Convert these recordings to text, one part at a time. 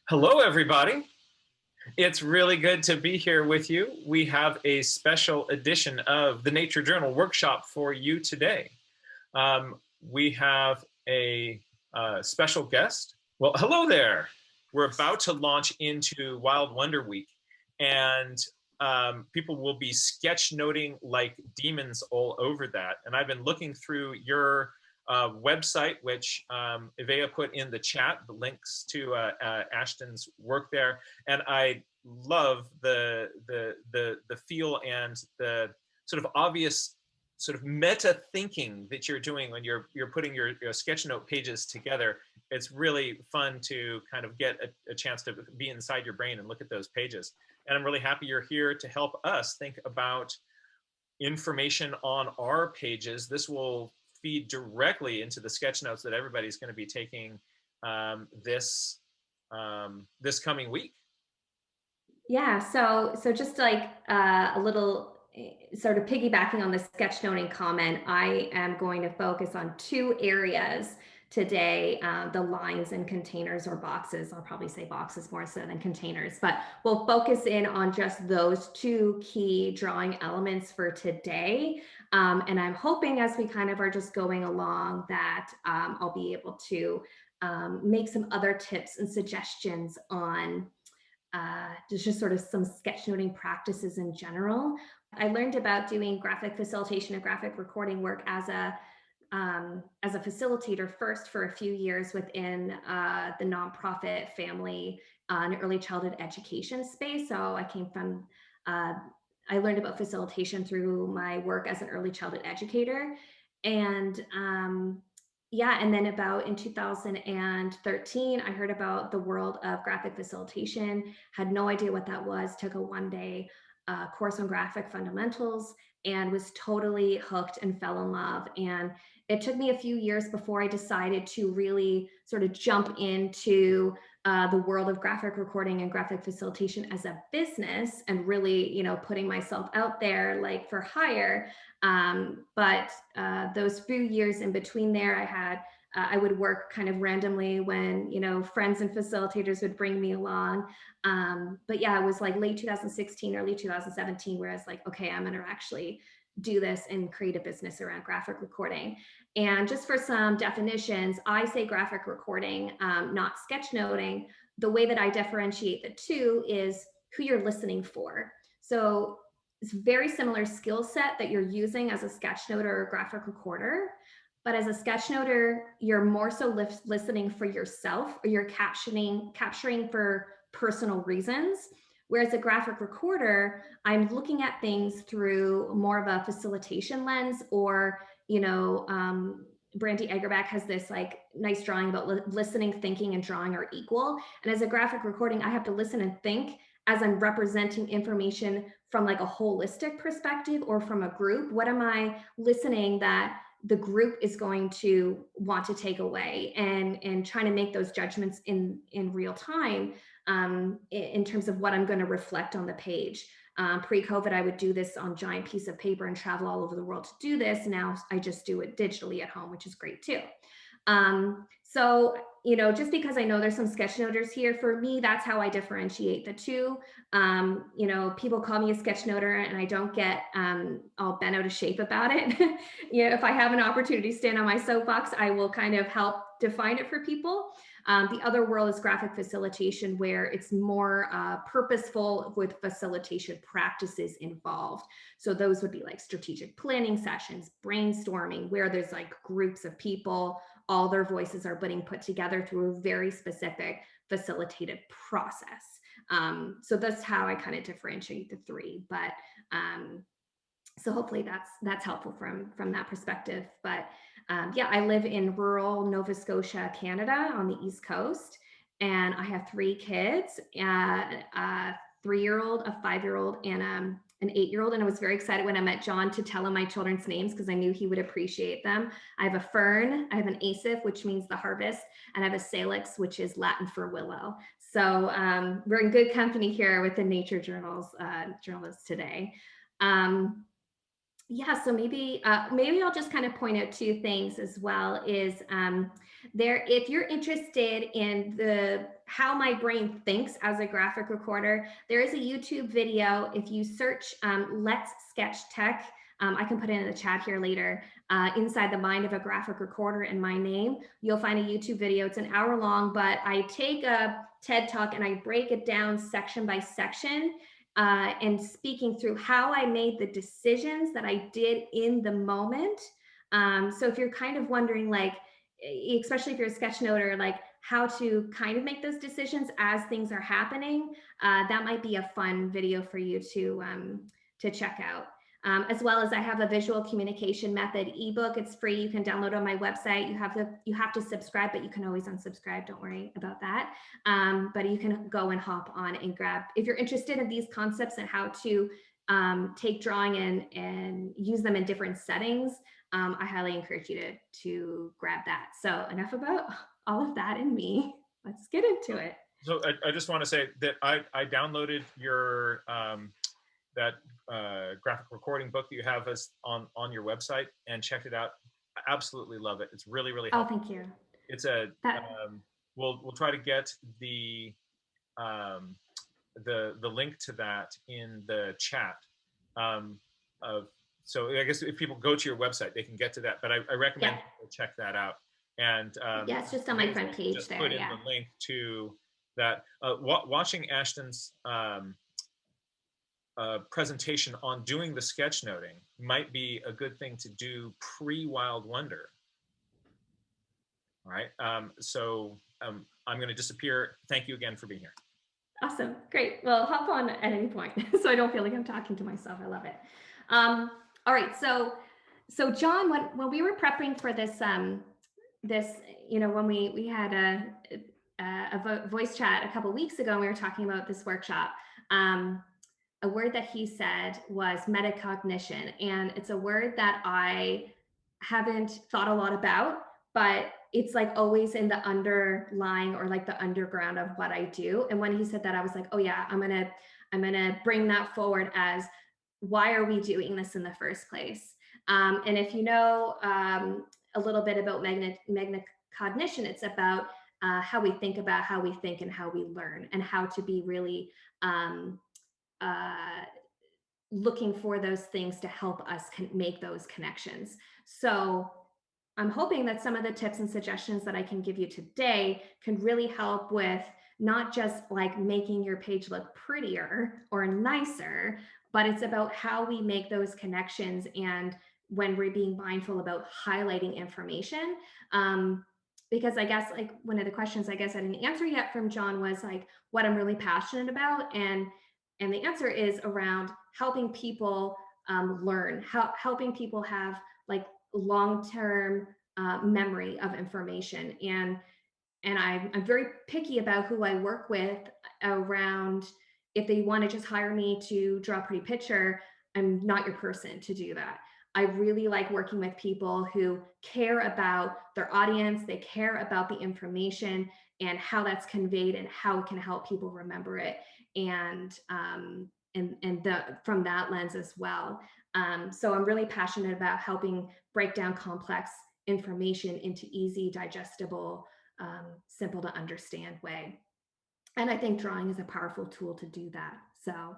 Hello, everybody. It's really good to be here with you. We have a special edition of the Nature Journal workshop for you today. We have a special guest. Well, hello there. We're about to launch into Wild Wonder Week, and people will be sketchnoting like demons all over that. And I've been looking through your website, which Ivea put in the chat, the links to Ashton's work there, and I love the feel and the sort of obvious sort of meta thinking that you're doing when you're putting your sketchnote pages together. It's really fun to kind of get a chance to be inside your brain and look at those pages. And I'm really happy you're here to help us think about information on our pages. This will feed directly into the sketch notes that everybody's going to be taking this coming week. Yeah, so just like a little sort of piggybacking on the sketchnoting comment, I am going to focus on two areas today, the lines and containers or boxes. I'll probably say boxes more so than containers, but we'll focus in on just those two key drawing elements for today. And I'm hoping as we kind of are just going along that I'll be able to make some other tips and suggestions on just sort of some sketchnoting practices in general. I learned about doing graphic facilitation and graphic recording work as a facilitator first for a few years within the nonprofit family and early childhood education space. So I came from, I learned about facilitation through my work as an early childhood educator. And yeah, and then about in 2013, I heard about the world of graphic facilitation, had no idea what that was, took a one-day course on graphic fundamentals and was totally hooked and fell in love. And it took me a few years before I decided to really sort of jump into the world of graphic recording and graphic facilitation as a business and really, you know, putting myself out there like for hire. But those few years in between there, I would work kind of randomly when, you know, friends and facilitators would bring me along. But yeah, it was like late 2016, early 2017, where I was like, okay, I'm going to actually do this and create a business around graphic recording. And just for some definitions, I say graphic recording, not sketchnoting. The way that I differentiate the two is who you're listening for. So it's a very similar skill set that you're using as a sketchnoter or a graphic recorder. But as a sketchnoter, you're more so listening for yourself, or you're capturing for personal reasons. Whereas a graphic recorder, I'm looking at things through more of a facilitation lens, or, you know, Brandy Egerbeck has this like nice drawing about listening, thinking, and drawing are equal. And as a graphic recording, I have to listen and think as I'm representing information from like a holistic perspective or from a group. What am I listening that the group is going to want to take away, and trying to make those judgments in real time in terms of what I'm going to reflect on the page. Pre-COVID, I would do this on giant piece of paper and travel all over the world to do this. Now I just do it digitally at home, which is great too. So, you know, just because I know there's some sketchnoters here, for me, that's how I differentiate the two. You know, people call me a sketchnoter and I don't get all bent out of shape about it. You know, if I have an opportunity to stand on my soapbox, I will kind of help define it for people. The other world is graphic facilitation, where it's more purposeful with facilitation practices involved. So those would be like strategic planning sessions, brainstorming, where there's like groups of people, all their voices are being put together through a very specific facilitated process. So that's how I kind of differentiate the three. But so hopefully that's helpful from that perspective. But yeah, I live in rural Nova Scotia, Canada, on the East Coast, and I have three kids: a 3-year-old, a 5-year-old, and an 8-year-old. And I was very excited when I met John to tell him my children's names because I knew he would appreciate them. I have a fern, I have an asif, which means the harvest, and I have a salix, which is Latin for willow. So we're in good company here with the Nature Journals journalists today. Yeah, so maybe I'll just kind of point out two things as well. Is there, if you're interested in the how my brain thinks as a graphic recorder, there is a YouTube video. If you search "Let's Sketch Tech," I can put it in the chat here later. Inside the mind of a graphic recorder and my name, you'll find a YouTube video. It's an hour long, but I take a TED Talk and I break it down section by section, and speaking through how I made the decisions that I did in the moment. So if you're kind of wondering, like, especially if you're a sketchnoter, like how to kind of make those decisions as things are happening, that might be a fun video for you to check out. As well as I have a visual communication method ebook. It's free. You can download on my website. You have to subscribe, but you can always unsubscribe. Don't worry about that. But you can go and hop on and grab, if you're interested in these concepts and how to take drawing and use them in different settings. I highly encourage you to grab that. So enough about all of that and me. Let's get into it. So I just want to say that I downloaded your that graphic recording book that you have us on your website and checked it out. I absolutely love it. It's really, really helpful. Oh, thank you. It's a we'll try to get the link to that in the chat. So I guess if people go to your website, they can get to that. But I recommend people check that out. And yeah, it's just on my front page just there. Put in the link to that. Watching Ashton's presentation on doing the sketchnoting might be a good thing to do pre-Wild Wonder. All right. I'm going to disappear. Thank you again for being here. Awesome. Great. Well, hop on at any point so I don't feel like I'm talking to myself. I love it. All right. So John, when we were prepping for this, when we had a voice chat a couple of weeks ago, and we were talking about this workshop, a word that he said was metacognition. And it's a word that I haven't thought a lot about, but it's like always in the underlying or like the underground of what I do. And when he said that, I was like, oh yeah, I'm gonna bring that forward as, why are we doing this in the first place? And if you know a little bit about metacognition, it's about how we think about how we think and how we learn, and how to be really looking for those things to help us make those connections. So I'm hoping that some of the tips and suggestions that I can give you today can really help with not just like making your page look prettier or nicer, but it's about how we make those connections, and when we're being mindful about highlighting information. Because I guess like one of the questions I guess I didn't answer yet from John was like what I'm really passionate about. And the answer is around helping people learn, helping people have like long-term memory of information. And I'm very picky about who I work with around, if they want to just hire me to draw a pretty picture, I'm not your person to do that. I really like working with people who care about their audience, they care about the information and how that's conveyed and how it can help people remember it. And from that lens as well. So I'm really passionate about helping break down complex information into easy, digestible, simple to understand way. And I think drawing is a powerful tool to do that. So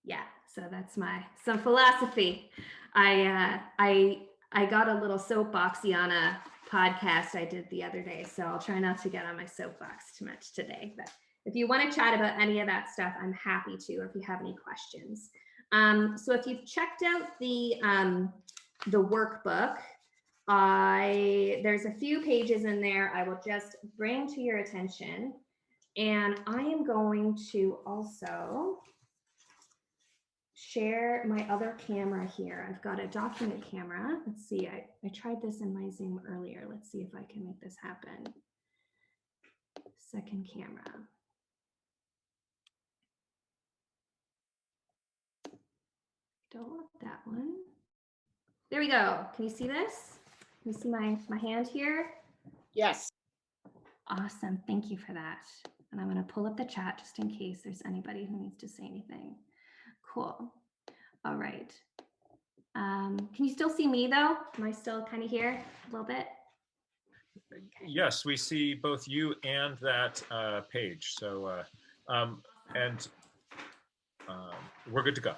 yeah, so that's some philosophy. I got a little soapboxy on a podcast I did the other day, so I'll try not to get on my soapbox too much today. But if you want to chat about any of that stuff, I'm happy to, or if you have any questions. So if you've checked out the workbook, there's a few pages in there I will just bring to your attention. And I am going to also share my other camera here. I've got a document camera. Let's see, I tried this in my Zoom earlier. Let's see if I can make this happen. Second camera. Don't want that one. There we go. Can you see this? Can you see my hand here? Yes. Awesome. Thank you for that. And I'm going to pull up the chat just in case there's anybody who needs to say anything. Cool. All right. Can you still see me though? Am I still kind of here a little bit? Okay. Yes, we see both you and that page. So, and we're good to go.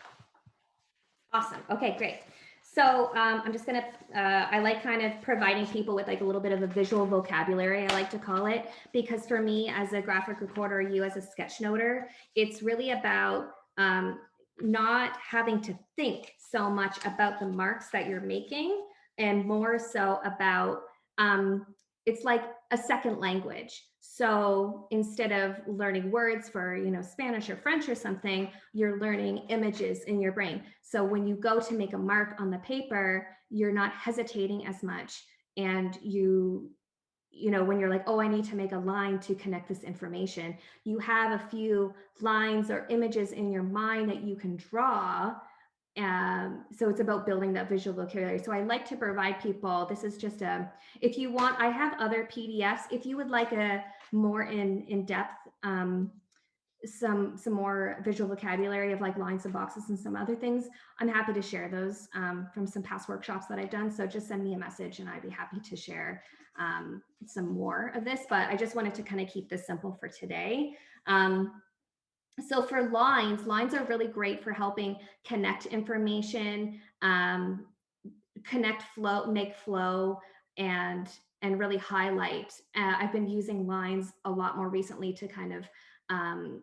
Awesome. Okay, great. So I'm just gonna, I like kind of providing people with like a little bit of a visual vocabulary, I like to call it, because for me as a graphic recorder, you as a sketch noter, it's really about not having to think so much about the marks that you're making and more so about, it's like a second language. So instead of learning words for, you know, Spanish or French or something, you're learning images in your brain. So when you go to make a mark on the paper, you're not hesitating as much. And you know, when you're like, oh, I need to make a line to connect this information, you have a few lines or images in your mind that you can draw. So it's about building that visual vocabulary. So I like to provide people, this is just a, if you want, I have other PDFs. If you would like a more in depth, some more visual vocabulary of like lines and boxes and some other things, I'm happy to share those from some past workshops that I've done. So just send me a message and I'd be happy to share some more of this, but I just wanted to kind of keep this simple for today. So for lines are really great for helping connect information, connect flow, make flow, and really highlight. I've been using lines a lot more recently to kind of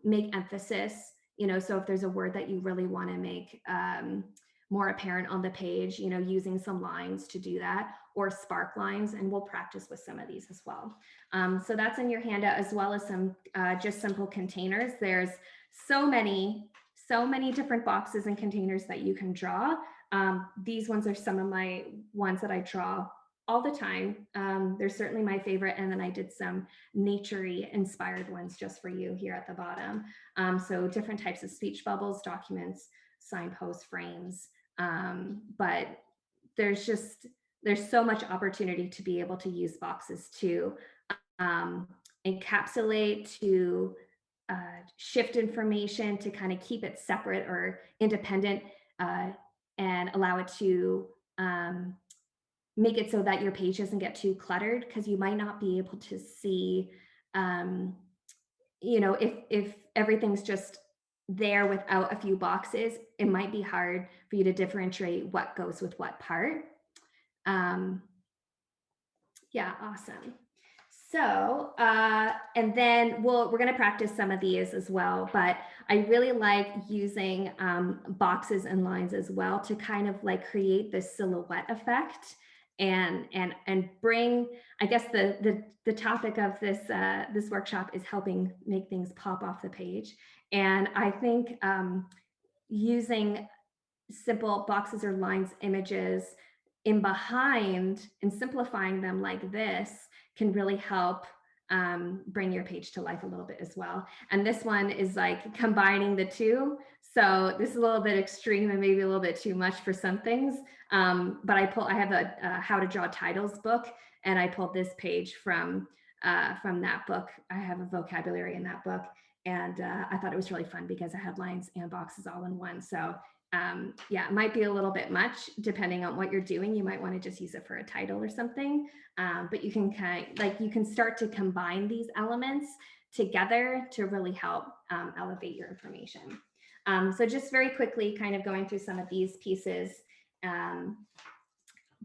make emphasis, you know, so if there's a word that you really want to make more apparent on the page, you know, using some lines to do that, or spark lines, and we'll practice with some of these as well. So that's in your handout, as well as some just simple containers. There's so many different boxes and containers that you can draw. These ones are some of my ones that I draw all the time. They're certainly my favorite. And then I did some nature-y inspired ones just for you here at the bottom. So different types of speech bubbles, documents, signposts, frames. But there's so much opportunity to be able to use boxes to encapsulate, to shift information, to kind of keep it separate or independent, and allow it to make it so that your page doesn't get too cluttered, because you might not be able to see, you know, if everything's just there without a few boxes, it might be hard for you to differentiate what goes with what part. Yeah, awesome. So, and then we're going to practice some of these as well, but I really like using boxes and lines as well to kind of like create this silhouette effect and bring, I guess the topic of this workshop is helping make things pop off the page. And I think using simple boxes or lines, images in behind and simplifying them like this can really help bring your page to life a little bit as well. And this one is like combining the two. So this is a little bit extreme and maybe a little bit too much for some things. But I have a how to draw titles book, and I pulled this page from that book. I have a vocabulary in that book, and I thought it was really fun because I had lines and boxes all in one. So yeah, it might be a little bit much depending on what you're doing. You might want to just use it for a title or something, but you can you can start to combine these elements together to really help elevate your information. So just very quickly kind of going through some of these pieces.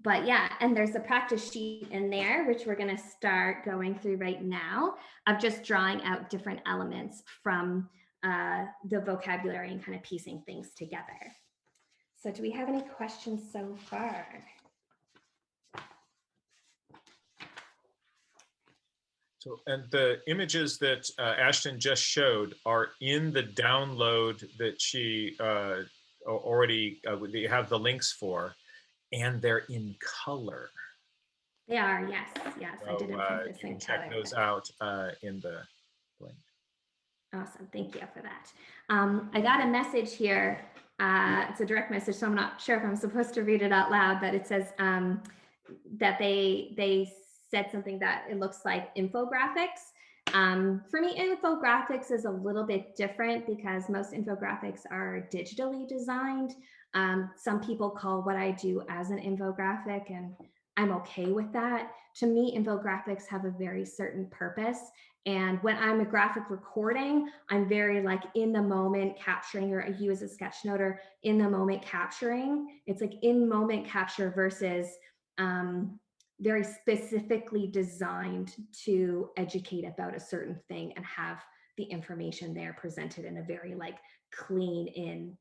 But yeah, and there's a practice sheet in there, which we're going to start going through right now, of just drawing out different elements from the vocabulary and kind of piecing things together. So do we have any questions so far? So, and the images that Ashton just showed are in the download that she already they have the links for, and they're in color. They are, yes, yes. So, I didn't print this in color. Check those out in the link. Awesome, thank you for that. I got a message here. It's a direct message, so I'm not sure if I'm supposed to read it out loud, but it says that they said something that it looks like infographics. For me, infographics is a little bit different because most infographics are digitally designed. Some people call what I do as an infographic, and I'm okay with that. To me, infographics have a very certain purpose. And when I'm a graphic recording, I'm very like in the moment capturing, or you as a sketchnoter, in the moment capturing. It's like in moment capture versus very specifically designed to educate about a certain thing and have the information there presented in a very like clean in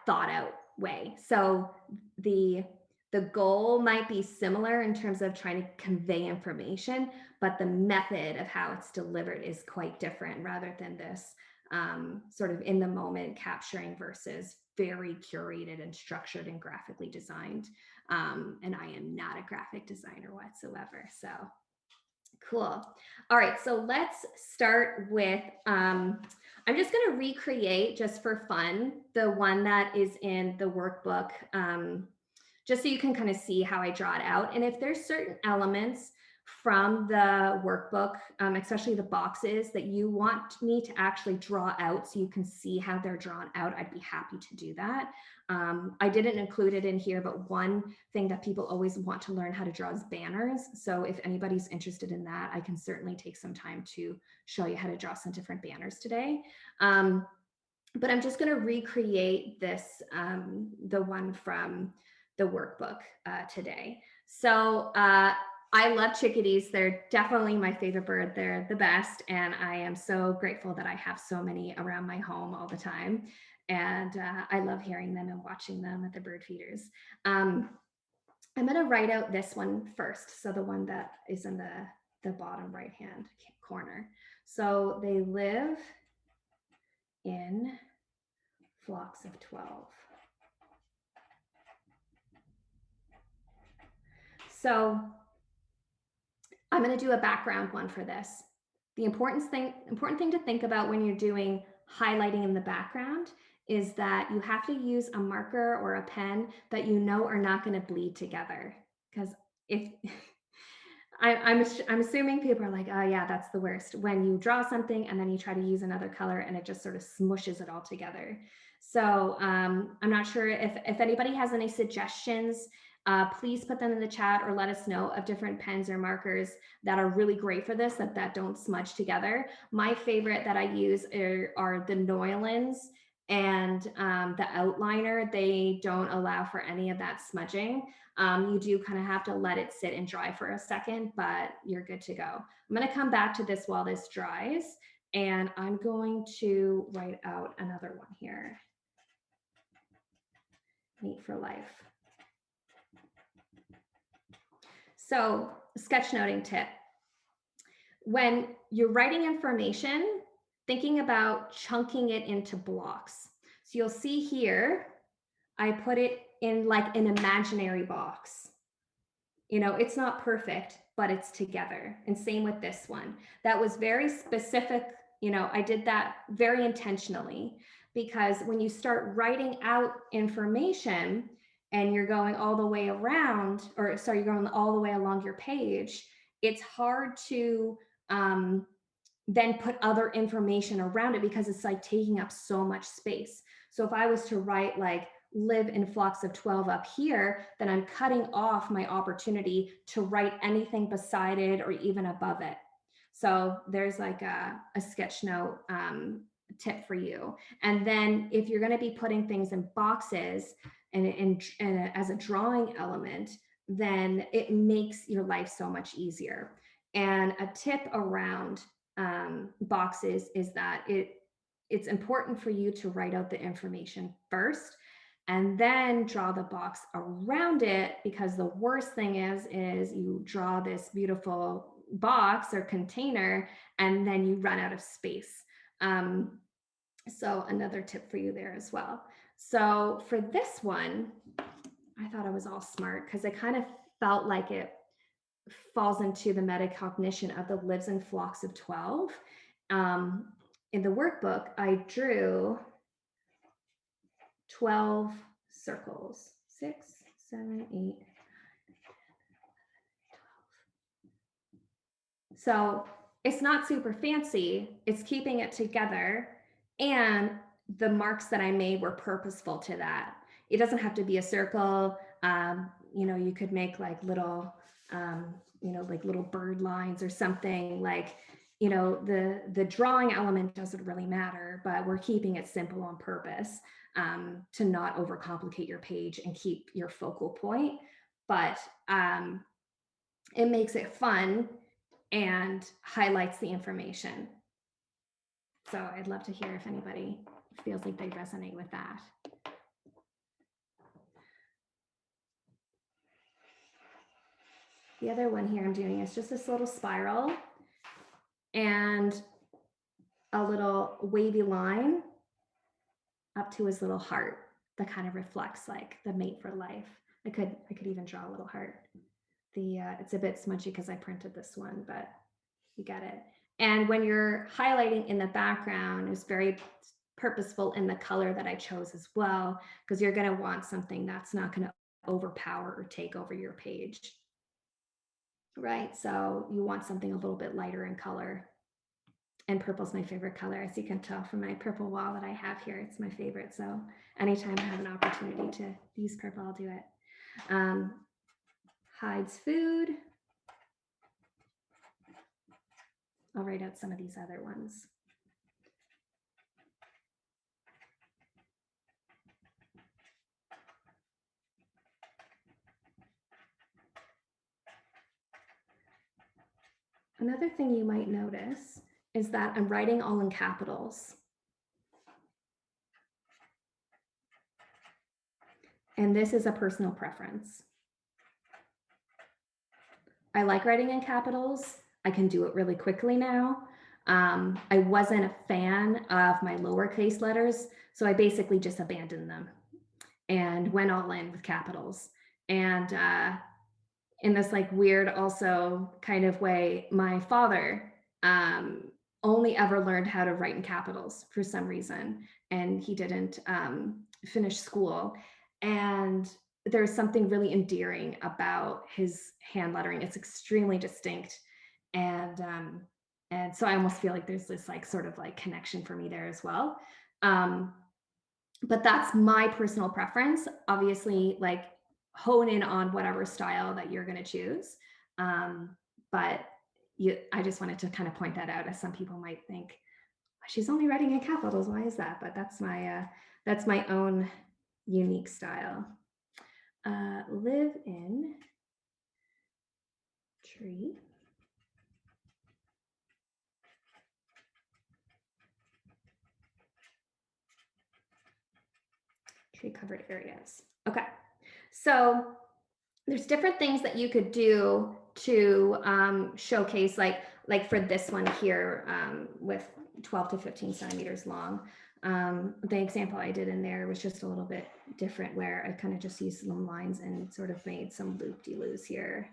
thought out way. So the goal might be similar in terms of trying to convey information, but the method of how it's delivered is quite different, rather than this sort of in the moment capturing versus very curated and structured and graphically designed. And I am not a graphic designer whatsoever. So cool. All right, so let's start with, I'm just gonna recreate, just for fun, the one that is in the workbook, just so you can kind of see how I draw it out. And if there's certain elements from the workbook, especially the boxes, that you want me to actually draw out so you can see how they're drawn out, I'd be happy to do that. I didn't include it in here, but one thing that people always want to learn how to draw is banners. So if anybody's interested in that, I can certainly take some time to show you how to draw some different banners today. But I'm just going to recreate this, the one from the workbook today. So I love chickadees. They're definitely my favorite bird. They're the best. And I am so grateful that I have so many around my home all the time. And I love hearing them and watching them at the bird feeders. I'm going to write out this one first. So the one that is in the bottom right-hand corner. So they live in flocks of 12. So I'm going to do a background one for this. The important thing to think about when you're doing highlighting in the background is that you have to use a marker or a pen that you know are not going to bleed together. Because if I'm assuming people are like, oh yeah, that's the worst, when you draw something and then you try to use another color and it just sort of smushes it all together. So I'm not sure if anybody has any suggestions. Please put them in the chat or let us know of different pens or markers that are really great for this, that don't smudge together. My favorite that I use are the Noylans and the outliner. They don't allow for any of that smudging. You do kind of have to let it sit and dry for a second, but you're good to go. I'm going to come back to this while this dries, and I'm going to write out another one here. Neat for life. So, sketchnoting tip. When you're writing information, thinking about chunking it into blocks. So you'll see here, I put it in like an imaginary box. You know, it's not perfect, but it's together. And same with this one. That was very specific. You know, I did that very intentionally, because when you start writing out information and you're going all the way around, or sorry, you're going all the way along your page, it's hard to then put other information around it because it's like taking up so much space. So if I was to write like live in flocks of 12 up here, then I'm cutting off my opportunity to write anything beside it or even above it. So there's like a sketch note tip for you. And then if you're going to be putting things in boxes and as a drawing element, then it makes your life so much easier. And a tip around boxes is that it's important for you to write out the information first and then draw the box around it, because the worst thing is you draw this beautiful box or container and then you run out of space. So another tip for you there as well. So for this one, I thought I was all smart because I kind of felt like it falls into the metacognition of the lives in flocks of 12. In the workbook, I drew 12 circles, 6, 7, 8, 12. So it's not super fancy, it's keeping it together, and the marks that I made were purposeful to that. It doesn't have to be a circle. You know, you could make like little, you know, like little bird lines or something. Like, you know, the drawing element doesn't really matter, but we're keeping it simple on purpose, to not overcomplicate your page and keep your focal point. But it makes it fun and highlights the information. So I'd love to hear if anybody feels like they resonate with that. The other one here I'm doing is just this little spiral and a little wavy line up to his little heart that kind of reflects like the mate for life. I could even draw a little heart. It's a bit smudgy because I printed this one, but you get it. And when you're highlighting in the background, it's very purposeful in the color that I chose as well, because you're going to want something that's not going to overpower or take over your page. Right? So you want something a little bit lighter in color. And purple's my favorite color, as you can tell from my purple wall that I have here. It's my favorite. So anytime I have an opportunity to use purple, I'll do it. Hides food. I'll write out some of these other ones. Another thing you might notice is that I'm writing all in capitals. And this is a personal preference. I like writing in capitals. I can do it really quickly now. I wasn't a fan of my lowercase letters, so I basically just abandoned them and went all in with capitals. And in this like weird also kind of way, my father only ever learned how to write in capitals for some reason, and he didn't finish school. And there's something really endearing about his hand lettering. It's extremely distinct, and so I almost feel like there's this like sort of like connection for me there as well. But that's my personal preference. Obviously, like hone in on whatever style that you're going to choose. But I just wanted to kind of point that out, as some people might think she's only writing in capitals. Why is that? But that's my own unique style. Live in tree. Tree covered areas. Okay. So there's different things that you could do to showcase, like for this one here, with 12 to 15 centimeters long. The example I did in there was just a little bit different, where I kind of just used some lines and sort of made some loop-de-loos here.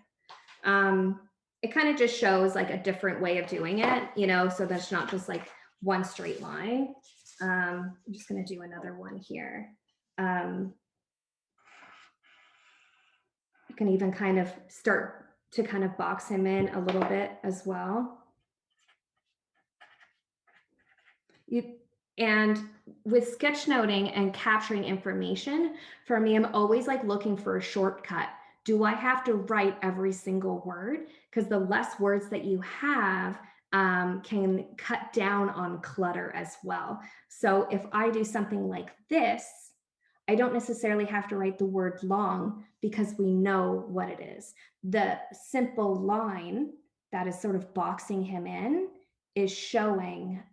It kind of just shows like a different way of doing it, you know, so that's not just like one straight line. I'm just going to do another one here. You can even kind of start to kind of box him in a little bit as well. And with sketchnoting and capturing information, for me, I'm always like looking for a shortcut. Do I have to write every single word? Because the less words that you have can cut down on clutter as well. So if I do something like this, I don't necessarily have to write the word long, because we know what it is. The simple line that is sort of boxing him in is showing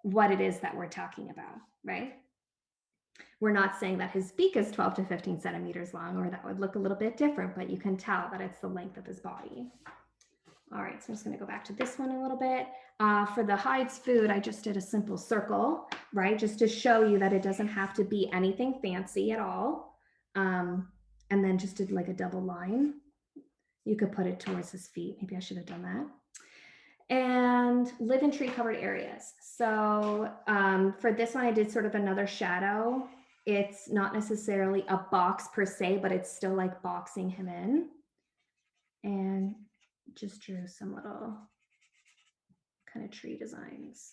what it is that we're talking about, right? We're not saying that his beak is 12 to 15 centimeters long, or that would look a little bit different, but you can tell that it's the length of his body. All right, so I'm just going to go back to this one a little bit. For the hides food, I just did a simple circle, right? Just to show you that it doesn't have to be anything fancy at all. And then just did like a double line. You could put it towards his feet. Maybe I should have done that. And live in tree covered areas. So for this one, I did sort of another shadow. It's not necessarily a box per se, but it's still like boxing him in. And just drew some little kind of tree designs.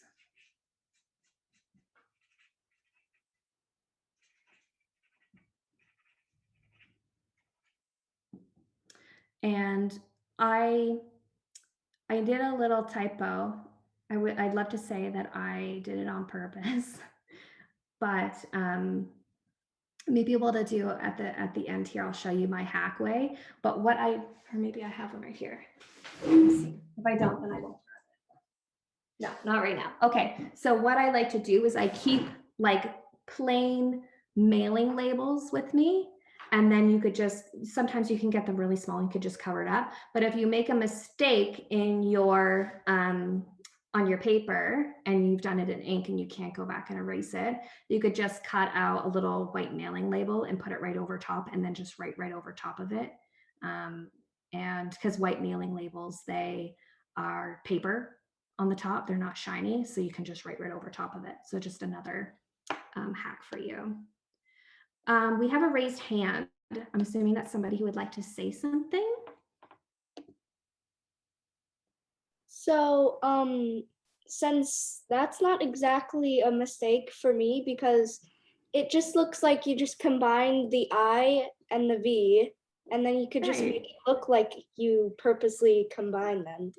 And I did a little typo. I'd love to say that I did it on purpose, but maybe able to do at the end here. I'll show you my hack way. But or maybe I have one right here. Let's see. If I don't, then I won't. No, not right now. Okay. So what I like to do is I keep like plain mailing labels with me. And then you could sometimes you can get them really small and you could just cover it up. But if you make a mistake in your, on your paper and you've done it in ink and you can't go back and erase it, you could just cut out a little white mailing label and put it right over top and then just write right over top of it. And because white mailing labels, they are paper on the top, they're not shiny, so you can just write right over top of it. So just another hack for you. We have a raised hand. I'm assuming that's somebody who would like to say something. So, since that's not exactly a mistake for me, because it just looks like you just combine the I and the V, and then you could just make it look like you purposely combine them.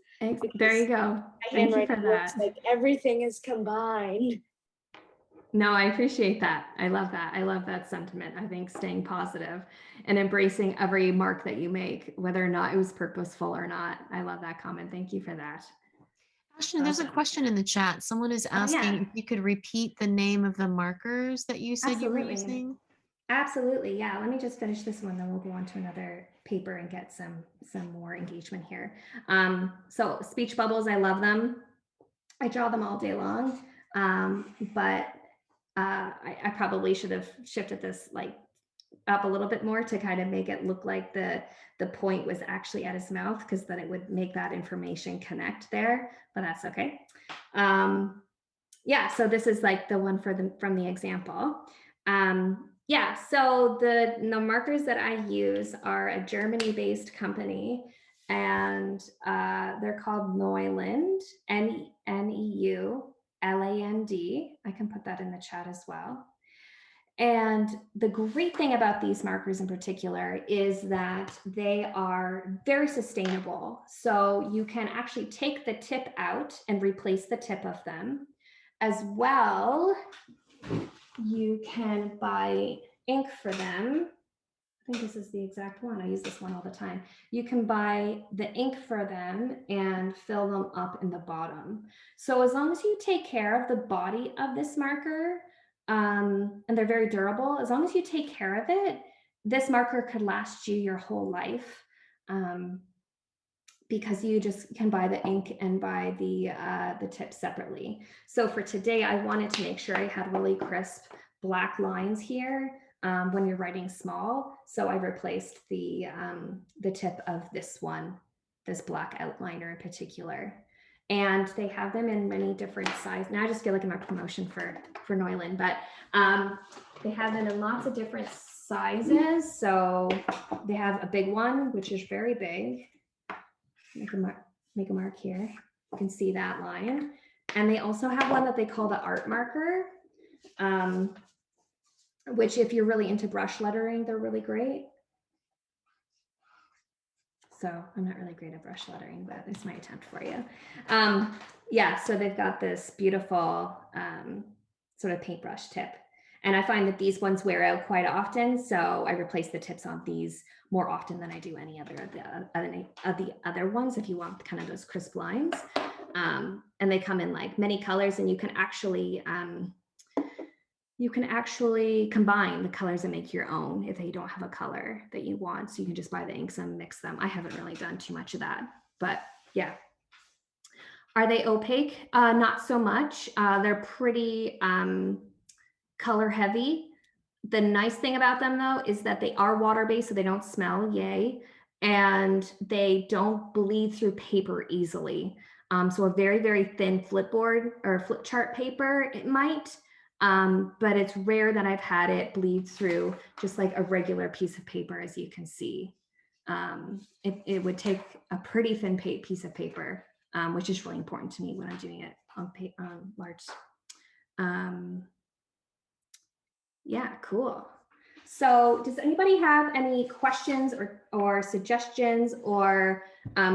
There you go. Thank you for that. Looks like everything is combined. No, I appreciate that. I love that. I love that sentiment. I think staying positive and embracing every mark that you make, whether or not it was purposeful or not. I love that comment. Thank you for that. Ashton, there's a question in the chat. Someone is asking if you could repeat the name of the markers that you said you were using. Absolutely. Yeah. Let me just finish this one, then we'll go on to another paper and get some more engagement here. So speech bubbles, I love them. I draw them all day long. But I probably should have shifted this like up a little bit more to kind of make it look like the point was actually at his mouth, because then it would make that information connect there, but that's okay. Yeah, so this is like the one from the example. Yeah, so the markers that I use are a Germany-based company, and they're called Neuland, Neuland. I can put that in the chat as well. And the great thing about these markers in particular is that they are very sustainable. So you can actually take the tip out and replace the tip of them. As well, you can buy ink for them. I think this is the exact one. I use this one all the time. You can buy the ink for them and fill them up in the bottom. So as long as you take care of the body of this marker, and they're very durable, as long as you take care of it, this marker could last you your whole life, because you just can buy the ink and buy the tip separately. So for today, I wanted to make sure I had really crisp black lines here when you're writing small. So I replaced the tip of this one, this black outliner in particular. And they have them in many different sizes. Now I just feel like I'm a promotion for Neuland, but they have them in lots of different sizes. So they have a big one, which is very big. Make a mark here. You can see that line. And they also have one that they call the art marker, which if you're really into brush lettering, they're really great. So I'm not really great at brush lettering, but it's my attempt for you. Yeah, so they've got this beautiful sort of paintbrush tip. And I find that these ones wear out quite often, so I replace the tips on these more often than I do any other of the other ones, if you want kind of those crisp lines. And they come in like many colors, and you can actually combine the colors and make your own if you don't have a color that you want. So you can just buy the inks and mix them. I haven't really done too much of that, but yeah. Are they opaque? Not so much. They're pretty color heavy. The nice thing about them though is that they are water-based, so they don't smell, yay, and they don't bleed through paper easily. So a very, very thin flipboard or flip chart paper, it might, but it's rare that I've had it bleed through just like a regular piece of paper, as you can see. it would take a pretty thin piece of paper, which is really important to me when I'm doing it on large. Yeah, cool. So does anybody have any questions or suggestions or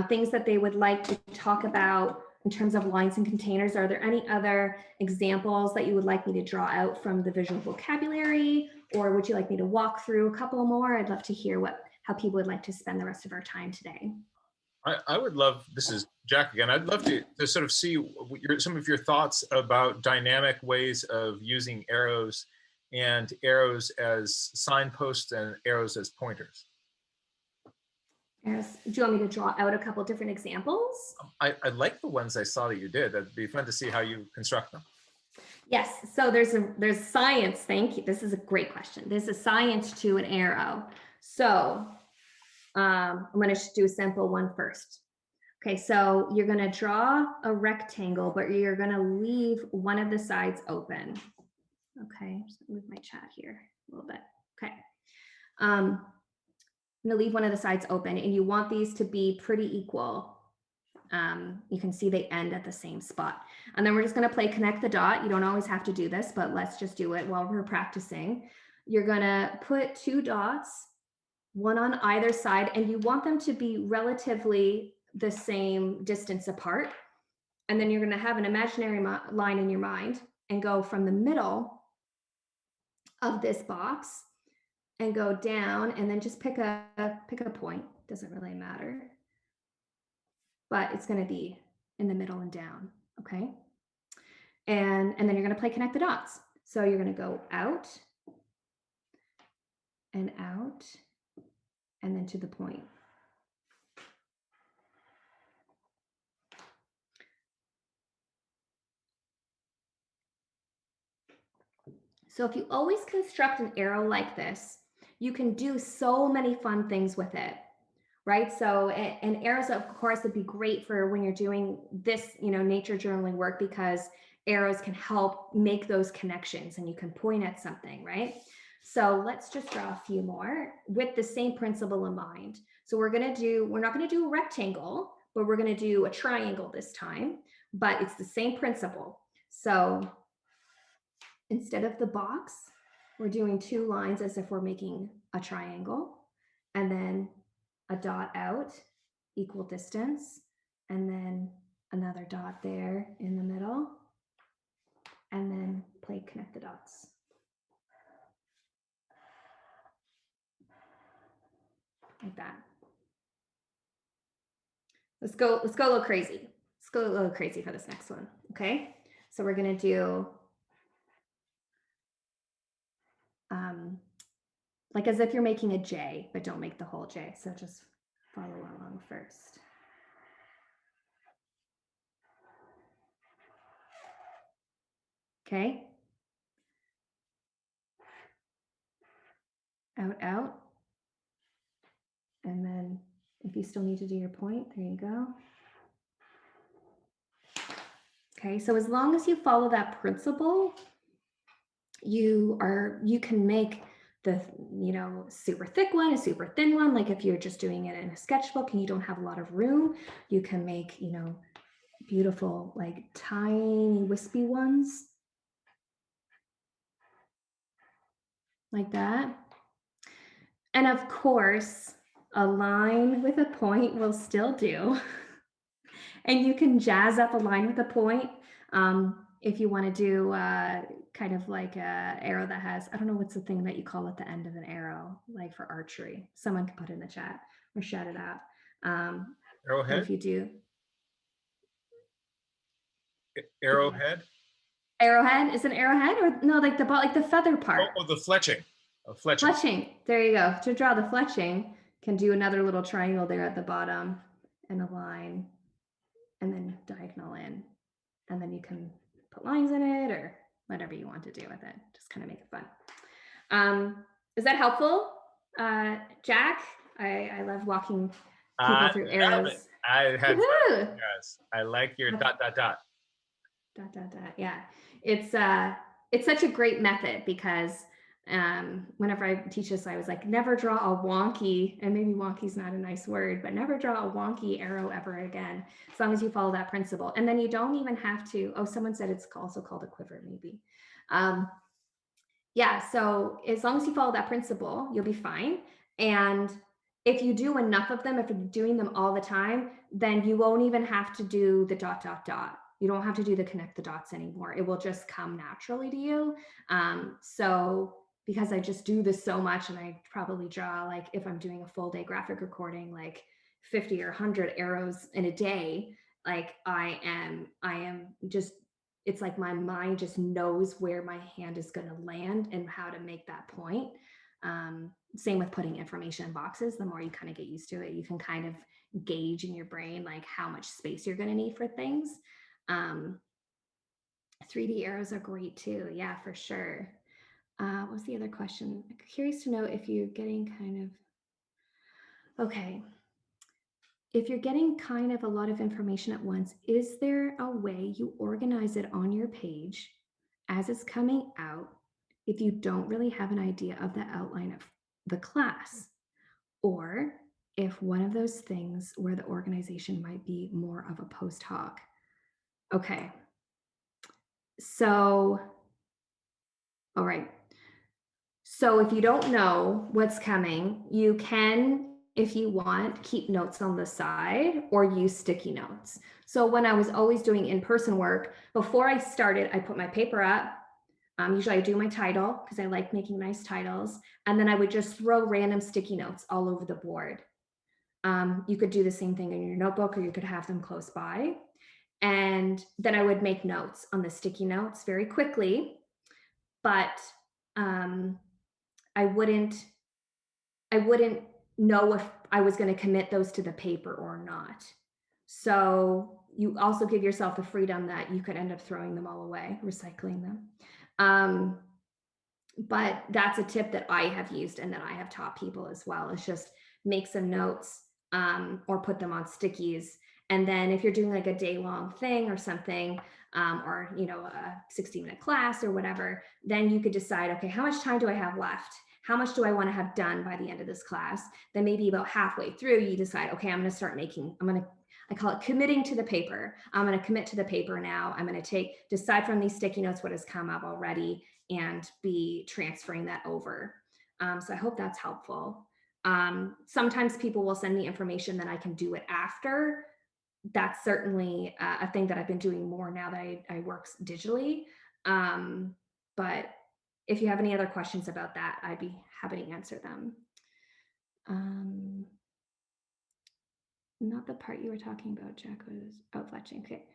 things that they would like to talk about in terms of lines and containers? Are there any other examples that you would like me to draw out from the visual vocabulary, or would you like me to walk through a couple more? I'd love to hear how people would like to spend the rest of our time today. I would love, this is Jack again, I'd love to sort of see some of your thoughts about dynamic ways of using arrows and arrows as signposts and arrows as pointers. Do you want me to draw out a couple different examples? I like the ones I saw that you did. That'd be fun to see how you construct them. Yes, so there's science, thank you. This is a great question. There's a science to an arrow. So I'm gonna do a simple one first. Okay, so you're gonna draw a rectangle, but you're gonna leave one of the sides open. Okay, just move my chat here a little bit. Okay, I'm gonna leave one of the sides open, and you want these to be pretty equal. You can see they end at the same spot. And then we're just gonna play connect the dot. You don't always have to do this, but let's just do it while we're practicing. You're gonna put 2 dots, one on either side, and you want them to be relatively the same distance apart. And then you're gonna have an imaginary line in your mind and go from the middle of this box and go down, and then just pick a point. Doesn't really matter, but it's going to be in the middle and down. Okay, and then you're going to play connect the dots. So you're going to go out and out, and then to the point. So if you always construct an arrow like this, you can do so many fun things with it, right? So, and arrows, of course, would be great for when you're doing this, nature journaling work, because arrows can help make those connections and you can point at something, right? So let's just draw a few more with the same principle in mind. So we're not gonna do a rectangle, but we're gonna do a triangle this time, but it's the same principle. So instead of the box, we're doing 2 lines as if we're making a triangle, and then a dot out, equal distance, and then another dot there in the middle, and then play connect the dots. Like that. Let's go a little crazy. Let's go a little crazy for this next one, okay? So we're gonna do like as if you're making a J, but don't make the whole J. So just follow along first. Okay. Out, out. And then if you still need to do your point, there you go. Okay, so as long as you follow that principle, you can make the super thick one, a super thin one. Like if you're just doing it in a sketchbook and you don't have a lot of room, you can make beautiful like tiny wispy ones like that. And of course, a line with a point will still do. And you can jazz up a line with a point if you want to do kind of like a arrow that has, I don't know what's the thing that you call at the end of an arrow, like for archery. Someone can put it in the chat or shout it out. Arrowhead? If you do. Arrowhead? Arrowhead? Is it an arrowhead? Or no, like the feather part. Oh, the fletching. Fletching. There you go. To draw the fletching, can do another little triangle there at the bottom and a line, and then diagonal in. And then you can put lines in it or whatever you want to do with it. Just kind of make it fun. Is that helpful, Jack? I love walking people through arrows. I had fun. Yes, I like your ... Yeah, it's such a great method because Whenever I teach this, I was like, never draw a wonky, and maybe wonky is not a nice word, but never draw a wonky arrow ever again, as long as you follow that principle. And then you don't even have to, oh, someone said it's also called a quiver, maybe. Yeah, so as long as you follow that principle, you'll be fine. And if you do enough of them, if you're doing them all the time, then you won't even have to do the ... You don't have to do the connect the dots anymore. It will just come naturally to you. So because I just do this so much, and I probably draw, like if I'm doing a full day graphic recording, like 50 or 100 arrows in a day, like I am just, it's like my mind just knows where my hand is going to land and how to make that point. Same with putting information in boxes. The more you kind of get used to it, you can kind of gauge in your brain like how much space you're going to need for things. 3D arrows are great too. Yeah, for sure. What was the other question? I'm curious to know if you're getting kind of, okay. If you're getting kind of a lot of information at once, is there a way you organize it on your page as it's coming out if you don't really have an idea of the outline of the class? Or if one of those things where the organization might be more of a post hoc? Okay. So, all right. So if you don't know what's coming, you can, if you want, keep notes on the side or use sticky notes. So when I was always doing in-person work, before I started, I put my paper up. Usually I do my title because I like making nice titles. And then I would just throw random sticky notes all over the board. You could do the same thing in your notebook, or you could have them close by. And then I would make notes on the sticky notes very quickly, but I wouldn't know if I was going to commit those to the paper or not. So you also give yourself the freedom that you could end up throwing them all away, recycling them. But that's a tip that I have used and that I have taught people as well, is just make some notes or put them on stickies. And then if you're doing like a day-long thing or something, or a 60-minute class or whatever, then you could decide, okay, how much time do I have left? How much do I want to have done by the end of this class? Then maybe about halfway through, you decide, okay, I'm going to start making, I call it committing to the paper. I'm going to commit to the paper now. I'm going to decide from these sticky notes what has come up already and be transferring that over. So I hope that's helpful. Sometimes people will send me information that I can do it after. That's certainly a thing that I've been doing more now that I work digitally. But if you have any other questions about that, I'd be happy to answer them. Not the part you were talking about, Jack, was fletching. Okay.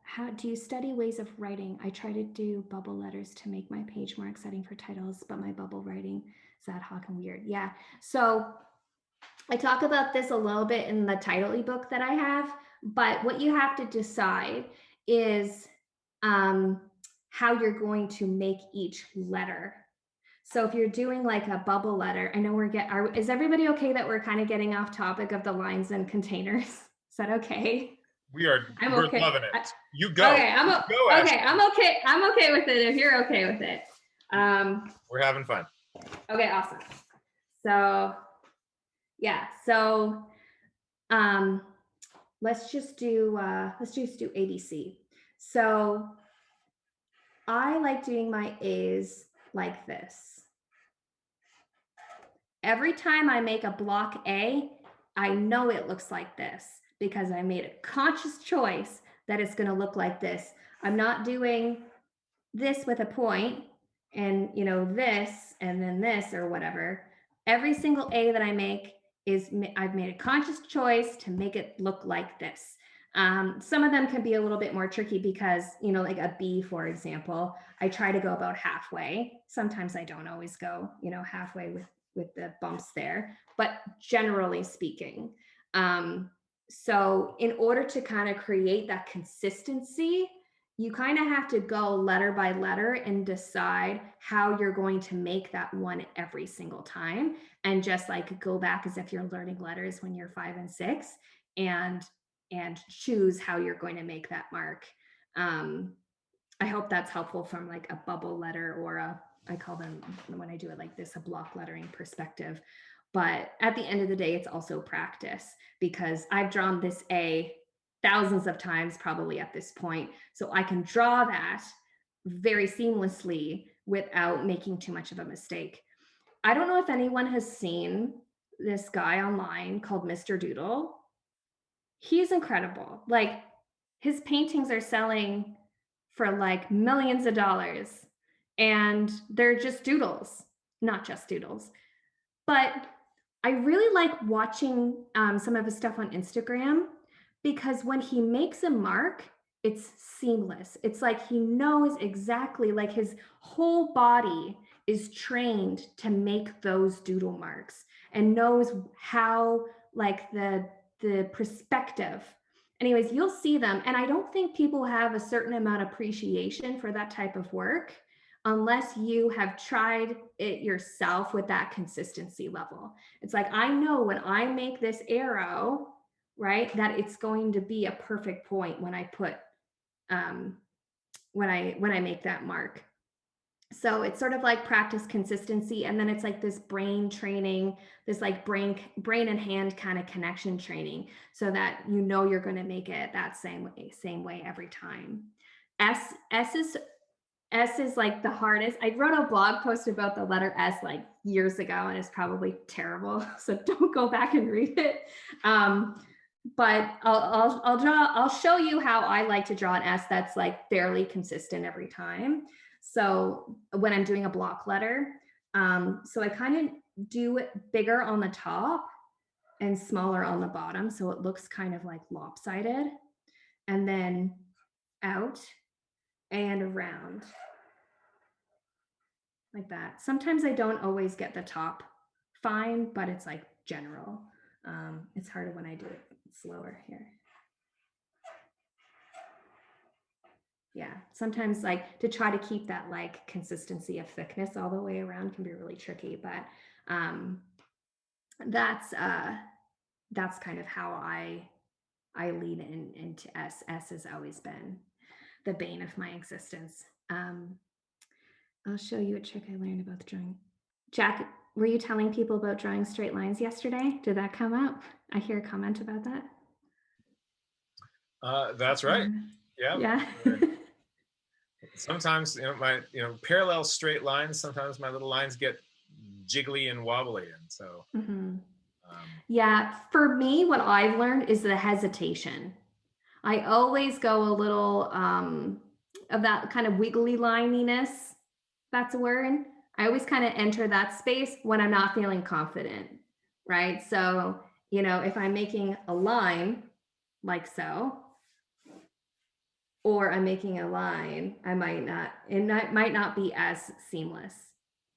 How do you study ways of writing? I try to do bubble letters to make my page more exciting for titles, but my bubble writing is ad hoc and weird. Yeah. So I talk about this a little bit in the title ebook that I have, but what you have to decide is how you're going to make each letter. So if you're doing like a bubble letter, I know is everybody okay that we're kind of getting off topic of the lines and containers? Is that okay? We're okay. Loving it. You go. Okay, I'm okay. I'm okay with it if you're okay with it. We're having fun. Okay, awesome. So yeah, so let's just do ABC. So I like doing my A's like this. Every time I make a block A, I know it looks like this because I made a conscious choice that it's going to look like this. I'm not doing this with a point and this and then this or whatever. Every single A that I make I've made a conscious choice to make it look like this. Some of them can be a little bit more tricky because, like a B, for example, I try to go about halfway. Sometimes I don't always go, halfway with the bumps there, but generally speaking. So in order to kind of create that consistency, you kind of have to go letter by letter and decide how you're going to make that one every single time, and just like go back as if you're learning letters when you're 5 and 6 and choose how you're going to make that mark. I hope that's helpful from like a bubble letter or I call them, when I do it like this, a block lettering perspective. But at the end of the day, it's also practice, because I've drawn this A thousands of times probably at this point. So I can draw that very seamlessly without making too much of a mistake. I don't know if anyone has seen this guy online called Mr. Doodle. He's incredible. Like, his paintings are selling for like millions of dollars, and they're just doodles, not just doodles. But I really like watching some of his stuff on Instagram, because when he makes a mark, it's seamless. It's like he knows exactly, like his whole body is trained to make those doodle marks, and knows how, like, the perspective. Anyways, you'll see them. And I don't think people have a certain amount of appreciation for that type of work unless you have tried it yourself with that consistency level. It's like, I know when I make this arrow, right, that it's going to be a perfect point when I put, when I make that mark. So it's sort of like practice, consistency, and then it's like this brain training, this like brain and hand kind of connection training, so that you know you're going to make it that same way every time. S is like the hardest. I wrote a blog post about the letter S like years ago, and it's probably terrible, so don't go back and read it. But I'll show you how I like to draw an S that's like fairly consistent every time. So when I'm doing a block letter, so I kind of do it bigger on the top and smaller on the bottom, so it looks kind of like lopsided, and then out and around like that. Sometimes I don't always get the top fine, but it's like general. It's harder when I do it slower here. Yeah, sometimes like to try to keep that like consistency of thickness all the way around can be really tricky, but that's kind of how I lean into S. S has always been the bane of my existence. I'll show you a trick I learned about the drawing. Jack, were you telling people about drawing straight lines yesterday? Did that come up? I hear a comment about that. That's right. Yeah. Yeah. Sometimes, my parallel straight lines, sometimes my little lines get jiggly and wobbly, and so yeah, for me, what I've learned is the hesitation. I always go a little of that kind of wiggly lininess. That's a word. I always kind of enter that space when I'm not feeling confident, right? So, if I'm making a line like so, or I'm making a line, it might not be as seamless,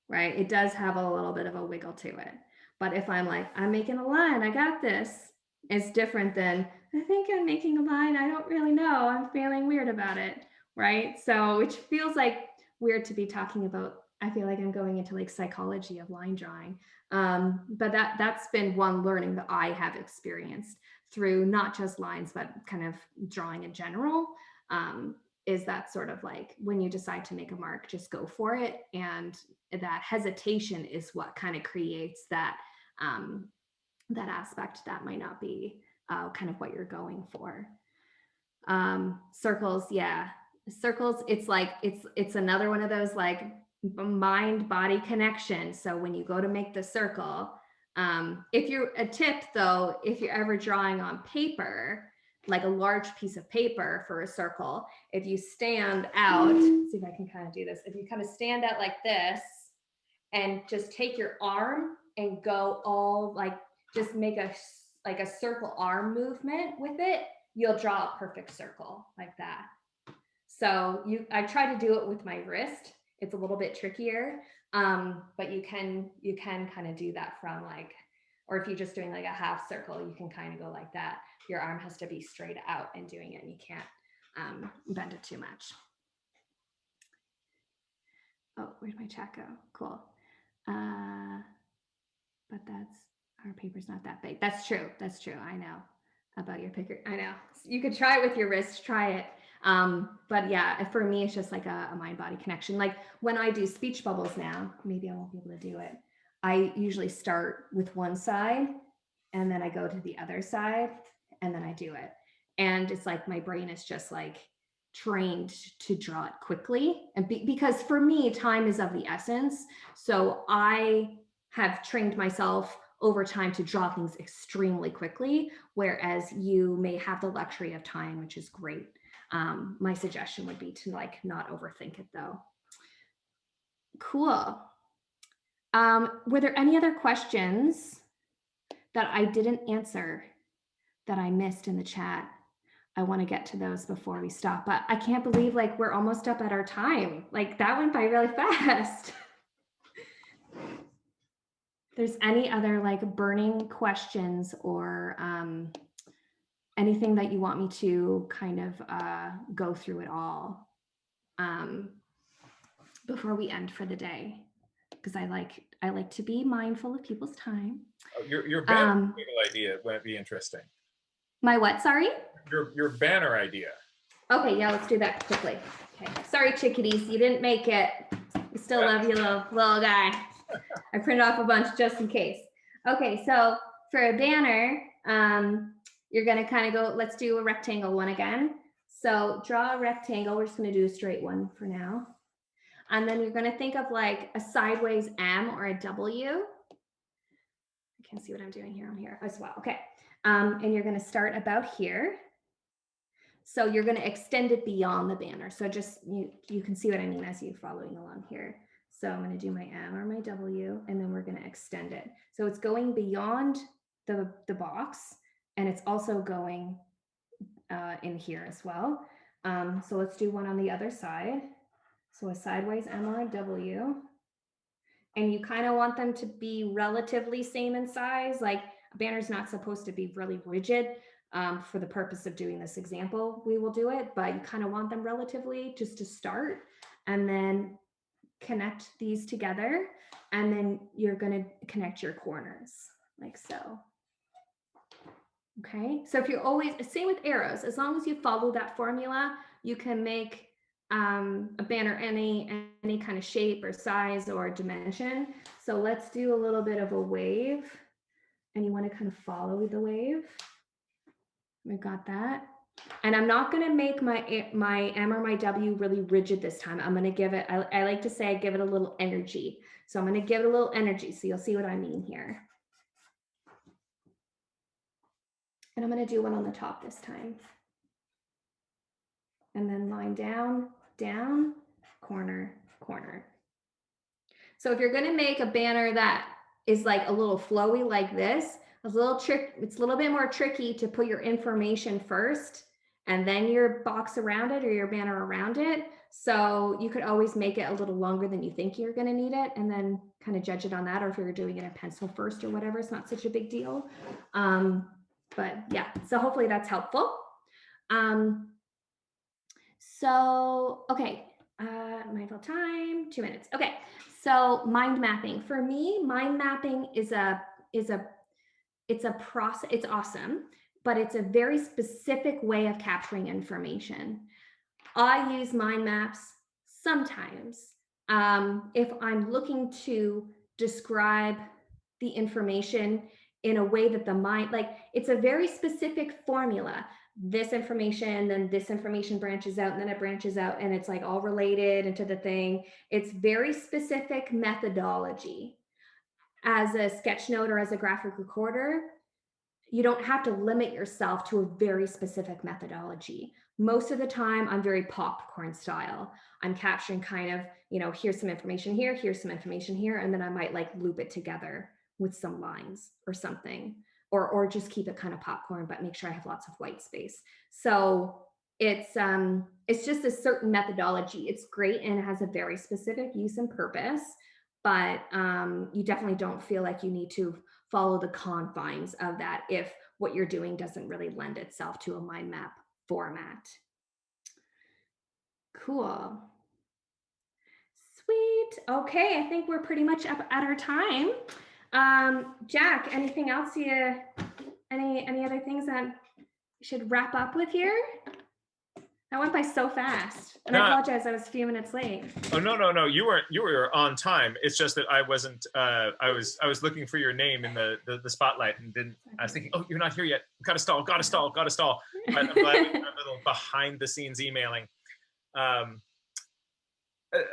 right? It does have a little bit of a wiggle to it. But if I'm like, I'm making a line, I got this, it's different than, I think I'm making a line, I don't really know, I'm feeling weird about it, right? So, which feels like weird to be talking about. I feel like I'm going into like psychology of line drawing. But that's been one learning that I have experienced through not just lines, but kind of drawing in general. Is that sort of like when you decide to make a mark, just go for it. And that hesitation is what kind of creates that that aspect that might not be kind of what you're going for. Circles, yeah. Circles, it's like, it's another one of those like mind-body connection. So when you go to make the circle, if you're a tip though, if you're ever drawing on paper, like a large piece of paper for a circle, if you stand out, see if I can kind of do this. If you kind of stand out like this and just take your arm and go all like, just make a circle arm movement with it, you'll draw a perfect circle like that. So I try to do it with my wrist. It's a little bit trickier, but you can kind of do that from like, or if you're just doing like a half circle, you can kind of go like that. Your arm has to be straight out and doing it, and you can't bend it too much. Oh, where'd my chat go? Cool. But our paper's not that big. That's true. I know about your picker. I know. You could try it with your wrist. Try it. But yeah, for me, it's just like a mind-body connection. Like when I do speech bubbles now, maybe I won't be able to do it. I usually start with one side and then I go to the other side and then I do it. And it's like my brain is just like trained to draw it quickly. And because for me, time is of the essence. So I have trained myself over time to draw things extremely quickly, whereas you may have the luxury of time, which is great. My suggestion would be to like not overthink it though. Cool. Were there any other questions that I didn't answer that I missed in the chat? I want to get to those before we stop, but I can't believe like we're almost up at our time. Like that went by really fast. If there's any other like burning questions or anything that you want me to kind of go through it all before we end for the day, because I like to be mindful of people's time. Oh, your banner idea might be interesting. My what? Sorry? Your banner idea. Okay, yeah, let's do that quickly. Okay, sorry, chickadees, you didn't make it. We still love you, little guy. I printed off a bunch just in case. Okay, so for a banner, you're gonna kind of go, let's do a rectangle one again. So draw a rectangle, we're just gonna do a straight one for now. And then you're gonna think of like a sideways M or a W. I can't see what I'm doing here, I'm here as well, okay. And you're gonna start about here. So you're gonna extend it beyond the banner. So just, you can see what I mean as you're following along here. So I'm gonna do my M or my W, and then we're gonna extend it. So it's going beyond the box, and it's also going in here as well. So let's do one on the other side. So a sideways M or a W. And you kind of want them to be relatively same in size. Like a banner's not supposed to be really rigid. For the purpose of doing this example, we will do it, but you kind of want them relatively just to start, and then connect these together, and then you're going to connect your corners like so. Okay, so if you're always, same with arrows, as long as you follow that formula, you can make a banner any kind of shape or size or dimension. So let's do a little bit of a wave, and you want to kind of follow the wave. We got that. And I'm not going to make my M or my W really rigid this time. I'm going to give it, I like to say I give it a little energy. So I'm going to give it a little energy. So you'll see what I mean here. And I'm going to do one on the top this time. And then line down, down, corner, corner. So if you're going to make a banner that is like a little flowy like this, it's a little bit more tricky to put your information first and then your box around it or your banner around it. So you could always make it a little longer than you think you're going to need it, and then kind of judge it on that. Or if you're doing it in pencil first or whatever, it's not such a big deal. But yeah, so hopefully that's helpful. So, okay, mindful time, 2 minutes. Okay, so mind mapping. For me, mind mapping is it's a process, it's awesome, but it's a very specific way of capturing information. I use mind maps sometimes if I'm looking to describe the information in a way that the mind, like it's a very specific formula. This information, then this information branches out, and then it branches out, and it's like all related into the thing. It's very specific methodology. As a sketch note or as a graphic recorder, you don't have to limit yourself to a very specific methodology. Most of the time, I'm very popcorn style. I'm capturing kind of, here's some information here, here's some information here, and then I might like loop it together with some lines or something, or just keep it kind of popcorn, but make sure I have lots of white space. So it's just a certain methodology. It's great and it has a very specific use and purpose, but you definitely don't feel like you need to follow the confines of that if what you're doing doesn't really lend itself to a mind map format. Cool. Sweet. Okay, I think we're pretty much up at our time. Jack, anything else any other things that we should wrap up with here? That went by so fast. And I apologize, I was a few minutes late. Oh, no. You were on time. It's just that I wasn't, I was looking for your name in the spotlight and didn't, I was thinking, oh, you're not here yet. Gotta stall. But I'm glad we got a little behind the scenes emailing.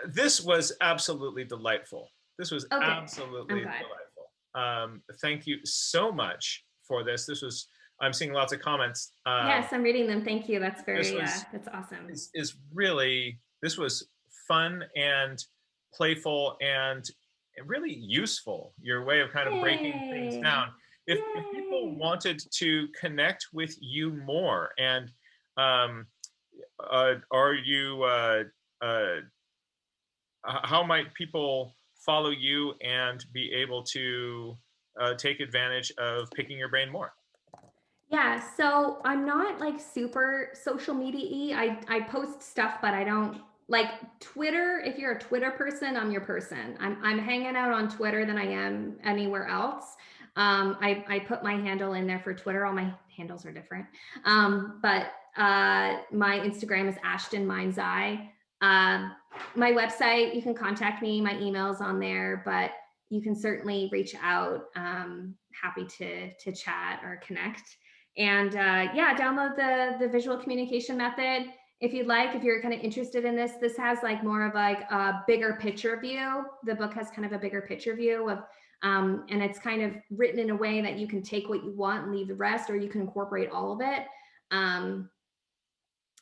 This was absolutely delightful. This was absolutely delightful. Thank you so much for this. I'm seeing lots of comments. Yes, I'm reading them. Thank you. That's that's awesome. This was fun and playful and really useful. Your way of kind of breaking things down. If people wanted to connect with you more, and how might people follow you and be able to take advantage of picking your brain more? Yeah, so I'm not like super social media-y. I post stuff, but I don't like Twitter. If you're a Twitter person, I'm your person. I'm hanging out on Twitter than I am anywhere else. I put my handle in there for Twitter. All my handles are different. But my Instagram is Ashton Mindseye. My website, you can contact me. My email's on there, but you can certainly reach out. Happy to chat or connect. And yeah, download the visual communication method if you'd like. If you're kind of interested in this has like more of like a bigger picture view. The book has kind of a bigger picture view of, and it's kind of written in a way that you can take what you want and leave the rest, or you can incorporate all of it.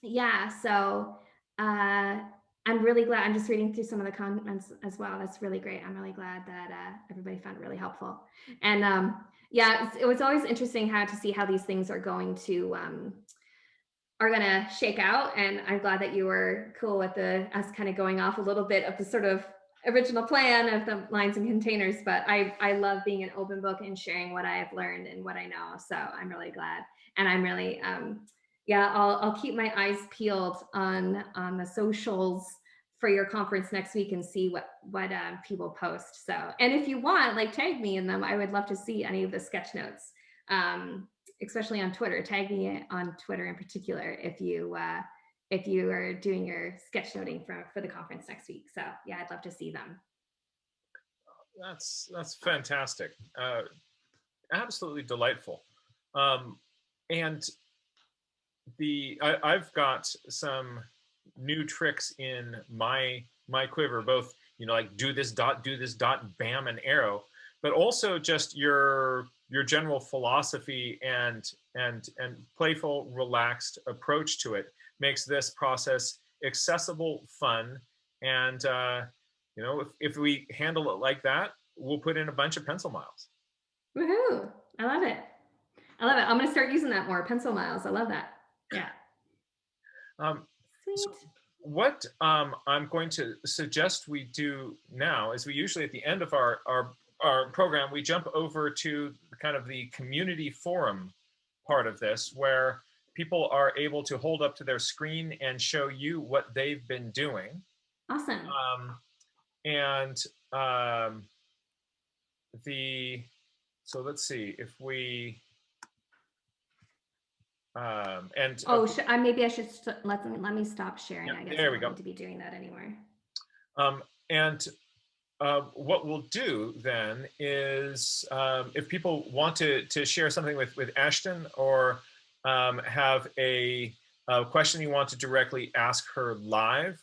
Yeah, so I'm really glad. I'm just reading through some of the comments as well. That's really great. I'm really glad that everybody found it really helpful. And yeah, it was always interesting to see how these things are going to shake out. And I'm glad that you were cool with us kind of going off a little bit of the sort of original plan of the lines and containers. But I love being an open book and sharing what I have learned and what I know. So I'm really glad. And I'm really, yeah, I'll keep my eyes peeled on the socials for your conference next week and see what people post. So, and if you want, like, tag me in them. I would love to see any of the sketch notes, especially on Twitter. Tag me on Twitter in particular if you are doing your sketchnoting for the conference next week. So yeah, I'd love to see them. That's fantastic. Absolutely delightful. And I've got some new tricks in my quiver, both, like do this dot, bam, and arrow, but also just your general philosophy and playful, relaxed approach to it makes this process accessible, fun, and if we handle it like that, we'll put in a bunch of pencil miles. Woohoo! I love it. I'm going to start using that more. Pencil miles. I love that. Yeah. Sweet. So what I'm going to suggest we do now is we usually at the end of our program, we jump over to kind of the community forum part of this, where people are able to hold up to their screen and show you what they've been doing. Awesome. So let's see if we maybe I should let me stop sharing. Yeah, I guess there I we don't go. need to be doing that anymore. What we'll do then is if people want to share something with Ashton, or have a question you want to directly ask her live,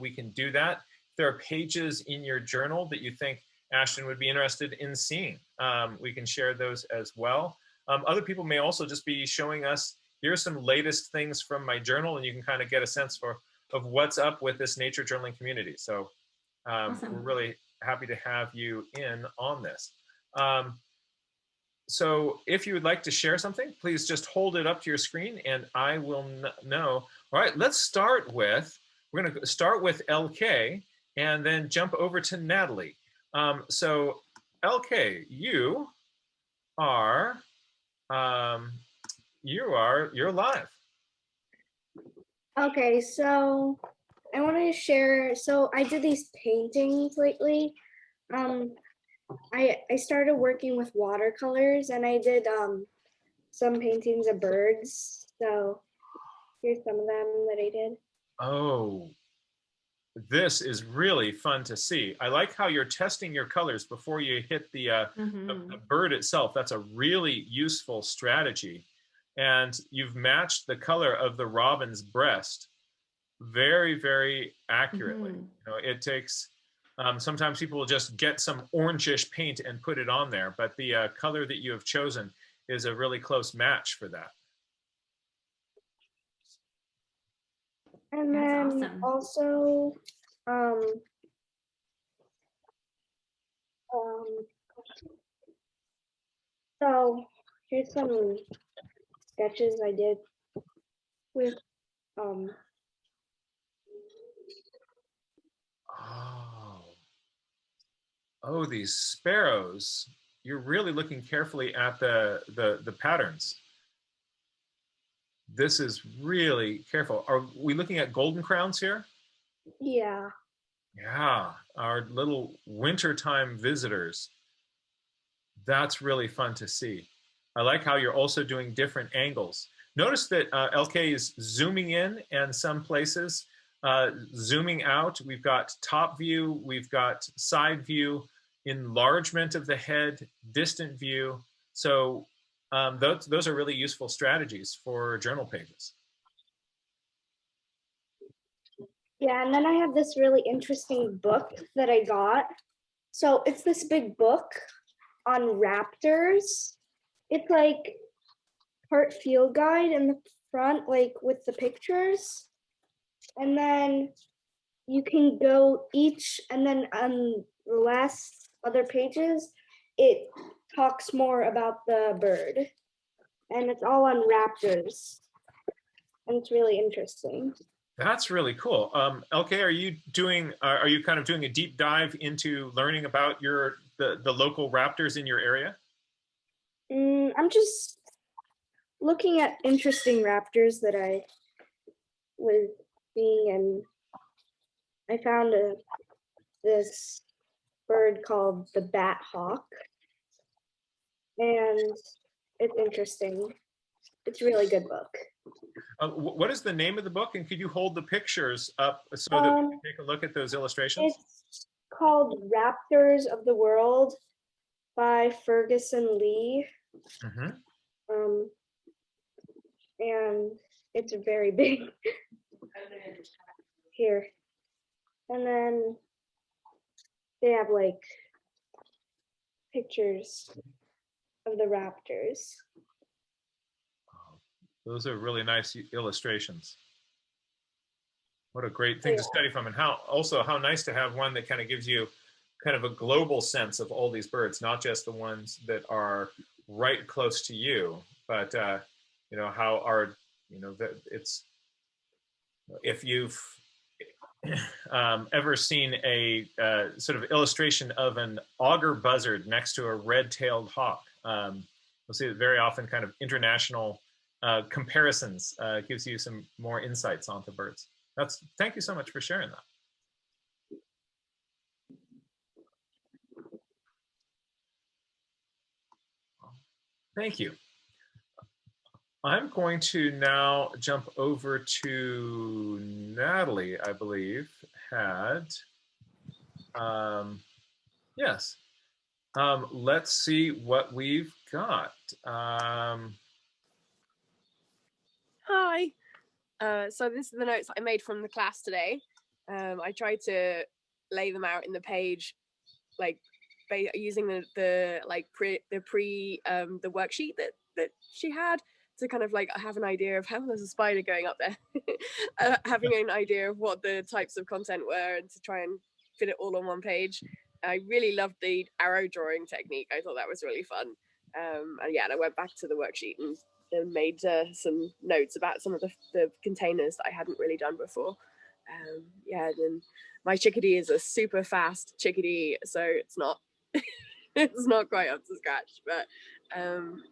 we can do that. If there are pages in your journal that you think Ashton would be interested in seeing, we can share those as well. Other people may also just be showing us, here's some latest things from my journal, and you can kind of get a sense of what's up with this nature journaling community. So Awesome. We're really happy to have you in on this. So if you would like to share something, please just hold it up to your screen and I will know. All right, we're going to start with LK and then jump over to Natalie. So LK, you're live. Okay, so I want to share, so I did these paintings lately. I started working with watercolors and I did some paintings of birds. So Here's some of them that I did. Oh, this is really fun to see. I like how you're testing your colors before you hit the bird itself. That's a really useful strategy. And you've matched the color of the robin's breast very, very accurately. You know, it takes, sometimes people will just get some orangish paint and put it on there, but the color that you have chosen is a really close match for that. And That's then awesome. also, so here's some sketches I did with, Oh, these sparrows. You're really looking carefully at the patterns. This is really careful. Are we looking at golden crowns here? yeah. Yeah, our little wintertime visitors. That's really fun to see. I like how you're also doing different angles. Notice that LK is zooming in and some places zooming out. We've got top view, we've got side view, enlargement of the head, distant view. So those are really useful strategies for journal pages. Yeah, and then I have this really interesting book that I got. So it's this big book on raptors. It's like part field guide in the front, like with the pictures. And then you can go each, and then on the last other pages, it talks more about the bird. And it's all on raptors. And it's really interesting. That's really cool. LK, are you kind of doing a deep dive into learning about the local raptors in your area? I'm just looking at interesting raptors that I was seeing, and I found this bird called the bat hawk, and it's interesting. It's a really good book. What is the name of the book, and could you hold the pictures up so that we can take a look at those illustrations? It's called Raptors of the World by Ferguson Lee. And it's very big. Here. And then they have like pictures of the raptors. Those are really nice illustrations. What a great thing to study from, and how nice to have one that kind of gives you kind of a global sense of all these birds, not just the ones that are right close to you, but you know, how are, you know, that it's, if you've ever seen a sort of illustration of an auger buzzard next to a red-tailed hawk, you'll see that very often kind of international comparisons gives you some more insights onto birds. Thank you so much for sharing that. Thank you. I'm going to now jump over to Natalie, I believe, had, yes. Let's see what we've got. Hi. So this is the notes I made from the class today. I tried to lay them out in the page, like using the worksheet that she had, to kind of like have an idea of how there's a spider going up there, having an idea of what the types of content were, and to try and fit it all on one page. I really loved the arrow drawing technique. I thought that was really fun. And yeah, and I went back to the worksheet and made some notes about some of the containers that I hadn't really done before. Yeah, and my chickadee is a super fast chickadee, so it's not it's not quite up to scratch, but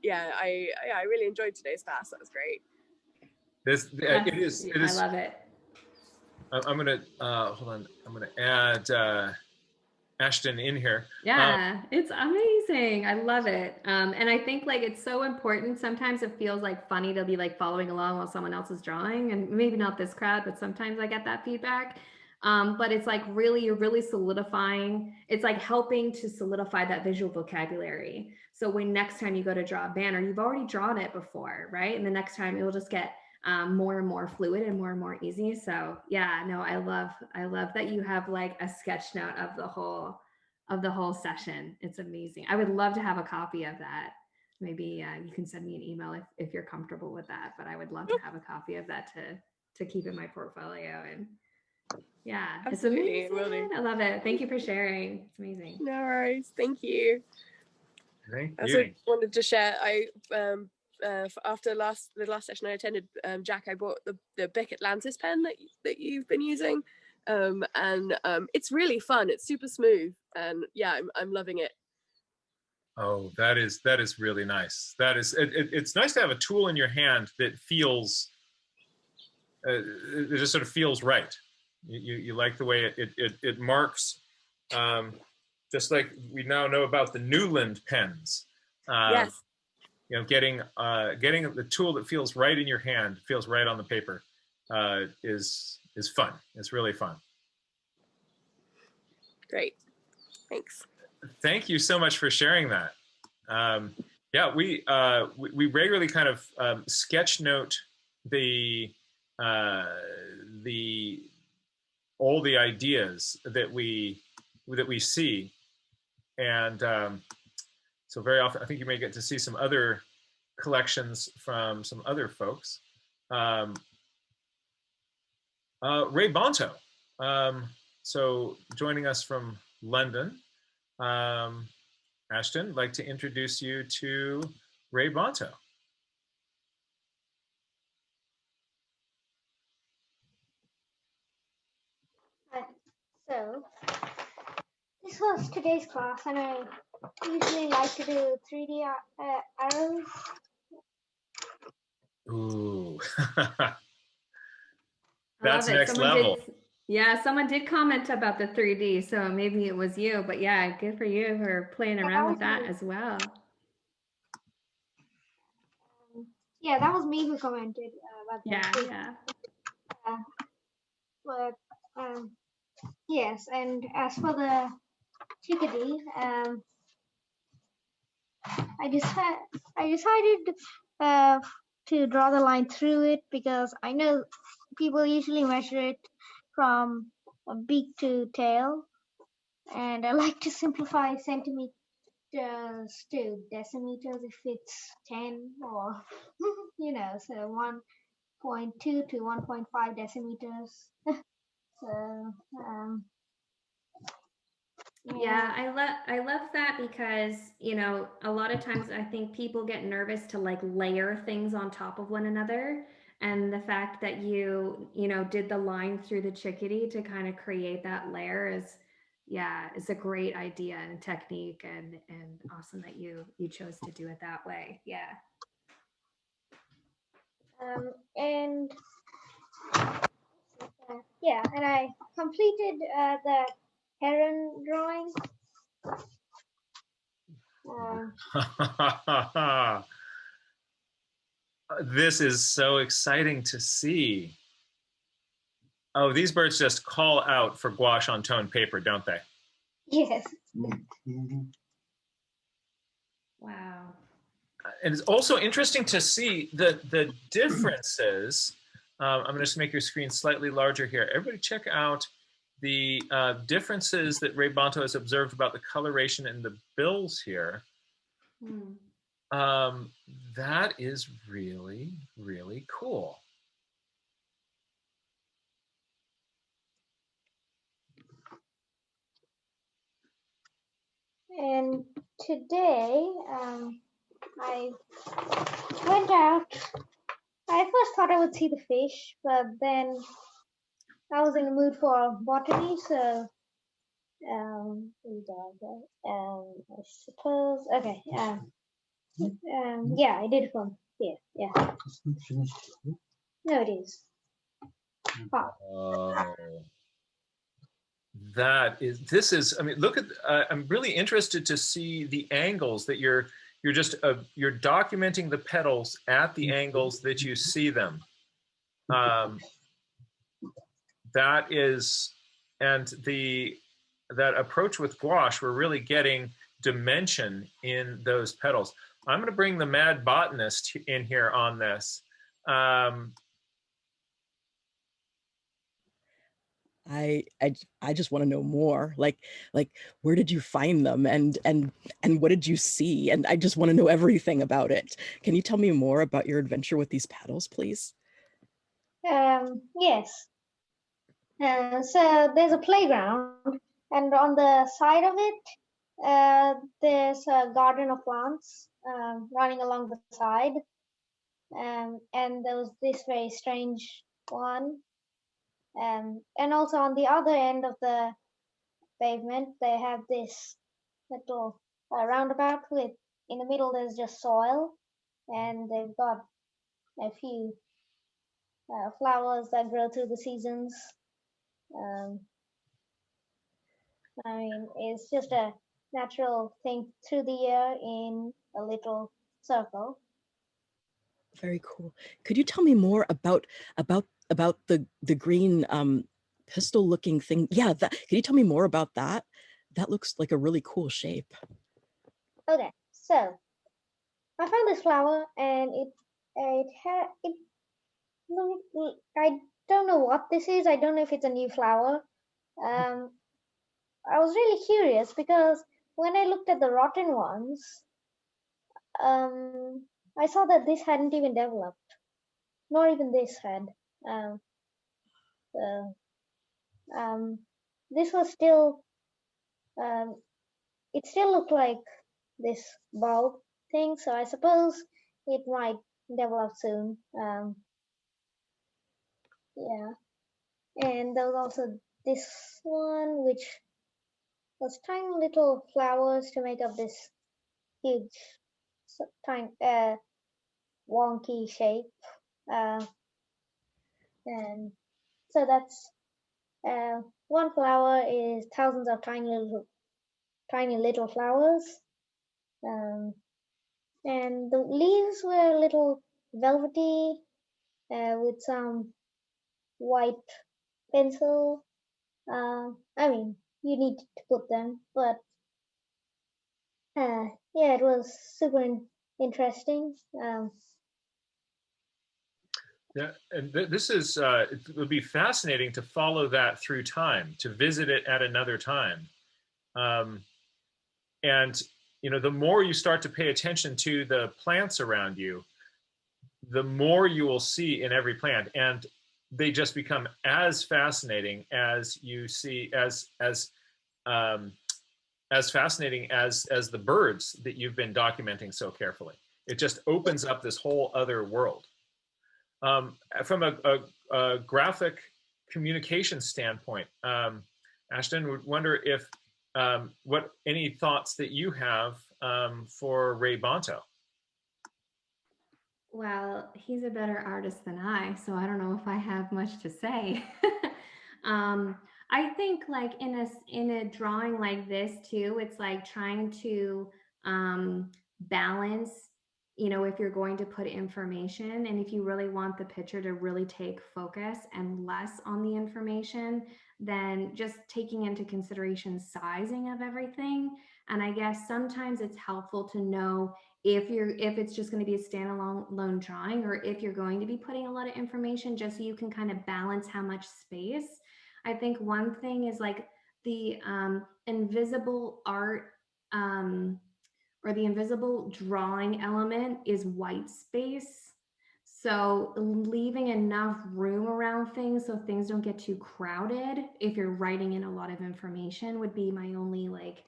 yeah, I really enjoyed today's class. That was great. It is. I love it. I'm gonna hold on. I'm gonna add Ashton in here. Yeah, it's amazing. amazing. I love it. And I think like it's so important. Sometimes it feels like funny to be like following along while someone else is drawing, and maybe not this crowd, but sometimes I get that feedback. But it's like really, you're really solidifying. It's like helping to solidify that visual vocabulary. So when next time you go to draw a banner, you've already drawn it before, right? And the next time it will just get more and more fluid and more easy. So yeah, no, I love that you have like a sketch note of the whole session. It's amazing. I would love to have a copy of that. Maybe you can send me an email if you're comfortable with that, but I would love to have a copy of that to keep in my portfolio. And yeah, Absolutely, it's amazing. I love it. Thank you for sharing. It's amazing. No worries. Thank you. Thank I also you. wanted to share, after the last session I attended, Jack, I bought the Bic Atlantis pen that you've been using, and it's really fun. It's super smooth, and yeah, I'm loving it. Oh, that is really nice. That is, it's nice to have a tool in your hand that feels, it just sort of feels right. You like the way it marks, just like we now know about the Newland pens. Yes. You know, getting the tool that feels right in your hand, feels right on the paper, is fun. It's really fun. Great. Thanks. Thank you so much for sharing that. Yeah, we regularly kind of sketch note all the ideas that we see, and so very often I think you may get to see some other collections from some other folks. Ray Bonto, so joining us from London. Ashton, I'd like to introduce you to Ray Bonto. So, this was today's class, and I usually like to do 3D arrows. Ooh, that's next level. Someone did comment about the 3D, so maybe it was you, but yeah, good for you for playing around with that as well. Yeah, that was me who commented about that. Yeah. But yes, and as for the chickadee, I decided to draw the line through it because I know people usually measure it from beak to tail, and I like to simplify centimeters to decimeters if it's 10 or so 1.2 to 1.5 decimeters. So yeah, I love that because a lot of times I think people get nervous to like layer things on top of one another, and the fact that you did the line through the chickadee to kind of create that layer is a great idea and technique, and awesome that you chose to do it that way. And and I completed the heron drawing. This is so exciting to see. Oh, these birds just call out for gouache on toned paper, don't they? Yes. Wow. And it's also interesting to see the differences. I'm going to just make your screen slightly larger here. Everybody check out the differences that Ray Bonto has observed about the coloration in the bills here. That is really, really cool. And today, I went out. I first thought I would see the fish, but then I was in the mood for botany, so I suppose. Okay. Yeah, I did one. Yeah. No, it is. Oh. This is, I mean, look at, I'm really interested to see the angles that you're you're documenting the petals at the angles that you see them. That is, and that approach with gouache, we're really getting dimension in those petals. I'm going to bring the mad botanist in here on this. I just want to know more. Like where did you find them, and what did you see? And I just want to know everything about it. Can you tell me more about your adventure with these petals, please? Yes. So there's a playground, and on the side of it, there's a garden of plants running along the side. And there was this very strange one. And also on the other end of the pavement, they have this little roundabout with, in the middle, there's just soil, and they've got a few flowers that grow through the seasons. I mean, it's just a natural thing through the year in a little circle. Very cool. Could you tell me more about the green pistol looking thing? Yeah, can you tell me more about that? That looks like a really cool shape. Okay, so I found this flower, and I don't know what this is. I don't know if it's a new flower. I was really curious because when I looked at the rotten ones, I saw that this hadn't even developed, nor even this had. This was still, it still looked like this bulb thing, so I suppose it might develop soon. Yeah, and there was also this one, which was tiny little flowers to make up this huge, tiny, wonky shape. And so that's one flower is thousands of tiny little flowers. And the leaves were a little velvety with some white pencil. I mean, you need to put them, but yeah, it was super interesting. Yeah, and this is, it would be fascinating to follow that through time, to visit it at another time. And, you know, the more you start to pay attention to the plants around you, the more you will see in every plant. And they just become as fascinating as you see, as fascinating as the birds that you've been documenting so carefully. It just opens up this whole other world. From a graphic communication standpoint, Ashton, would wonder if what any thoughts that you have for Ray Bonto. Well, he's a better artist than I, so I don't know if I have much to say. I think like in a drawing like this too, it's like trying to balance, you know, if you're going to put information and if you really want the picture to really take focus and less on the information, then just taking into consideration sizing of everything. And I guess sometimes it's helpful to know if it's just going to be a standalone drawing, or if you're going to be putting a lot of information, just so you can kind of balance how much space. I think one thing is like the invisible art or the invisible drawing element is white space. So leaving enough room around things so things don't get too crowded if you're writing in a lot of information would be my only like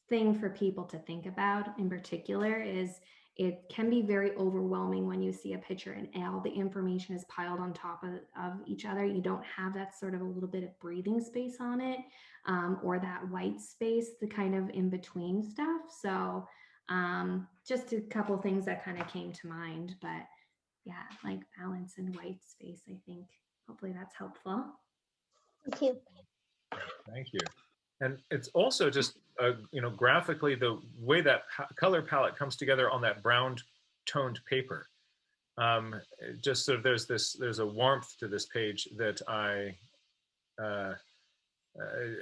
thing for people to think about in particular. Is it can be very overwhelming when you see a picture and all the information is piled on top of each other. You don't have that sort of a little bit of breathing space on it, or that white space, the kind of in between stuff. So just a couple things that kind of came to mind, but yeah, like balance and white space, I think. Hopefully that's helpful. Thank you. Thank you. And it's also just, you know, graphically, the way that color palette comes together on that brown toned paper. Just sort of there's a warmth to this page that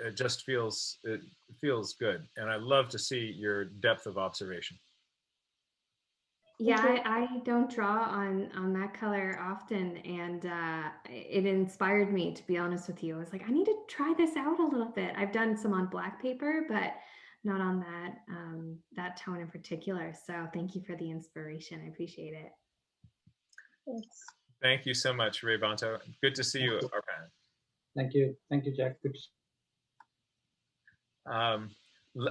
it just feels good. And I love to see your depth of observation. Yeah, I don't draw on that color often, and it inspired me, to be honest with you. I was like, I need to try this out a little bit. I've done some on black paper, but not on that tone in particular. So thank you for the inspiration. I appreciate it. Thanks. Thank you so much, Ray Bonto. Good to see you, Arpan. Thank you, Jack. Good.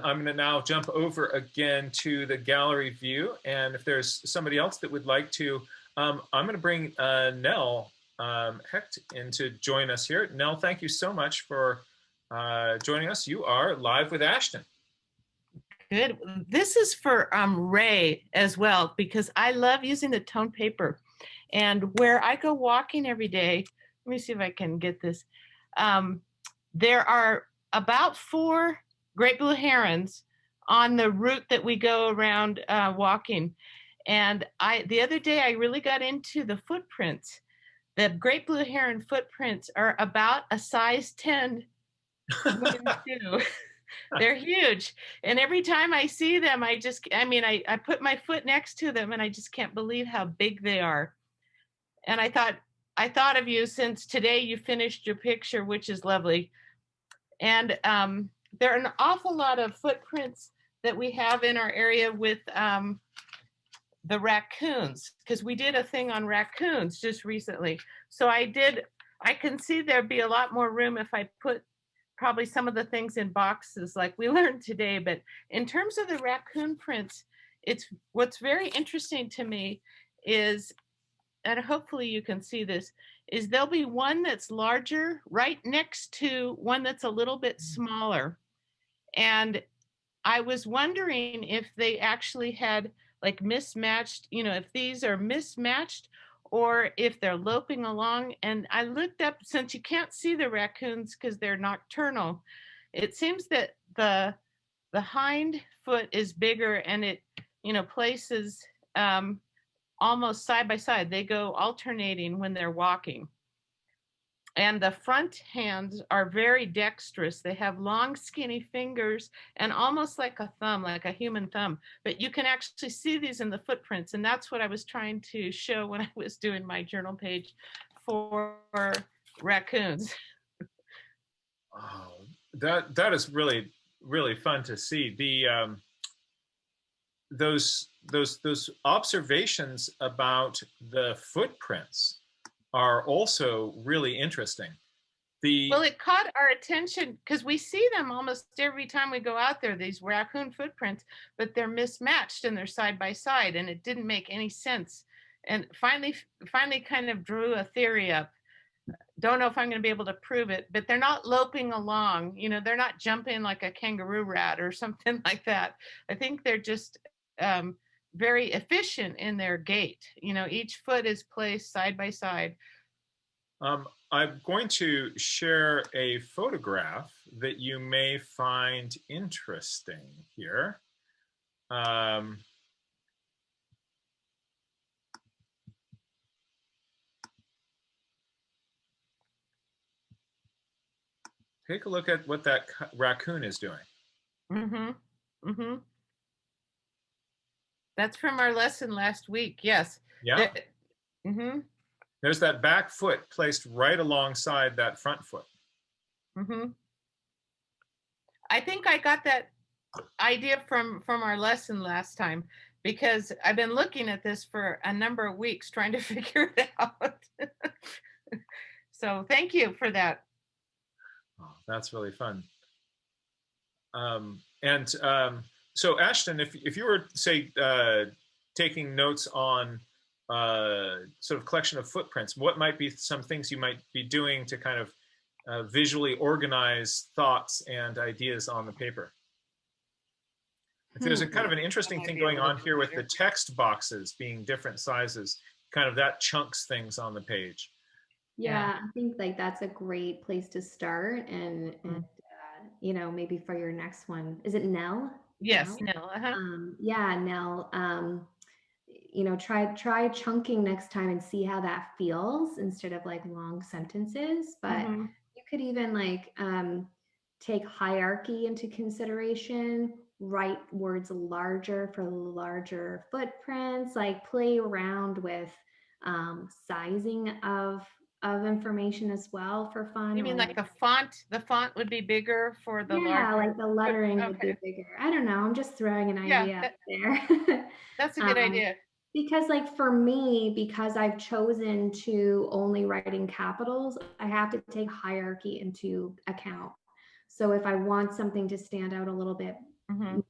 I'm going to now jump over again to the gallery view, and if there's somebody else that would like to, I'm going to bring Nell Hecht in to join us here. Nell, thank you so much for joining us. You are live with Ashton. Good. This is for Ray as well, because I love using the tone paper. And where I go walking every day, let me see if I can get this. There are about 4 great blue herons on the route that we go around walking. And the other day I really got into the footprints. The great blue heron footprints are about a size 10 wooden shoe. They're huge. And every time I see them, I put my foot next to them and I just can't believe how big they are. And I thought of you since today you finished your picture, which is lovely. And there are an awful lot of footprints that we have in our area with the raccoons, because we did a thing on raccoons just recently. So I can see there'd be a lot more room if I put probably some of the things in boxes like we learned today. But in terms of the raccoon prints, what's very interesting to me is, and hopefully you can see this, is there'll be one that's larger right next to one that's a little bit smaller. And I was wondering if they actually had like mismatched, you know, if these are mismatched or if they're loping along. And I looked up, since you can't see the raccoons because they're nocturnal, it seems that the hind foot is bigger and it, you know, places almost side by side. They go alternating when they're walking. And the front hands are very dexterous. They have long, skinny fingers and almost like a thumb, like a human thumb. But you can actually see these in the footprints. And that's what I was trying to show when I was doing my journal page for raccoons. Oh, that is really, really fun to see. The those observations about the footprints are also really interesting. Well, it caught our attention because we see them almost every time we go out there, these raccoon footprints, but they're mismatched and they're side by side, and it didn't make any sense. And finally kind of drew a theory up. Don't know if I'm going to be able to prove it, but they're not loping along. You know, they're not jumping like a kangaroo rat or something like that. I think they're just very efficient in their gait. You know, each foot is placed side by side. I'm going to share a photograph that you may find interesting here. Take a look at what that raccoon is doing. Mm-hmm. Mm-hmm. That's from our lesson last week. Yes. Yeah. Mm-hmm. There's that back foot placed right alongside that front foot. Mm-hmm. I think I got that idea from our lesson last time, because I've been looking at this for a number of weeks trying to figure it out. So thank you for that. Oh, that's really fun. So Ashton, if you were, say, taking notes on sort of collection of footprints, what might be some things you might be doing to kind of visually organize thoughts and ideas on the paper? There's a kind of an interesting thing going on here with the text boxes being different sizes, kind of that chunks things on the page. Yeah, I think like that's a great place to start and you know, maybe for your next one. Is it Nell? Yes, Nell? Nell. Yeah, Nell. You know, try chunking next time and see how that feels instead of like long sentences. But you could even like take hierarchy into consideration, write words larger for larger footprints, like play around with sizing of information as well for fun. You mean like the font? The font would be bigger for the Yeah, larger. like the lettering would be Okay. bigger. I don't know. I'm just throwing an Yeah, idea out there. that's a good idea. Because like for me, because I've chosen to only write in capitals, I have to take hierarchy into account. So if I want something to stand out a little bit more,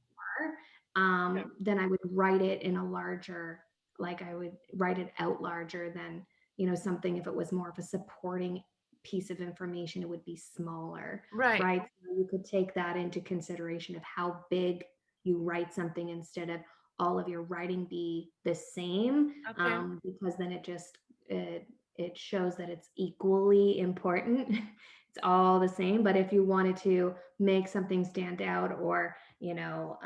then I would write it in a larger, like I would write it out larger than, you know, something if it was more of a supporting piece of information, it would be smaller. Right. So you could take that into consideration of how big you write something instead of all of your writing be the same, because then it just it shows that it's equally important. It's all the same. But if you wanted to make something stand out, or you know,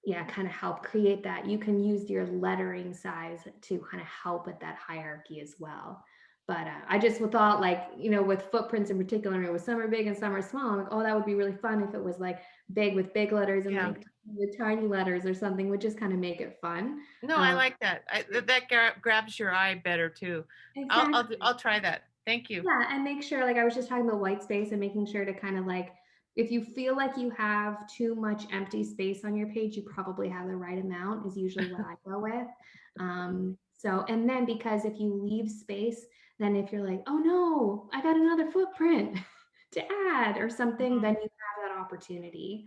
yeah, kind of help create that, you can use your lettering size to kind of help with that hierarchy as well. But I just thought, like, you know, with footprints in particular, it was some are big and some are small. I'm like, oh, that would be really fun if it was like big with big letters and like with tiny letters or something, would just kind of make it fun. No, I like that. That grabs your eye better too. Exactly. I'll try that. Thank you. Yeah, and make sure, like I was just talking about white space and making sure to kind of like, if you feel like you have too much empty space on your page, you probably have the right amount, is usually what I go with. So, and then because if you leave space, then if you're like, oh no, I got another footprint to add or something, then you have that opportunity.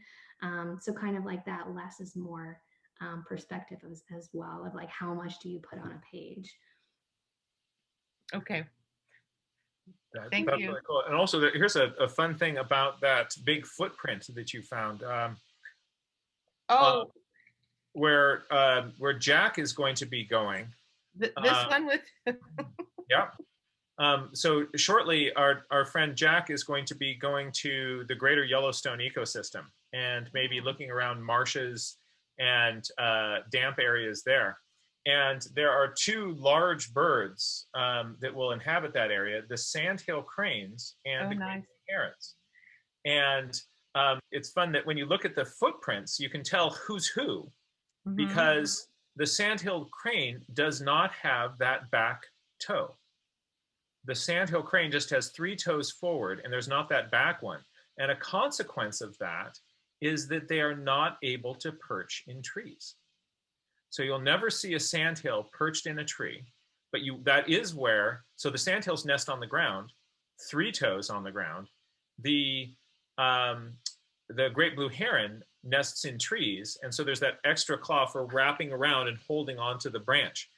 So kind of like that less is more perspective as well, of like, how much do you put on a page? Okay. That's really cool. And also, here's a fun thing about that big footprint that you found. Where Jack is going to be going. This one with. Yeah. So shortly, our friend Jack is going to be going to the greater Yellowstone ecosystem and maybe looking around marshes and damp areas there. And there are two large birds that will inhabit that area, the sandhill cranes and the great blue herons. And it's fun that when you look at the footprints, you can tell who's who, because the sandhill crane does not have that back toe. The sandhill crane just has 3 toes forward, and there's not that back one. And a consequence of that is that they are not able to perch in trees. So you'll never see a sandhill perched in a tree, but that is where, so the sandhills nest on the ground, 3 toes on the ground. The great blue heron nests in trees, and so there's that extra claw for wrapping around and holding onto the branch.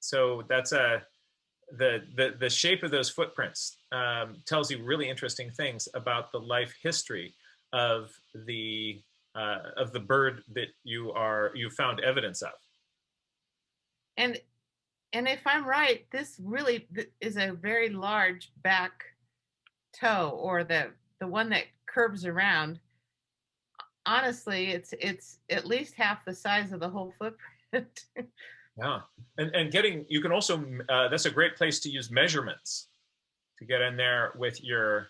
So that's the shape of those footprints tells you really interesting things about the life history of the bird that you found evidence of. And if I'm right, this really is a very large back toe, or the one that curves around. Honestly, it's at least half the size of the whole footprint. Yeah, and you can also that's a great place to use measurements to get in there with your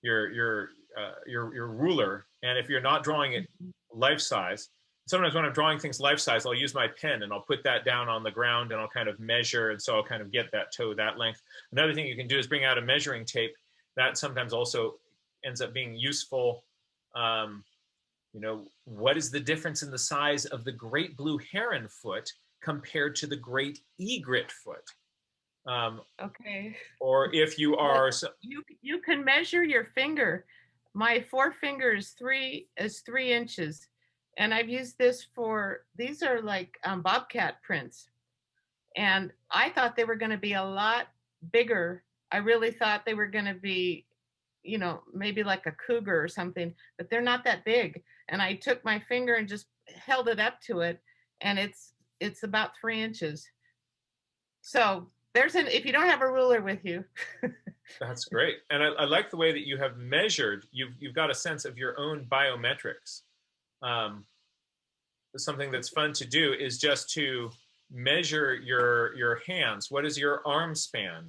ruler. And if you're not drawing it life size, sometimes when I'm drawing things life size, I'll use my pen and I'll put that down on the ground and I'll kind of measure, and so I'll kind of get that toe that length. Another thing you can do is bring out a measuring tape. That sometimes also ends up being useful. You know, what is the difference in the size of the great blue heron foot compared to the great egret foot? Okay. Or if you are, you can measure your finger. My forefinger is 3 inches, and I've used this these are like bobcat prints, and I thought they were going to be a lot bigger. I really thought they were going to be, you know, maybe like a cougar or something, but they're not that big. And I took my finger and just held it up to it, and it's about 3 inches. So if you don't have a ruler with you, That's great. And I like the way that you have measured, you've got a sense of your own biometrics. Something that's fun to do is just to measure your hands. What is your arm span?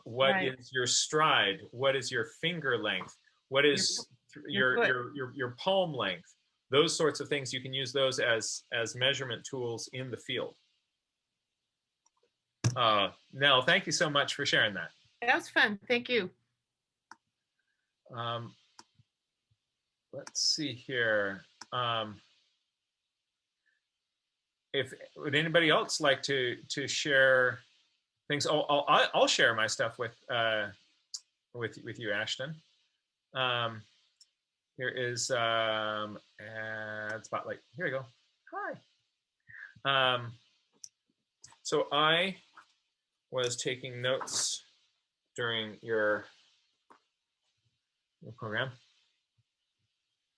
What Right. is your stride? What is your finger length? What is your palm length? Those sorts of things, you can use those as measurement tools in the field. Nell, thank you so much for sharing that. That was fun. Thank you. Let's see here. If would anybody else like to share things? I'll share my stuff with you, Ashton. Here is spotlight. Here we go. Hi. So I was taking notes during your program,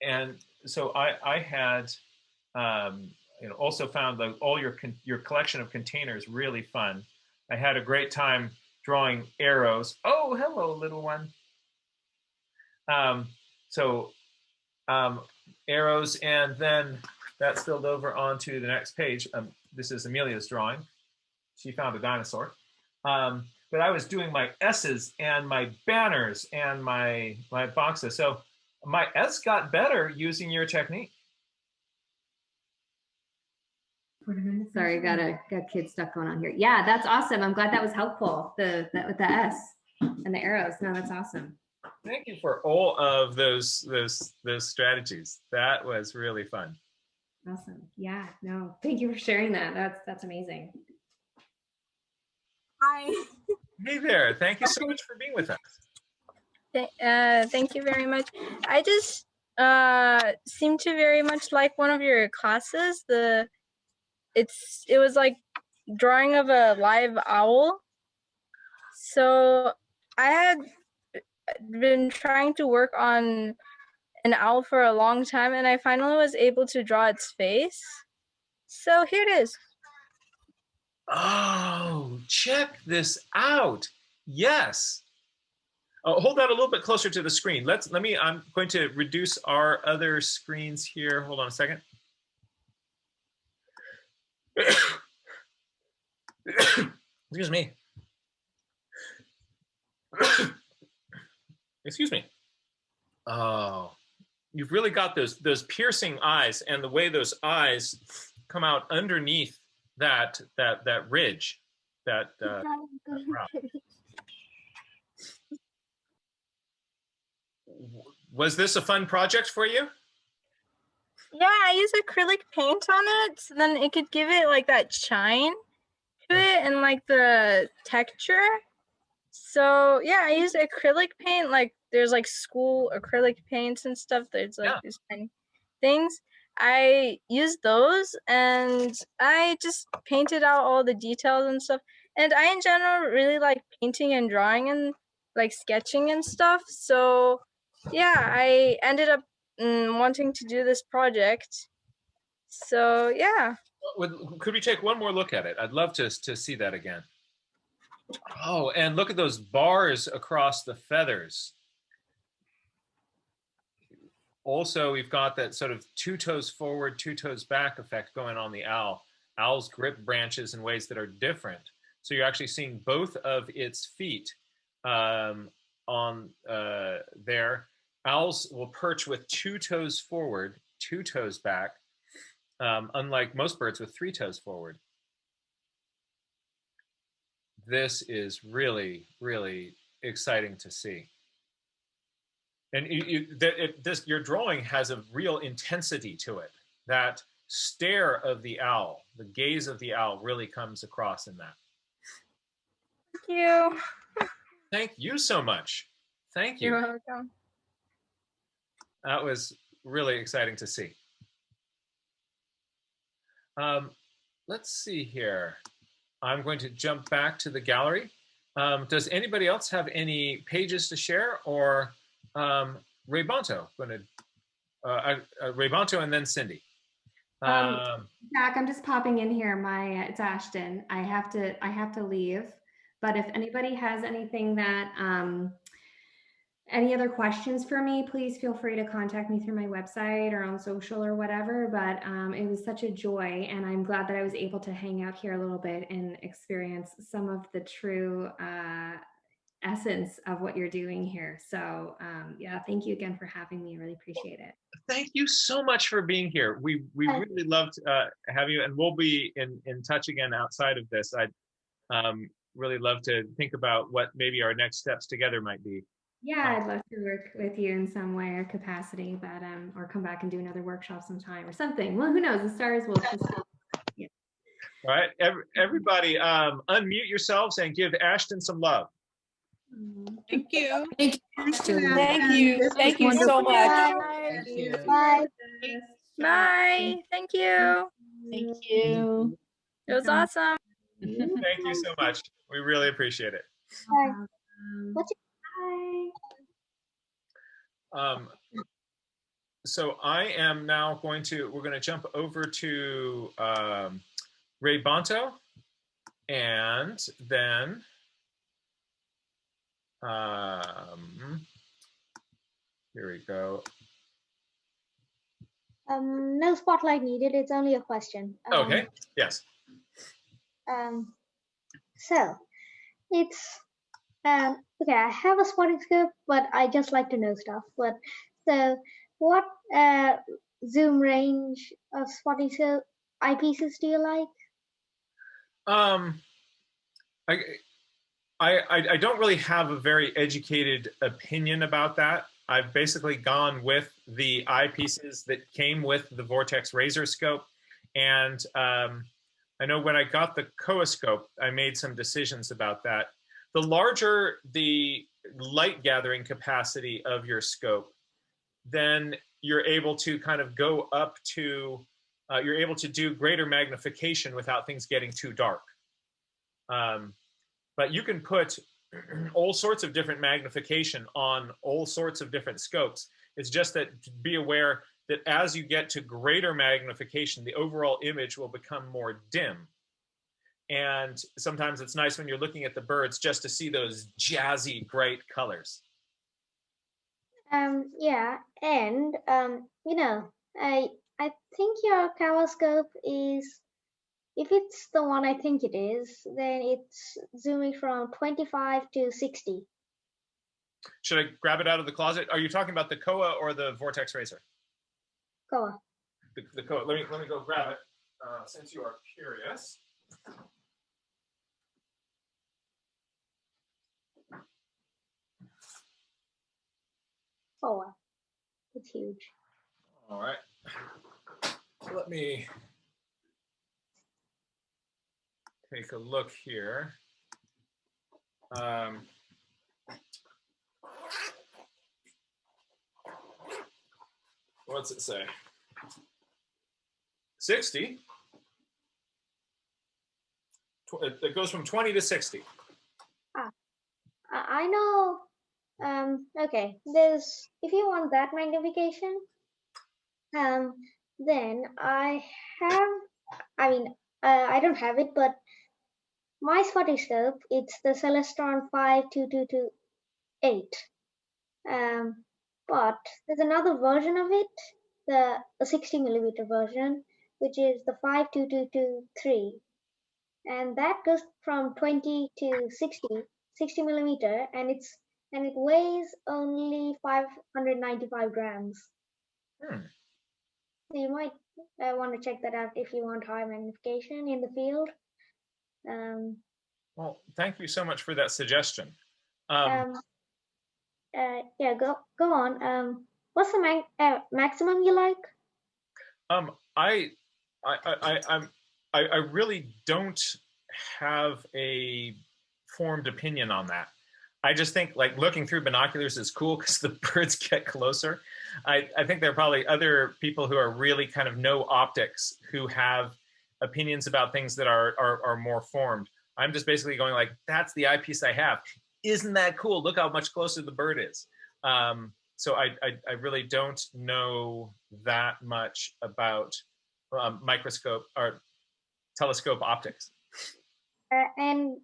and so I had also found all your collection of containers really fun. I had a great time drawing arrows. Oh, hello, little one. Arrows, and then that spilled over onto the next page. This is Amelia's drawing. She found a dinosaur. But I was doing my S's and my banners and my boxes. So my S got better using your technique. Sorry, got kids stuff going on here. Yeah, that's awesome. I'm glad that was helpful. That with the S and the arrows. No, that's awesome. Thank you for all of those strategies. That was really fun. Awesome. Yeah, no, thank you for sharing that. That's amazing. Hi. Hey there. Thank you so much for being with us. Thank you very much. I just seem to very much like one of your classes. It was like drawing of a live owl. So I had been trying to work on an owl for a long time, and I finally was able to draw its face. So here it is. Oh, check this out. Yes. Oh, hold that a little bit closer to the screen. I'm going to reduce our other screens here. Hold on a second. Excuse me. Excuse me. Oh, you've really got those piercing eyes, and the way those eyes come out underneath that ridge, that rock. Was this a fun project for you? Yeah, I used acrylic paint on it, so then it could give it like that shine to it and like the texture. So yeah, I used acrylic paint. Like there's like school acrylic paints and stuff. There's like these tiny things. I used those and I just painted out all the details and stuff. And I in general really like painting and drawing and like sketching and stuff. So yeah, I ended up wanting to do this project. So yeah. Could we take one more look at it? I'd love to see that again. Oh, and look at those bars across the feathers. Also, we've got that sort of 2 toes forward, 2 toes back effect going on the owl. Owls grip branches in ways that are different. So you're actually seeing both of its feet on there. Owls will perch with 2 toes forward, 2 toes back, unlike most birds with 3 toes forward. This is really, really exciting to see. And your drawing has a real intensity to it. That stare of the owl, the gaze of the owl really comes across in that. Thank you. Thank you so much. Thank you. You're welcome. That was really exciting to see. Let's see here. I'm going to jump back to the gallery. Does anybody else have any pages to share, or Ray Bonto? Ray Bonto and then Cindy. Jack, I'm just popping in here. It's Ashton. I have to leave. But if anybody has anything that, any other questions for me, please feel free to contact me through my website or on social or whatever. But it was such a joy, and I'm glad that I was able to hang out here a little bit and experience some of the true essence of what you're doing here. So yeah, thank you again for having me. I really appreciate it. Thank you so much for being here. We really loved having you, and we'll be in touch again outside of this. I'd really love to think about what maybe our next steps together might be. Yeah, I'd love to work with you in some way or capacity, but or come back and do another workshop sometime or something. Well, who knows? The stars will just. Yeah. All right, everybody, unmute yourselves and give Ashton some love. Thank you. Thank you. Thank you. Thank you so much. Bye. Thank you. Bye. Bye. Thank you. Thank you. It was awesome. Thank you so much. We really appreciate it. Bye. Bye. So I am now we're going to jump over to Ray Bonto, and then here we go. No spotlight needed. It's only a question. Okay. Yes. So it's okay. I have a spotting scope, but I just like to know stuff. But so, what zoom range of spotting scope eyepieces do you like? I don't really have a very educated opinion about that. I've basically gone with the eyepieces that came with the Vortex Razor scope, and I know when I got the Koa scope, I made some decisions about that. The larger the light gathering capacity of your scope, then you're able to kind of go up to, you're able to do greater magnification without things getting too dark. But you can put all sorts of different magnification on all sorts of different scopes. It's just that be aware that as you get to greater magnification, the overall image will become more dim. And sometimes it's nice when you're looking at the birds just to see those jazzy, bright colors. Yeah, and you know, I think your Kawa scope is, if it's the one I think it is, then it's zooming from 25 to 60. Should I grab it out of the closet? Are you talking about the Koa or the Vortex Razor? Koa. The Koa. Let me go grab it since you are curious. Koa. It's huge. All right. So let me take a look here. What's it say? 60. It goes from 20 to 60. I know. Okay, there's, if you want that magnification, then I don't have it, but my spotting scope, it's the Celestron 52228. But there's another version of it, the 60mm version, which is the 52223. And that goes from 20 to 60mm, and it weighs only 595 grams. So you might want to check that out if you want high magnification in the field. Well, thank you so much for that suggestion. Yeah, go on. What's the maximum you like? I really don't have a formed opinion on that. I just think like looking through binoculars is cool because the birds get closer. I think there are probably other people who are really kind of no optics who have opinions about things that are more formed. I'm just basically going like, that's the eyepiece I have. Isn't that cool? Look how much closer the bird is. So I really don't know that much about microscope or telescope optics. And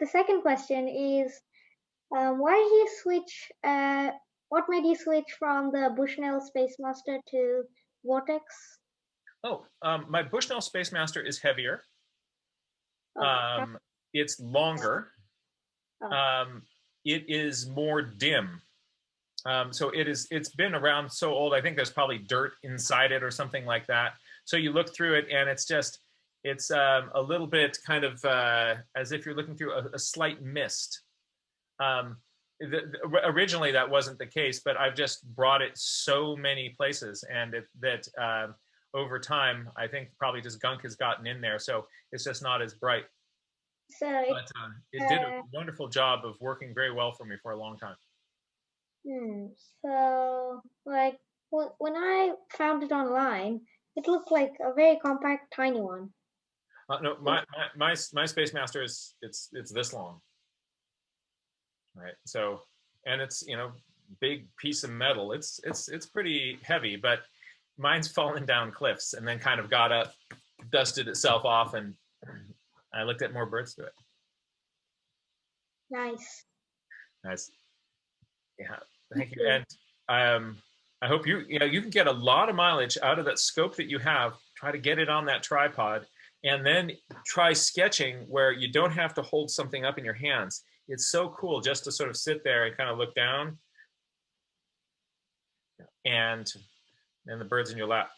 the second question is, why did you switch? What made you switch from the Bushnell Space Master to Vortex? Oh, my Bushnell Space Master is heavier. Oh, It's longer. oh. It is more dim. So it's been around so old. I think there's probably dirt inside it or something like that. So you look through it and it's a little bit kind of as if you're looking through a slight mist. Originally that wasn't the case, but I've just brought it so many places, and over time, I think probably just gunk has gotten in there, so it's just not as bright. So But it did a wonderful job of working very well for me for a long time. So, like, when I found it online, it looked like a very compact, tiny one. No, my Space Master it's this long, right? So, and it's big piece of metal. It's pretty heavy, but mine's fallen down cliffs and then kind of got up, dusted itself off, and I looked at more birds to it. Nice. Nice. Yeah, thank you. And I hope you can get a lot of mileage out of that scope that you have. Try to get it on that tripod, and then try sketching where you don't have to hold something up in your hands. It's so cool just to sort of sit there and kind of look down, and the birds in your lap.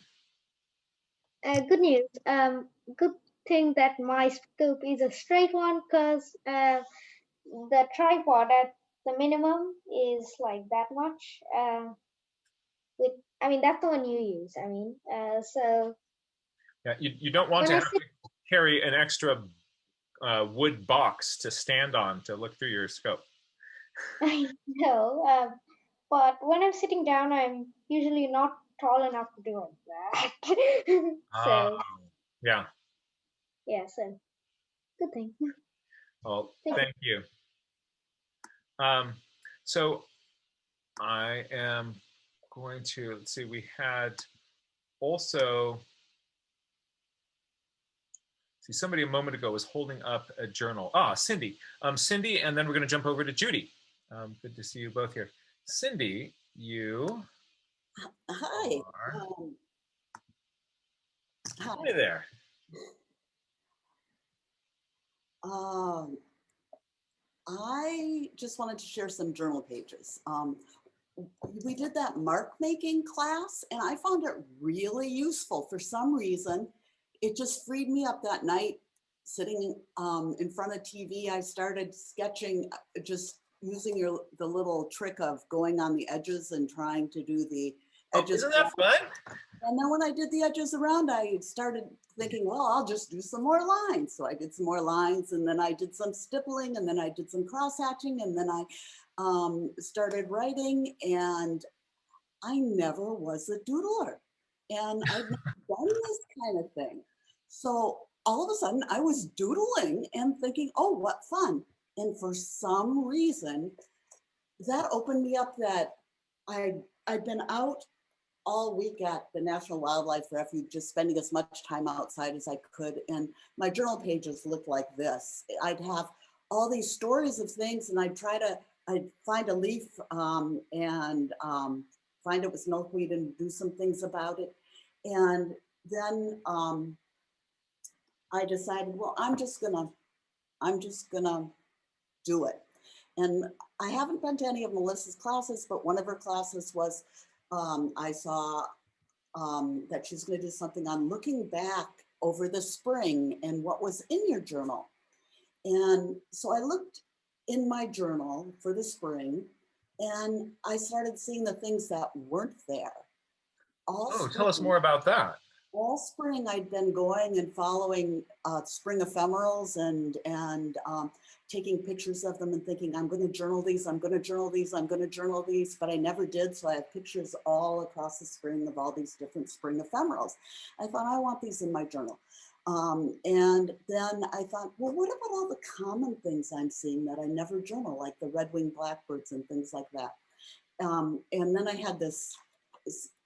Good news. Good thing that my scope is a straight one, because the tripod at the minimum is like that much. I mean, that's the one you use. I mean, so. Yeah, you don't want to have to carry an extra wood box to stand on to look through your scope. I know, but when I'm sitting down, I'm usually not tall enough to do that. So. Yeah. Yeah, so good thing. Well, thank you. So I am going to, let's see, we had also, see, somebody a moment ago was holding up a journal. Cindy. Cindy, and then we're going to jump over to Judy. Good to see you both here. Cindy, you. Hi. Hi there. I just wanted to share some journal pages. We did that mark making class and I found it really useful. For some reason, it just freed me up that night sitting in front of TV. I started sketching, just using the little trick of going on the edges and trying to do the edges. Isn't that fun? And then when I did the edges around, I started thinking, well, I'll just do some more lines. So I did some more lines, and then I did some stippling, and then I did some cross hatching, and then I started writing, and I never was a doodler. And I've never done this kind of thing. So all of a sudden I was doodling and thinking, oh, what fun. And for some reason, that opened me up that I'd been out all week at the National Wildlife Refuge, just spending as much time outside as I could. And my journal pages looked like this. I'd have all these stories of things, and I'd find a leaf and find it was milkweed and do some things about it. And then I decided, well, I'm just gonna do it. And I haven't been to any of Melissa's classes, but one of her classes was, I saw that she's going to do something on looking back over the spring and what was in your journal. And so I looked in my journal for the spring, and I started seeing the things that weren't there. Tell us more about that. All spring, I'd been going and following spring ephemerals and taking pictures of them and thinking, I'm going to journal these, I'm going to journal these, I'm going to journal these, but I never did. So I have pictures all across the spring of all these different spring ephemerals. I thought, I want these in my journal. And then I thought, well, what about all the common things I'm seeing that I never journal, like the red-winged blackbirds and things like that. And then I had this,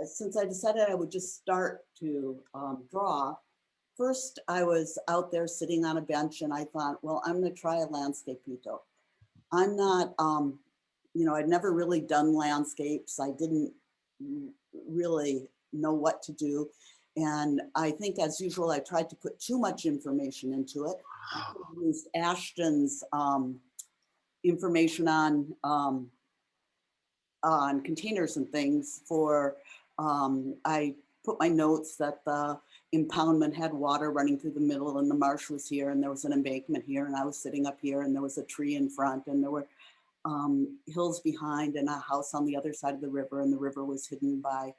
since I decided I would just start to draw first I was out there sitting on a bench and I thought, well, I'm going to try a landscapito. I'm not, you know, I'd never really done landscapes. I didn't really know what to do. And I think, as usual, I tried to put too much information into it. I used Ashton's information on containers and things for, I put my notes that the impoundment had water running through the middle and the marsh was here and there was an embankment here and I was sitting up here and there was a tree in front and there were hills behind and a house on the other side of the river, and the river was hidden by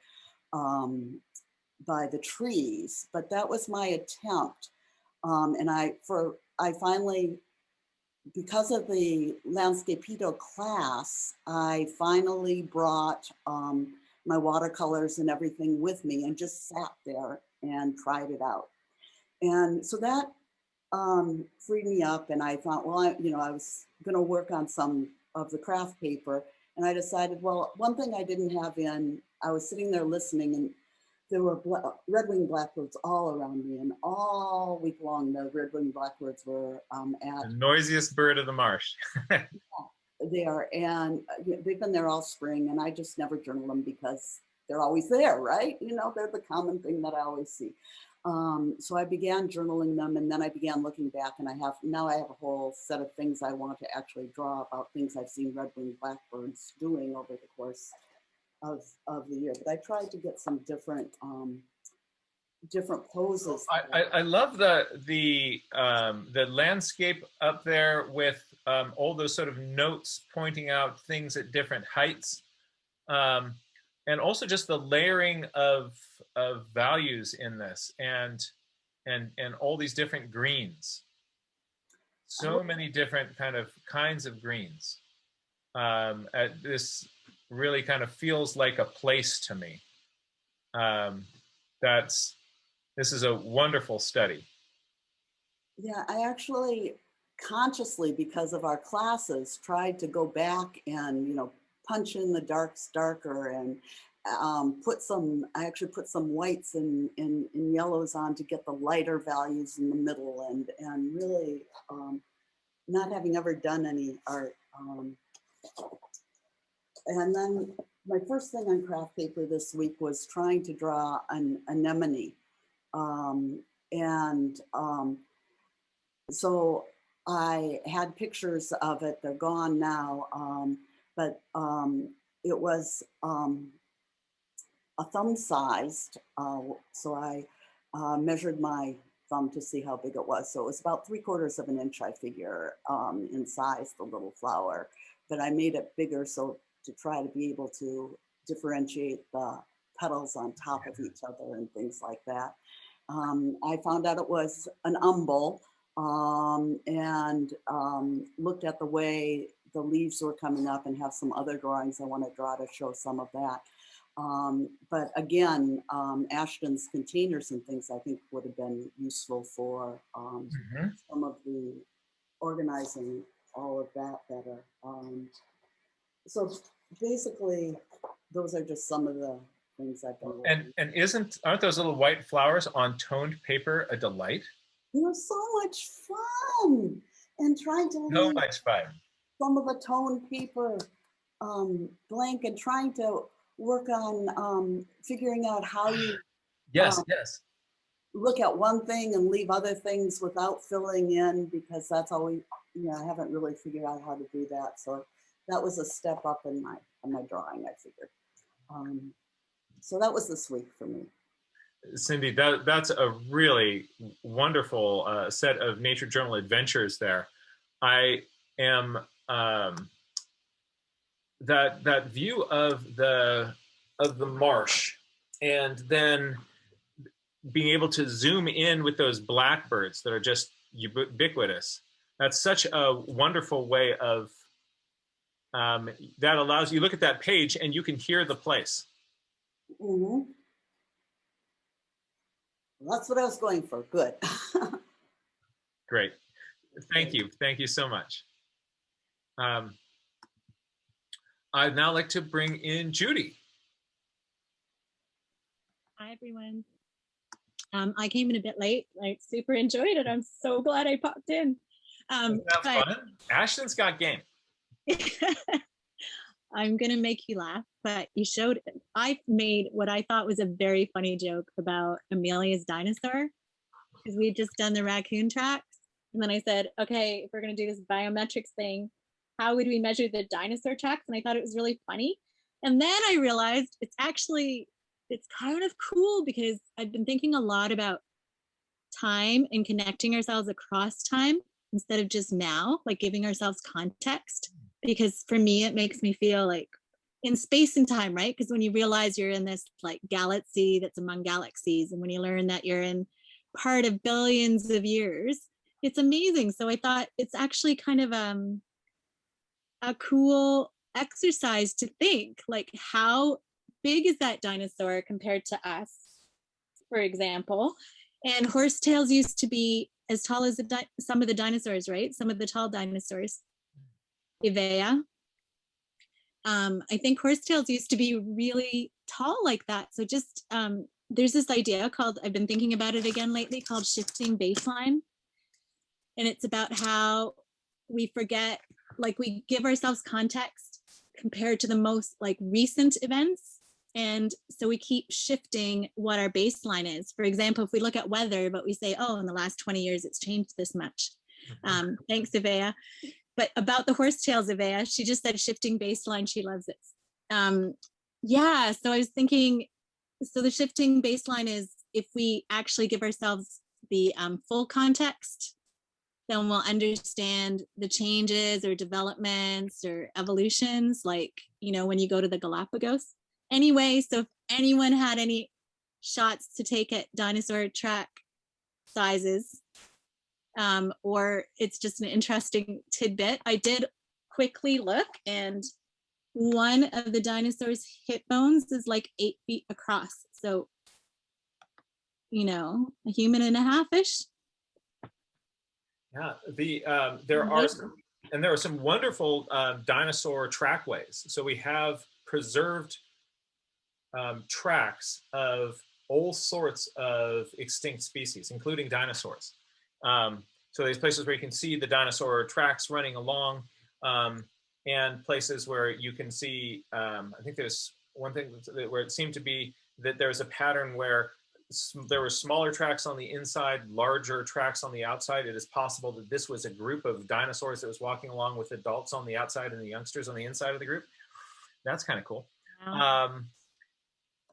the trees. But that was my attempt. And I finally, because of the Landscapito class, I finally brought my watercolors and everything with me and just sat there and tried it out. And so that freed me up, and I thought, well, I was going to work on some of the craft paper, and I decided, well, one thing I didn't have I was sitting there listening, and there were red-winged blackbirds all around me, and all week long, the red-winged blackbirds were at the noisiest bird of the marsh. there, and they've been there all spring, and I just never journal them because they're always there, right? You know, they're the common thing that I always see. So I began journaling them, and then I began looking back, and now I have a whole set of things I want to actually draw about things I've seen red-winged blackbirds doing over the course of the year. But I tried to get some different poses. I love the landscape up there with all those sort of notes pointing out things at different heights, and also just the layering of values in this, and all these different greens. So many different kinds of greens. This really kind of feels like a place to me. This is a wonderful study. Yeah, I actually consciously, because of our classes, tried to go back and, punch in the darks darker and I actually put some whites and yellows on to get the lighter values in the middle, and really not having ever done any art. And then my first thing on craft paper this week was trying to draw an anemone. So I had pictures of it, they're gone now, but it was a thumb sized, so I measured my thumb to see how big it was. So it was about 3/4 of an inch, I figure, in size, the little flower, but I made it bigger to try to be able to differentiate the petals on top of each other and things like that. I found out it was an umbel, and looked at the way the leaves were coming up, and have some other drawings I want to draw to show some of that. But again, Ashton's containers and things I think would have been useful for some of the organizing all of that better. So basically, those are just some of the things I've done. And aren't those little white flowers on toned paper a delight? It was so much fun, and trying to leave much fun. Some of the toned paper blank, and trying to work on figuring out how you yes. look at one thing and leave other things without filling in, because that's always, I haven't really figured out how to do that. So that was a step up in my drawing, I figured. So that was this week for me. Cindy, that's a really wonderful set of nature journal adventures there. I am that view of the marsh, and then being able to zoom in with those blackbirds that are just ubiquitous. That's such a wonderful way of that allows you look at that page and you can hear the place. Mm-hmm. Well, that's what I was going for. Good. Great. Thank you so much. I'd now like to bring in Judy. Hi, everyone. I came in a bit late. I super enjoyed it. I'm so glad I popped in. That's fun. Ashton's got game. I'm gonna make you laugh, but I made what I thought was a very funny joke about Amelia's dinosaur, because we had just done the raccoon tracks. And then I said, okay, if we're gonna do this biometrics thing, how would we measure the dinosaur tracks? And I thought it was really funny. And then I realized it's kind of cool, because I've been thinking a lot about time and connecting ourselves across time instead of just now, like giving ourselves context. Because for me, it makes me feel like in space and time, right? Because when you realize you're in this like galaxy that's among galaxies, and when you learn that you're in part of billions of years, it's amazing. So I thought it's actually kind of a cool exercise to think, like, how big is that dinosaur compared to us, for example? And horsetails used to be as tall as some of the dinosaurs, right? Some of the tall dinosaurs. Ivea. I think horsetails used to be really tall like that. So just, there's this idea called, I've been thinking about it again lately, called shifting baseline. And it's about how we forget, like we give ourselves context compared to the most like recent events. And so we keep shifting what our baseline is. For example, if we look at weather, but we say, oh, in the last 20 years, it's changed this much. Thanks, Ivea. But about the horsetails, Ivea, she just said shifting baseline, she loves it. Yeah, so I was thinking, so the shifting baseline is if we actually give ourselves the full context, then we'll understand the changes or developments or evolutions, like, you know, when you go to the Galapagos. Anyway, so if anyone had any shots to take at dinosaur track sizes, or it's just an interesting tidbit, I did quickly look, and one of the dinosaur's hip bones is like 8 feet across. So, you know, a human and a half-ish. Yeah, there are some wonderful dinosaur trackways. So we have preserved tracks of all sorts of extinct species, including dinosaurs. So there's places where you can see the dinosaur tracks running along, and places where you can see, I think there's one thing where it seemed to be that there's a pattern where there were smaller tracks on the inside, larger tracks on the outside. It is possible that this was a group of dinosaurs that was walking along with adults on the outside and the youngsters on the inside of the group. That's kind of cool. Wow.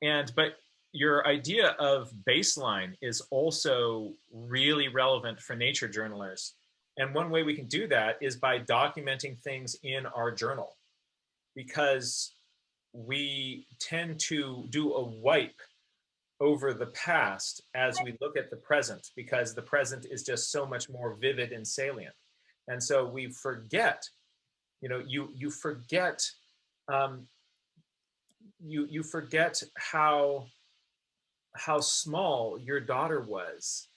But your idea of baseline is also really relevant for nature journalers. And one way we can do that is by documenting things in our journal, because we tend to do a wipe over the past as we look at the present, because the present is just so much more vivid and salient. And so we forget, you know, you forget, you forget how small your daughter was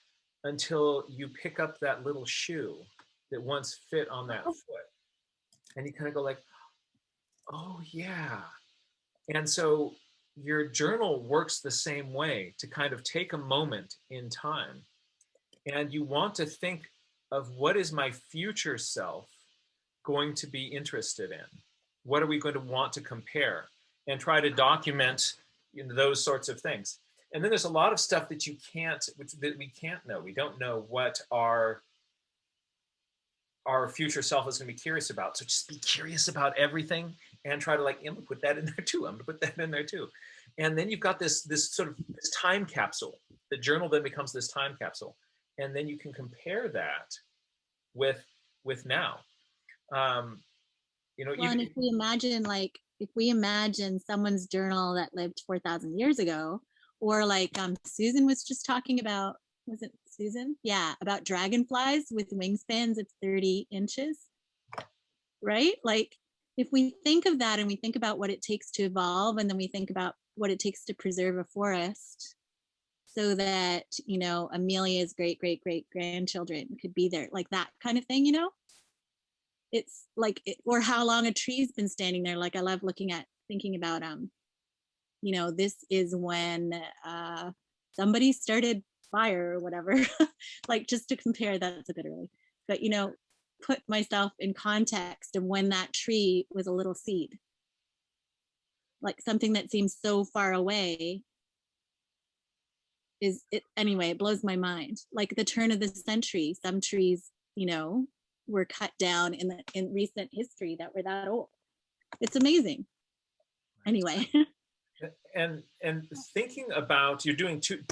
until you pick up that little shoe that once fit on that foot. And you kind of go like, oh yeah. And so your journal works the same way, to kind of take a moment in time, and you want to think of, what is my future self going to be interested in? What are we going to want to compare? And try to document, you know, those sorts of things. And then there's a lot of stuff that we can't know. We don't know what our future self is going to be curious about. So just be curious about everything and try to like, I'm gonna put that in there too. I'm gonna put that in there too. And then you've got this sort of this time capsule. The journal then becomes this time capsule. And then you can compare that with now. You know, well, and if we imagine someone's journal that lived 4,000 years ago, or like Susan was just talking about, was it Susan? Yeah, about dragonflies with wingspans of 30 inches, right? Like, if we think of that and we think about what it takes to evolve, and then we think about what it takes to preserve a forest so that, you know, Amelia's great-great-great-grandchildren could be there, like that kind of thing, you know? It's like, or how long a tree's been standing there. Like, I love thinking about, you know, this is when somebody started fire or whatever. Like just to compare, that's a bit early. But you know, put myself in context of when that tree was a little seed. Like something that seems so far away is it anyway, it blows my mind. Like the turn of the century, some trees, you know, were cut down in recent history that were that old. It's amazing. Anyway. And thinking about, you're doing two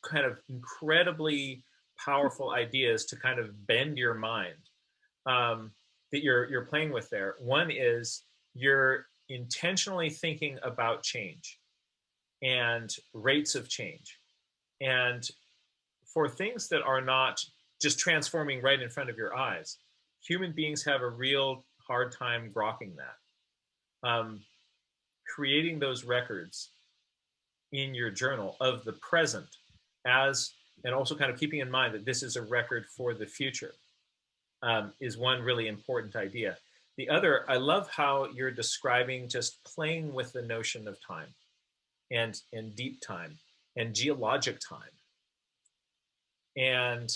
kind of incredibly powerful ideas to kind of bend your mind that you're playing with there. One is you're intentionally thinking about change and rates of change. And for things that are not just transforming right in front of your eyes, human beings have a real hard time grokking that. Creating those records in your journal of the present and also kind of keeping in mind that this is a record for the future is one really important idea. The other, I love how you're describing just playing with the notion of time and deep time and geologic time. And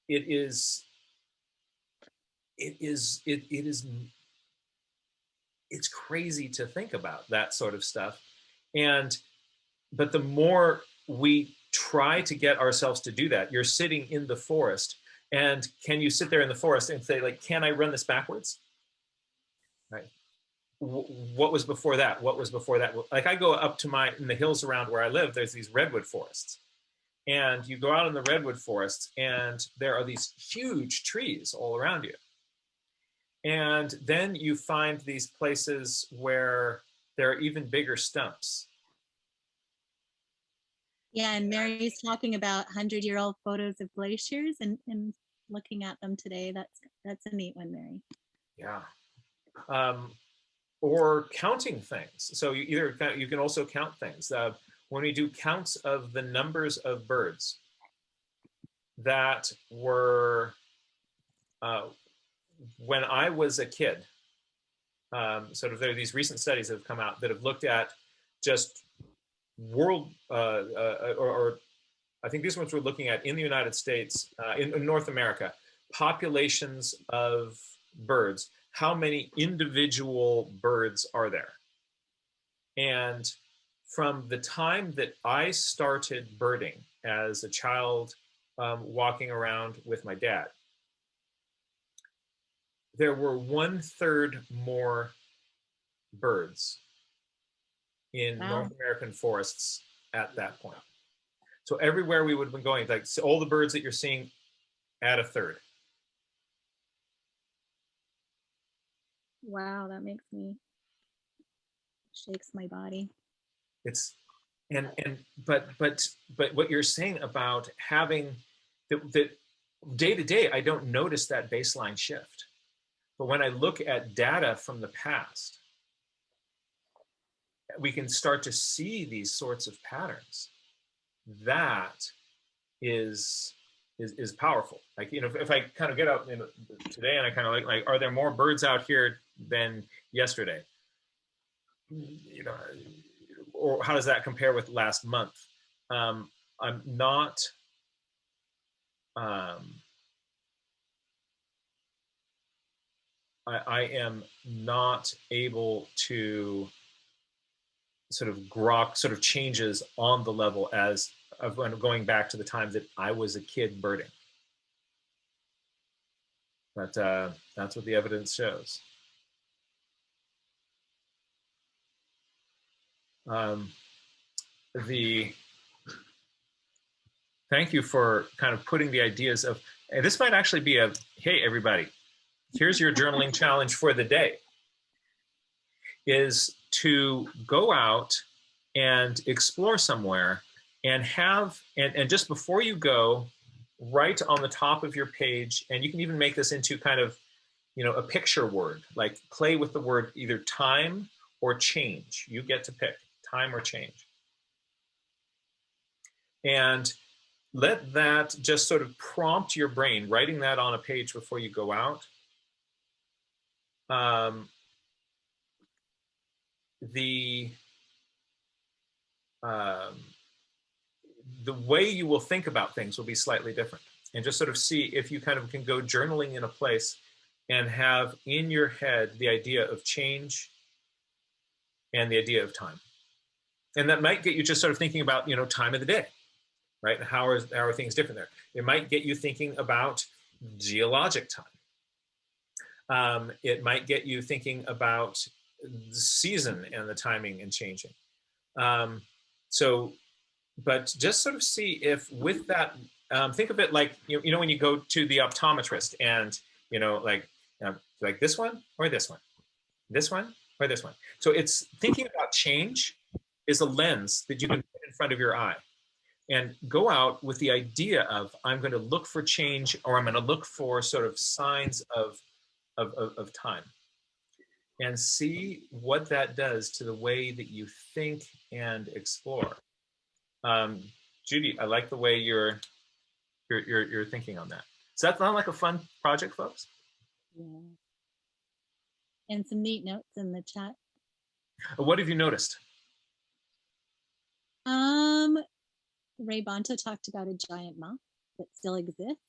it's crazy to think about that sort of stuff. But the more we try to get ourselves to do that, you're sitting in the forest, and can you sit there in the forest and say, like, can I run this backwards? Right. What was before that? What was before that? Like I go up to in the hills around where I live, there's these redwood forests. And you go out in the redwood forests and there are these huge trees all around you. And then you find these places where there are even bigger stumps. Yeah, and Mary's talking about 100-year-old photos of glaciers and looking at them today. That's a neat one, Mary. Yeah. Or counting things. So you can also count things. When we do counts of the numbers of birds that were when I was a kid, sort of there are these recent studies that have come out that have looked at just world, or I think these ones we're looking at in the United States, in North America, populations of birds. How many individual birds are there? And from the time that I started birding as a child, walking around with my dad, there were 1/3 more birds in North American forests at that point. So everywhere we would have been going, like all the birds that you're seeing, add 1/3. Wow, that shakes my body. It's but what you're saying about having that day to day, I don't notice that baseline shift. But when I look at data from the past, we can start to see these sorts of patterns. That is powerful. Like, you know, if I kind of get out today and I kind of like, are there more birds out here than yesterday? You know, or how does that compare with last month? I'm not. I am not able to sort of grok sort of changes on the level as of when going back to the time that I was a kid birding. But that's what the evidence shows. Thank you for kind of putting the ideas of, and this might actually be a, hey, everybody, here's your journaling challenge for the day, is to go out and explore somewhere and have, and just before you go, write on the top of your page, and you can even make this into kind of, you know, a picture word, like play with the word either time or change. You get to pick time or change. And let that just sort of prompt your brain, writing that on a page before you go out. the way you will think about things will be slightly different. And just sort of see if you kind of can go journaling in a place and have in your head the idea of change and the idea of time. And that might get you just sort of thinking about, you know, time of the day, right? And how are things different there? It might get you thinking about geologic time. It might get you thinking about the season and the timing and changing. But just sort of see if with that, think of it like, you know, when you go to the optometrist and, you know, like this one or this one, this one or this one. So it's thinking about change is a lens that you can put in front of your eye and go out with the idea of, I'm going to look for change, or I'm going to look for sort of signs of time, and see what that does to the way that you think and explore. Judy, I like the way you're thinking on that. Does that sound like a fun project, folks? Yeah. And some neat notes in the chat. What have you noticed? Ray Bonta talked about a giant moth that still exists.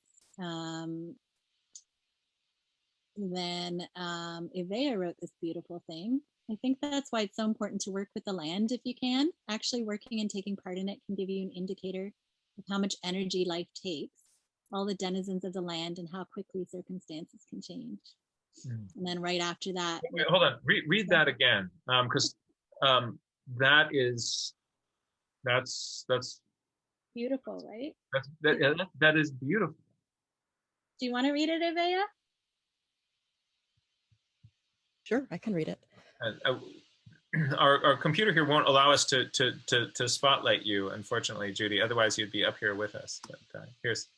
Then Ivea wrote this beautiful thing. I think that's why it's so important to work with the land if you can. Actually working and taking part in it can give you an indicator of how much energy life takes, all the denizens of the land, and how quickly circumstances can change. And then right after that. Wait, hold on, read that again, because that's beautiful, right? That is beautiful. Do you want to read it, Ivea? Sure, I can read it. Our computer here won't allow us to spotlight you, unfortunately, Judy. Otherwise, you'd be up here with us. But here's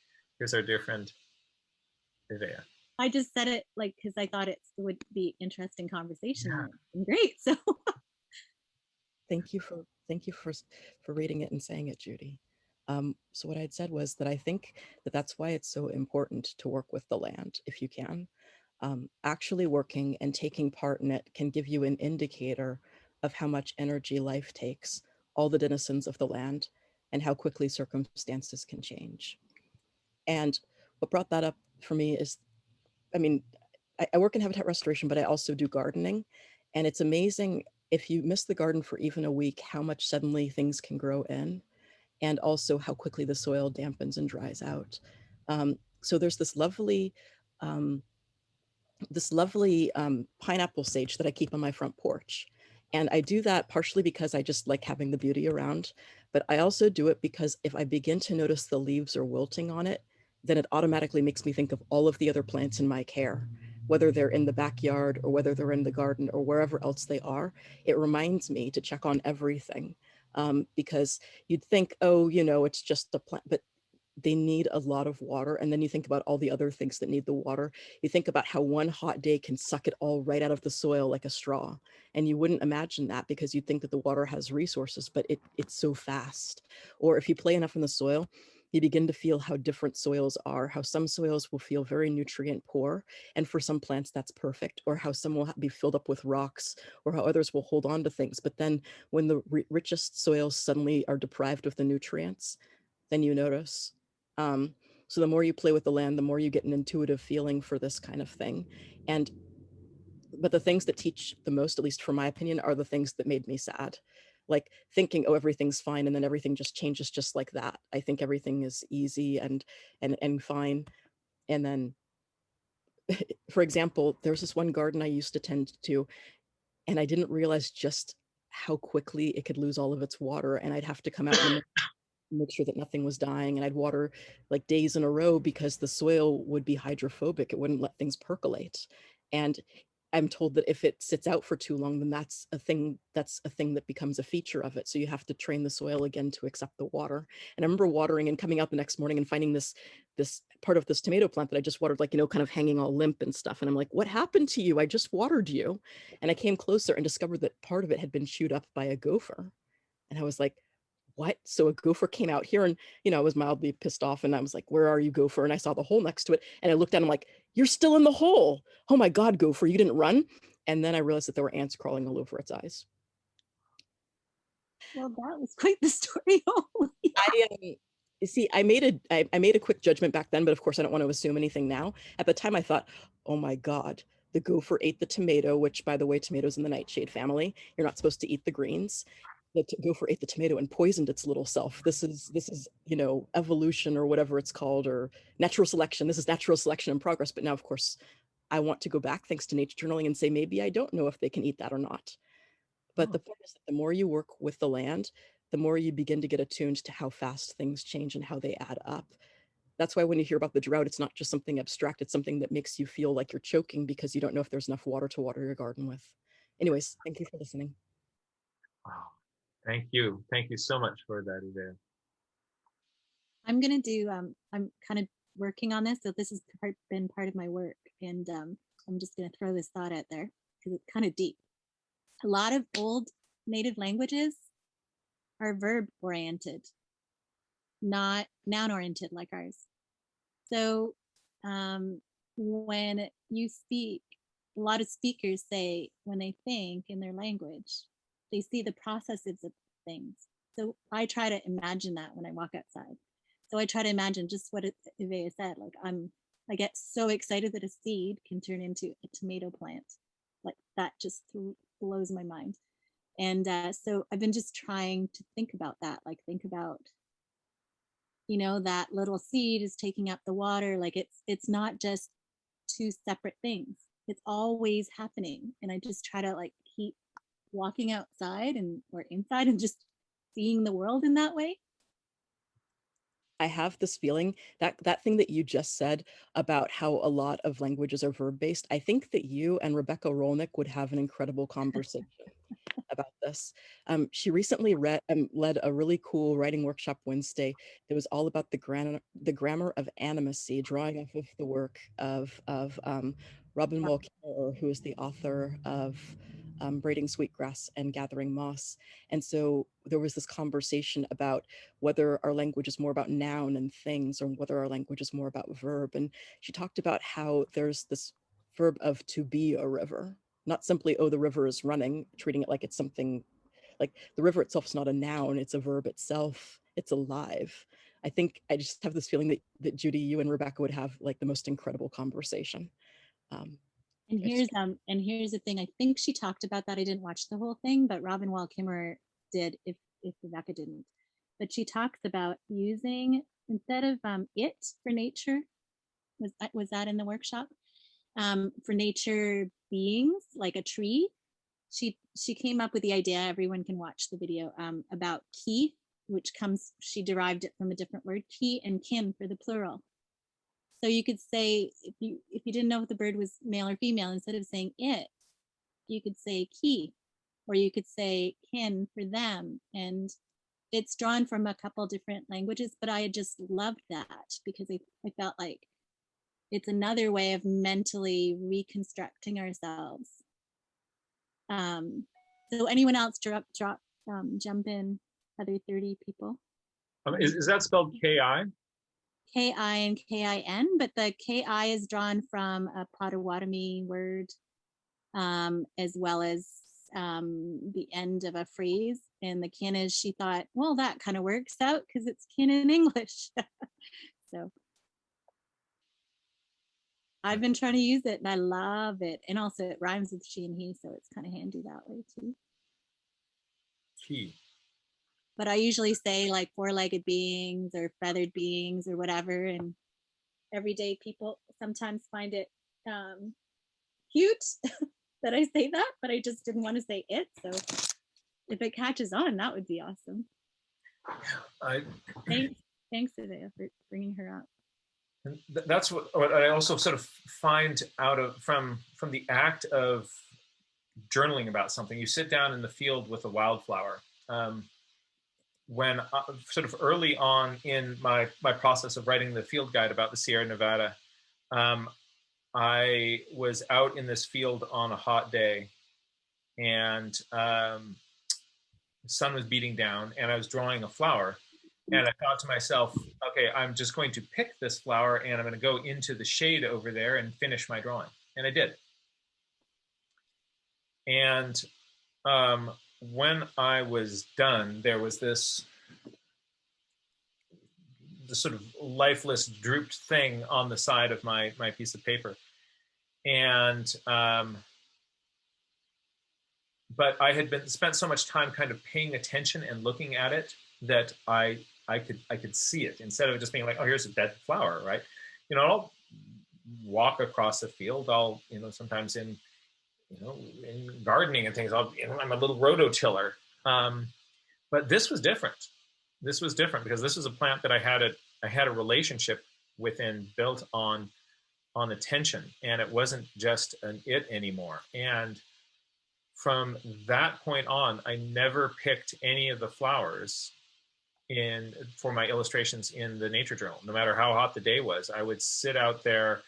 our dear friend, Ivea. I just said it like because I thought it would be interesting conversation. Yeah. Great. So thank you for reading it and saying it, Judy. So what I'd said was that I think that's why it's so important to work with the land if you can. Actually working and taking part in it can give you an indicator of how much energy life takes, all the denizens of the land, and how quickly circumstances can change. And what brought that up for me is, I mean, I work in habitat restoration, but I also do gardening. And it's amazing if you miss the garden for even a week, how much suddenly things can grow in, and also how quickly the soil dampens and dries out. So there's this lovely pineapple sage that I keep on my front porch. And I do that partially because I just like having the beauty around, but I also do it because if I begin to notice the leaves are wilting on it, then it automatically makes me think of all of the other plants in my care, whether they're in the backyard or whether they're in the garden or wherever else they are. It reminds me to check on everything, because you'd think, oh, you know, it's just a plant, but they need a lot of water. And then you think about all the other things that need the water. You think about how one hot day can suck it all right out of the soil like a straw. And you wouldn't imagine that because you'd think that the water has resources, but it's so fast. Or if you play enough in the soil, you begin to feel how different soils are, how some soils will feel very nutrient poor. And for some plants, that's perfect. Or how some will be filled up with rocks, or how others will hold on to things. But then when the richest soils suddenly are deprived of the nutrients, then you notice. So the more you play with the land, the more you get an intuitive feeling for this kind of thing. But the things that teach the most, at least for my opinion, are the things that made me sad. Like thinking, oh, everything's fine, and then everything just changes just like that. I think everything is easy and fine. And then, for example, there's this one garden I used to tend to, and I didn't realize just how quickly it could lose all of its water, and I'd have to come out and make sure that nothing was dying, and I'd water like days in a row because the soil would be hydrophobic. It wouldn't let things percolate. And I'm told that if it sits out for too long, then that's a thing that becomes a feature of it. So you have to train the soil again to accept the water. And I remember watering and coming out the next morning and finding this part of this tomato plant that I just watered, like, you know, kind of hanging all limp and stuff. And I'm like, what happened to you? I just watered you. And I came closer and discovered that part of it had been chewed up by a gopher. And I was like, what? So a gopher came out here, and, you know, I was mildly pissed off, and I was like, where are you, gopher? And I saw the hole next to it, and I looked at him like, you're still in the hole. Oh my God, gopher, you didn't run? And then I realized that there were ants crawling all over its eyes. Well, that was quite the story. see, I made a quick judgment back then, but of course I don't want to assume anything now. At the time I thought, oh my God, the gopher ate the tomato, which by the way, tomatoes in the nightshade family. You're not supposed to eat the greens. The gopher ate the tomato and poisoned its little self. This is, you know, evolution or whatever it's called, or natural selection. This is natural selection in progress. But now, of course, I want to go back thanks to nature journaling and say, maybe I don't know if they can eat that or not. But the point is that the more you work with the land, the more you begin to get attuned to how fast things change and how they add up. That's why when you hear about the drought, it's not just something abstract, it's something that makes you feel like you're choking because you don't know if there's enough water to water your garden with. Anyways, thank you for listening. Wow. Thank you. Thank you so much for that, Ivea. I'm gonna do, I'm kind of working on this, so this has been part of my work, and I'm just gonna throw this thought out there because it's kind of deep. A lot of old native languages are verb oriented, not noun oriented like ours. So when you speak, a lot of speakers say when they think in their language, they see the processes of things. So I try to imagine that when I walk outside. So I try to imagine just what Ivea said, like I get so excited that a seed can turn into a tomato plant. Like that just blows my mind. And so I've been just trying to think about that, like think about, you know, that little seed is taking up the water. Like it's not just two separate things. It's always happening. And I just try to like keep walking outside and or inside and just seeing the world in that way. I have this feeling that that thing that you just said about how a lot of languages are verb based, I think that you and Rebecca Rolnick would have an incredible conversation about this. She recently led a really cool writing workshop Wednesday that was all about the grammar of animacy, drawing off of the work of Robin Wall Kimmerer, who is the author of Braiding Sweetgrass and Gathering Moss. And so there was this conversation about whether our language is more about noun and things or whether our language is more about verb. And she talked about how there's this verb of to be a river, not simply, oh, the river is running, treating it like it's something, like the river itself is not a noun, it's a verb itself, it's alive. I think I just have this feeling that Judy, you and Rebecca would have like the most incredible conversation. And here's the thing. I think she talked about that. I didn't watch the whole thing, but Robin Wall Kimmerer did, if Rebecca didn't. But she talks about using, instead of it for nature, was that in the workshop? For nature beings, like a tree, she came up with the idea, everyone can watch the video, about ki, which comes, she derived it from a different word, ki, and kin for the plural. So you could say, if you didn't know if the bird was male or female, instead of saying it, you could say ki, or you could say kin for them. And it's drawn from a couple different languages, but I just loved that because I felt like it's another way of mentally reconstructing ourselves. So anyone else jump in, other 30 people? Is that spelled K-I? K-I and K-I-N, but the K-I is drawn from a Potawatomi word, as well as the end of a phrase. And the kin is, she thought, well, that kind of works out because it's kin in English. So I've been trying to use it and I love it. And also it rhymes with she and he, so it's kind of handy that way too. Key. But I usually say like four-legged beings or feathered beings or whatever. And everyday people sometimes find it cute that I say that, but I just didn't want to say it. So if it catches on, that would be awesome. Thanks, Ivea, for bringing her up. And that's what I also sort of find out of from the act of journaling about something. You sit down in the field with a wildflower. When sort of early on in my process of writing the field guide about the Sierra Nevada, I was out in this field on a hot day, and the sun was beating down, and I was drawing a flower. And I thought to myself, okay, I'm just going to pick this flower and I'm going to go into the shade over there and finish my drawing. And I did. And when I was done, there was this the sort of lifeless drooped thing on the side of my piece of paper. And but I had spent so much time kind of paying attention and looking at it that I could see it, instead of just being like, oh, here's a dead flower, right? You know, I'll walk across a field. I'll, you know, sometimes in gardening and things, I'm a little rototiller. But this was different. This was different because this was a plant that I had a relationship within, built on attention, and it wasn't just an it anymore. And from that point on, I never picked any of the flowers for my illustrations in the nature journal. No matter how hot the day was, I would sit out there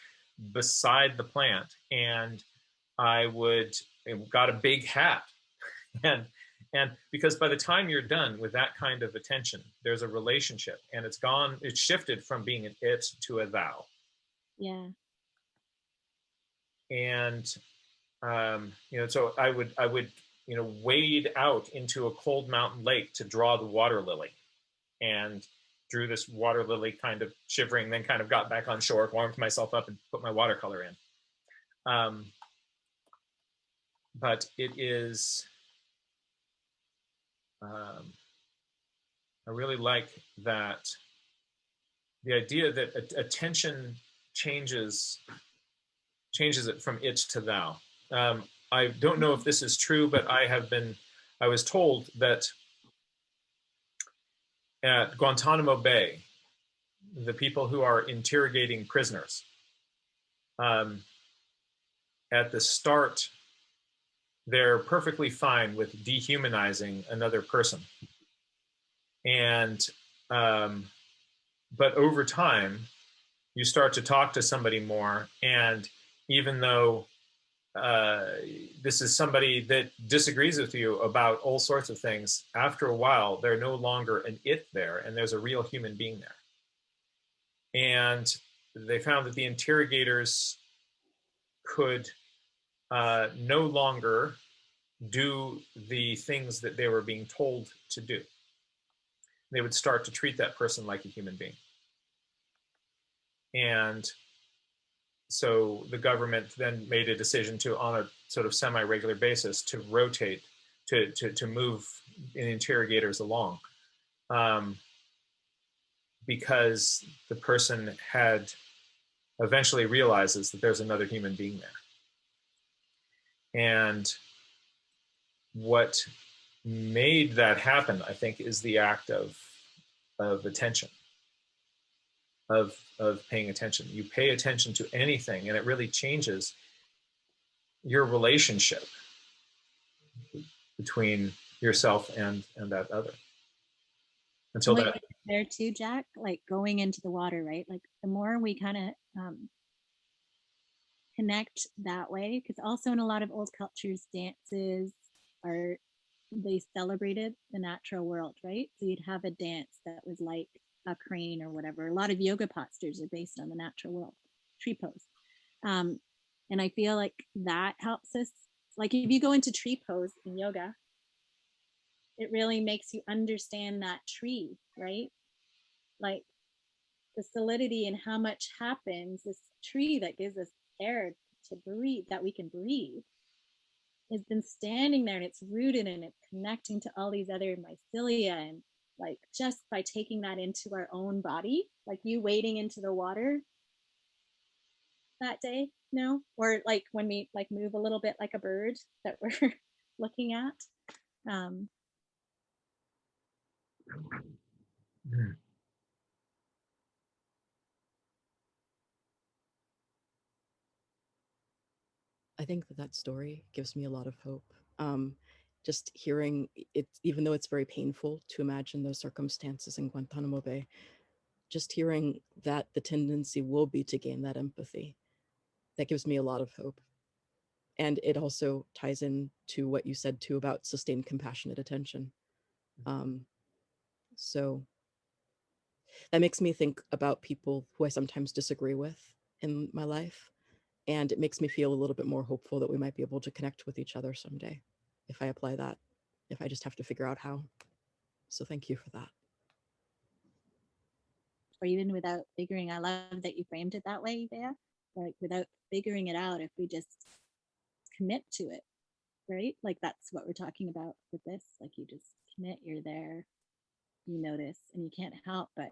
beside the plant, and I got a big hat. and because by the time you're done with that kind of attention, there's a relationship, and it's shifted from being an it to a thou. Yeah. And so I would wade out into a cold mountain lake to draw the water lily, and drew this water lily kind of shivering, then kind of got back on shore, warmed myself up, and put my watercolor in. But it is, I really like that, the idea that attention changes it from it to thou. I don't know if this is true, but I was told that at Guantanamo Bay, the people who are interrogating prisoners, at the start, they're perfectly fine with dehumanizing another person. And, but over time, you start to talk to somebody more, and even though this is somebody that disagrees with you about all sorts of things, after a while, they're no longer an it there, and there's a real human being there. And they found that the interrogators could no longer do the things that they were being told to do. They would start to treat that person like a human being. And so the government then made a decision to, on a sort of semi-regular basis, to rotate, to move interrogators along, because the person eventually realizes that there's another human being there. And what made that happen, I think, is the act of attention, of paying attention. You pay attention to anything, and it really changes your relationship between yourself and that other. Until that there too, Jack, like going into the water, right? Like the more we kind of connect that way, because also in a lot of old cultures, dances they celebrated the natural world, right? So you'd have a dance that was like a crane or whatever. A lot of yoga postures are based on the natural world, tree pose. And I feel like that helps us. Like if you go into tree pose in yoga, it really makes you understand that tree, right? Like the solidity and how much happens, this tree that gives us air to breathe, that we can breathe, has been standing there, and it's rooted, and it's connecting to all these other mycelia. And like just by taking that into our own body, like you wading into the water that day, or like when we like move a little bit like a bird that we're looking at. I think that story gives me a lot of hope. Just hearing it, even though it's very painful to imagine those circumstances in Guantanamo Bay, just hearing that the tendency will be to gain that empathy, that gives me a lot of hope. And it also ties in to what you said too about sustained compassionate attention. So that makes me think about people who I sometimes disagree with in my life. And it makes me feel a little bit more hopeful that we might be able to connect with each other someday if I apply that, if I just have to figure out how. So thank you for that. or even without figuring. I love that you framed it that way, Bea. Like without figuring it out, if we just commit to it, right? Like that's what we're talking about with this. Like you just commit, you're there, you notice, and you can't help but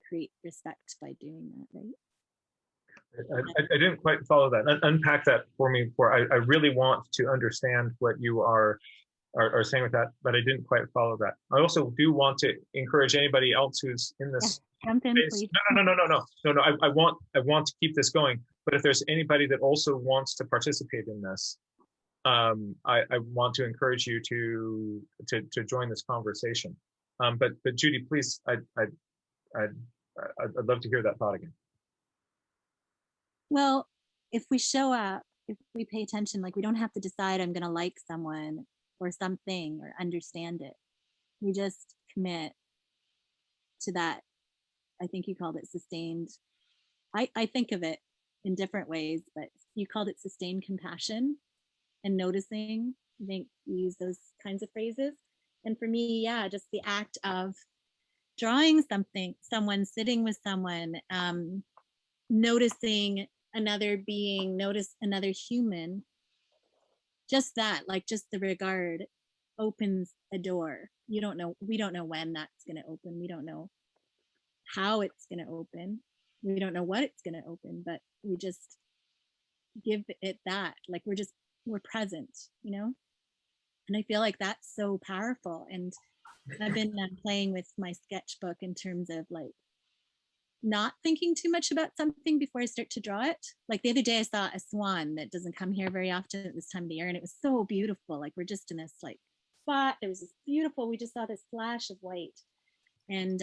create respect by doing that, right? I didn't quite follow that. Unpack that for me. I really want to understand what you are saying with that, but I didn't quite follow that. I also do want to encourage anybody else who's in this jump in, space. please. No. I want to keep this going. But if there's anybody that also wants to participate in this, I want to encourage you to join this conversation. But Judy, please, I'd love to hear that thought again. Well, if we show up, if we pay attention, like we don't have to decide I'm going to like someone or something or understand it. We just commit to that. I think you called it sustained. I think of it in different ways, but you called it sustained compassion and noticing. I think you use those kinds of phrases. And for me, yeah, just the act of drawing something, someone sitting with someone, noticing another being, notice another human, just that, like just the regard opens a door. We don't know when that's going to open. We don't know how it's going to open. We don't know what it's going to open, but we just give it that, like we're present, and I feel like that's so powerful. And I've been playing with my sketchbook in terms of like not thinking too much about something before I start to draw it. Like the other day I saw a swan that doesn't come here very often at this time of the year, and it was so beautiful. Like we're just in this like spot. There was this beautiful, we just saw this flash of white. And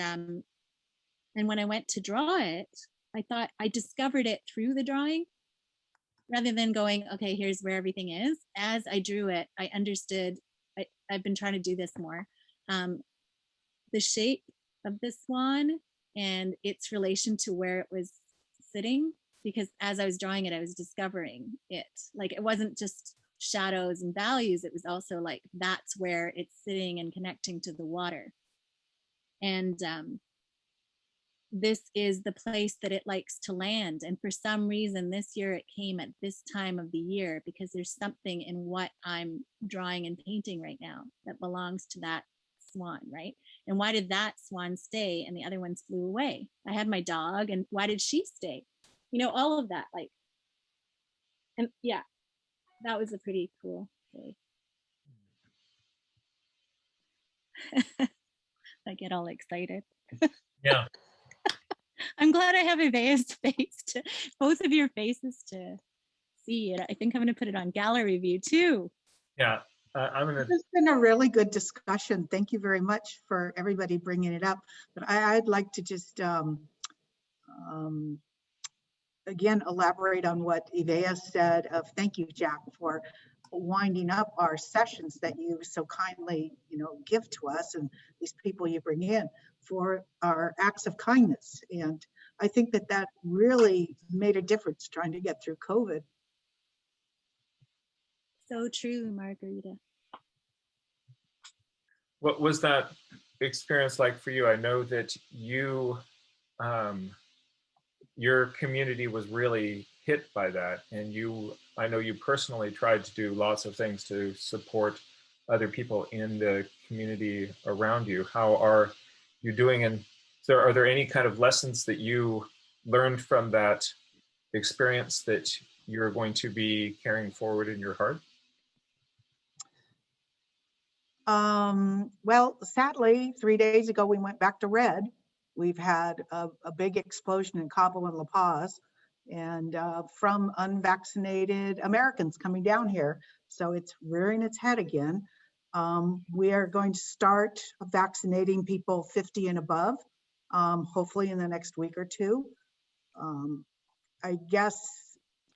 when I went to draw it, I thought I discovered it through the drawing rather than going, okay, here's where everything is. As I drew it, I understood, I've been trying to do this more, the shape of the swan and its relation to where it was sitting, because as I was drawing it, I was discovering it. Like it wasn't just shadows and values, it was also like that's where it's sitting and connecting to the water. And this is the place that it likes to land. And for some reason this year it came at this time of the year, because there's something in what I'm drawing and painting right now that belongs to that swan, right? And why did that swan stay and the other ones flew away? I had my dog, and why did she stay? All of that, like, and yeah, that was a pretty cool day. I get all excited. Yeah. I'm glad I have Avea's face, both of your faces to see it. I think I'm going to put it on gallery view too. Yeah. This has been a really good discussion. Thank you very much for everybody bringing it up. But I'd like to just again elaborate on what Avea said. Thank you, Jack, for winding up our sessions that you so kindly, give to us, and these people you bring in for our acts of kindness. And I think that really made a difference trying to get through COVID. So true, Margarita. What was that experience like for you? I know that you, your community was really hit by that, and I know you personally tried to do lots of things to support other people in the community around you. How are you doing? And so are there any kind of lessons that you learned from that experience that you're going to be carrying forward in your heart? Well, sadly, 3 days ago, we went back to red. We've had a big explosion in Cabo and La Paz, and from unvaccinated Americans coming down here. So it's rearing its head again. We are going to start vaccinating people 50 and above, hopefully in the next week or two. I guess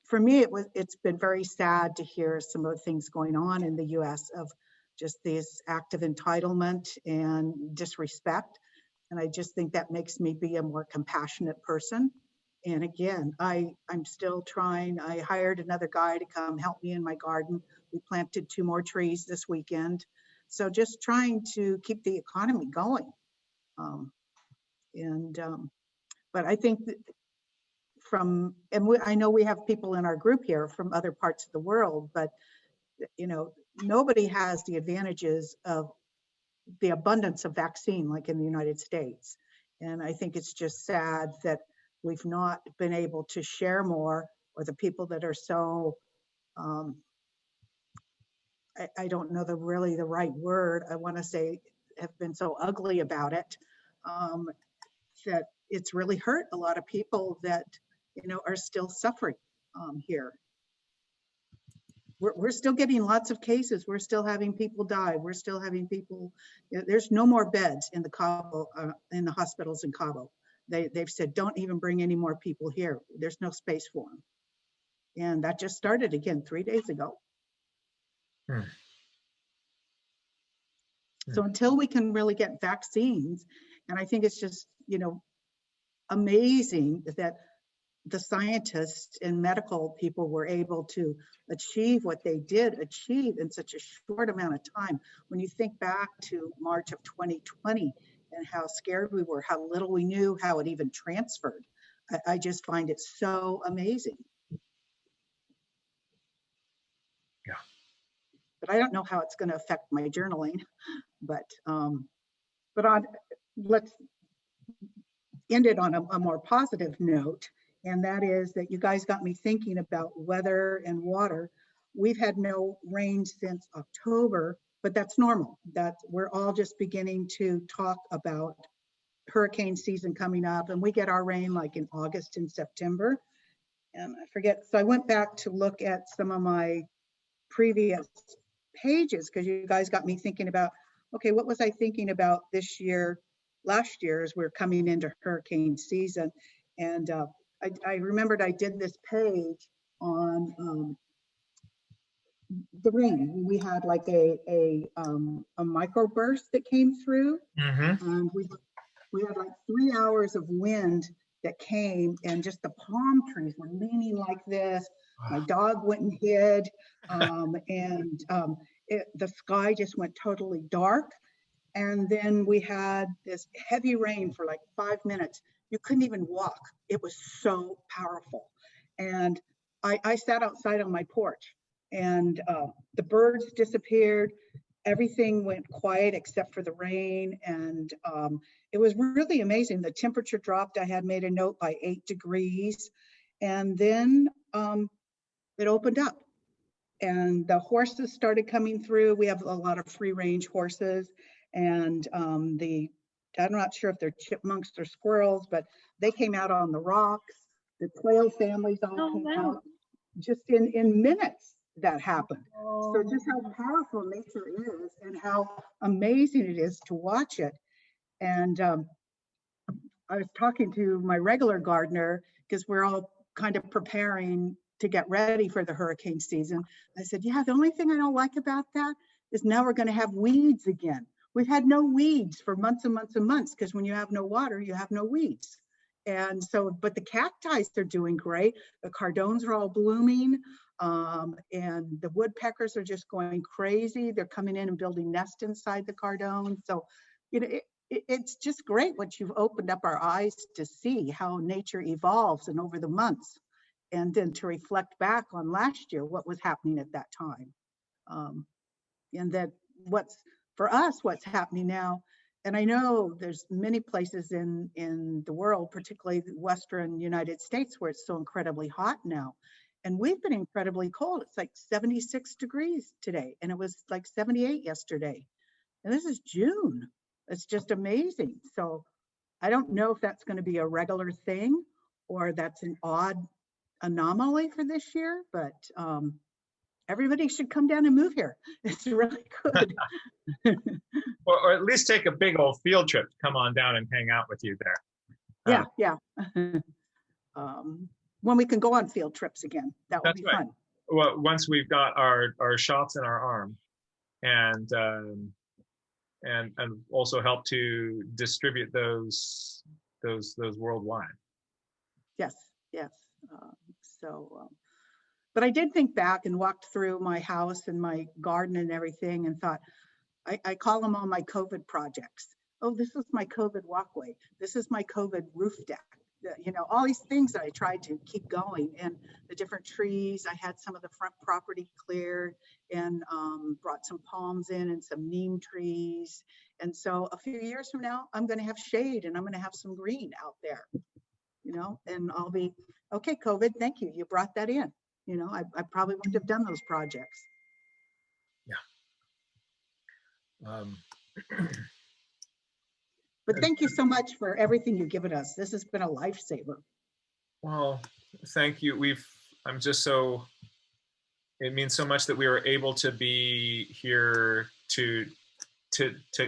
for me, it's been very sad to hear some of the things going on in the US of just this act of entitlement and disrespect. And I just think that makes me be a more compassionate person. And again, I'm still trying. I hired another guy to come help me in my garden. We planted 2 more trees this weekend. So just trying to keep the economy going. But I think that I know we have people in our group here from other parts of the world, but nobody has the advantages of the abundance of vaccine like in the United States. And I think it's just sad that we've not been able to share more, or the people that are so, I don't know really the right word, I want to say, have been so ugly about it, that it's really hurt a lot of people that, are still suffering here. We're still getting lots of cases. We're still having people die. We're still having people, there's no more beds in the Cabo, in the hospitals in Cabo. They've said, don't even bring any more people here. There's no space for them. And that just started again 3 days ago. So until we can really get vaccines, and I think it's just, amazing that the scientists and medical people were able to achieve what they did achieve in such a short amount of time. When you think back to March of 2020 and how scared we were, how little we knew, how it even transferred, I just find it so amazing. Yeah. But I don't know how it's going to affect my journaling, but let's end it on a more positive note. And that is that you guys got me thinking about weather and water. We've had no rain since October, but that's normal. We're all just beginning to talk about hurricane season coming up, and we get our rain like in August and September. And I forget, so I went back to look at some of my previous pages because you guys got me thinking about, okay, what was I thinking about this year, last year as we're coming into hurricane season? And I remembered I did this page on the rain. We had like a microburst that came through, and we had like 3 hours of wind that came, and just the palm trees were leaning like this. My dog went and hid, and the sky just went totally dark. And then we had this heavy rain for like 5 minutes. You couldn't even walk. It was so powerful. And I sat outside on my porch, and the birds disappeared. Everything went quiet except for the rain. And it was really amazing. The temperature dropped. I had made a note by 8 degrees. And then it opened up. And the horses started coming through. We have a lot of free range horses. And I'm not sure if they're chipmunks or squirrels, but they came out on the rocks. The quail families all came out. Just in minutes that happened. So just how powerful nature is and how amazing it is to watch it. And I was talking to my regular gardener because we're all kind of preparing to get ready for the hurricane season. I said, yeah, the only thing I don't like about that is now we're going to have weeds again. We've had no weeds for months and months and months, because when you have no water, you have no weeds. And so, but the cacti are doing great. The cardones are all blooming, and the woodpeckers are just going crazy. They're coming in and building nests inside the cardone. So, it's just great what you've opened up our eyes to see how nature evolves and over the months, and then to reflect back on last year, what was happening at that time. And that for us, what's happening now, and I know there's many places in the world, particularly the Western United States, where it's so incredibly hot now. And we've been incredibly cold. It's like 76 degrees today, and it was like 78 yesterday. And this is June. It's just amazing. So I don't know if that's going to be a regular thing or that's an odd anomaly for this year, but everybody should come down and move here. It's really good. or at least take a big old field trip. Come on down and hang out with you there. Yeah. When we can go on field trips again, that would be fun. Well, once we've got our shots in our arm, and also help to distribute those worldwide. Yes. But I did think back and walked through my house and my garden and everything and thought, I call them all my COVID projects. Oh, this is my COVID walkway. This is my COVID roof deck. you know, all these things that I tried to keep going, and the different trees. I had some of the front property cleared and brought some palms in and some neem trees. And so a few years from now, I'm going to have shade and I'm going to have some green out there, you know, and I'll be, okay, COVID, thank you. You brought that in. You know, I probably wouldn't have done those projects. Yeah. But thank you so much for everything you've given us. This has been a lifesaver. Well, thank you. I'm just so, it means so much that we were able to be here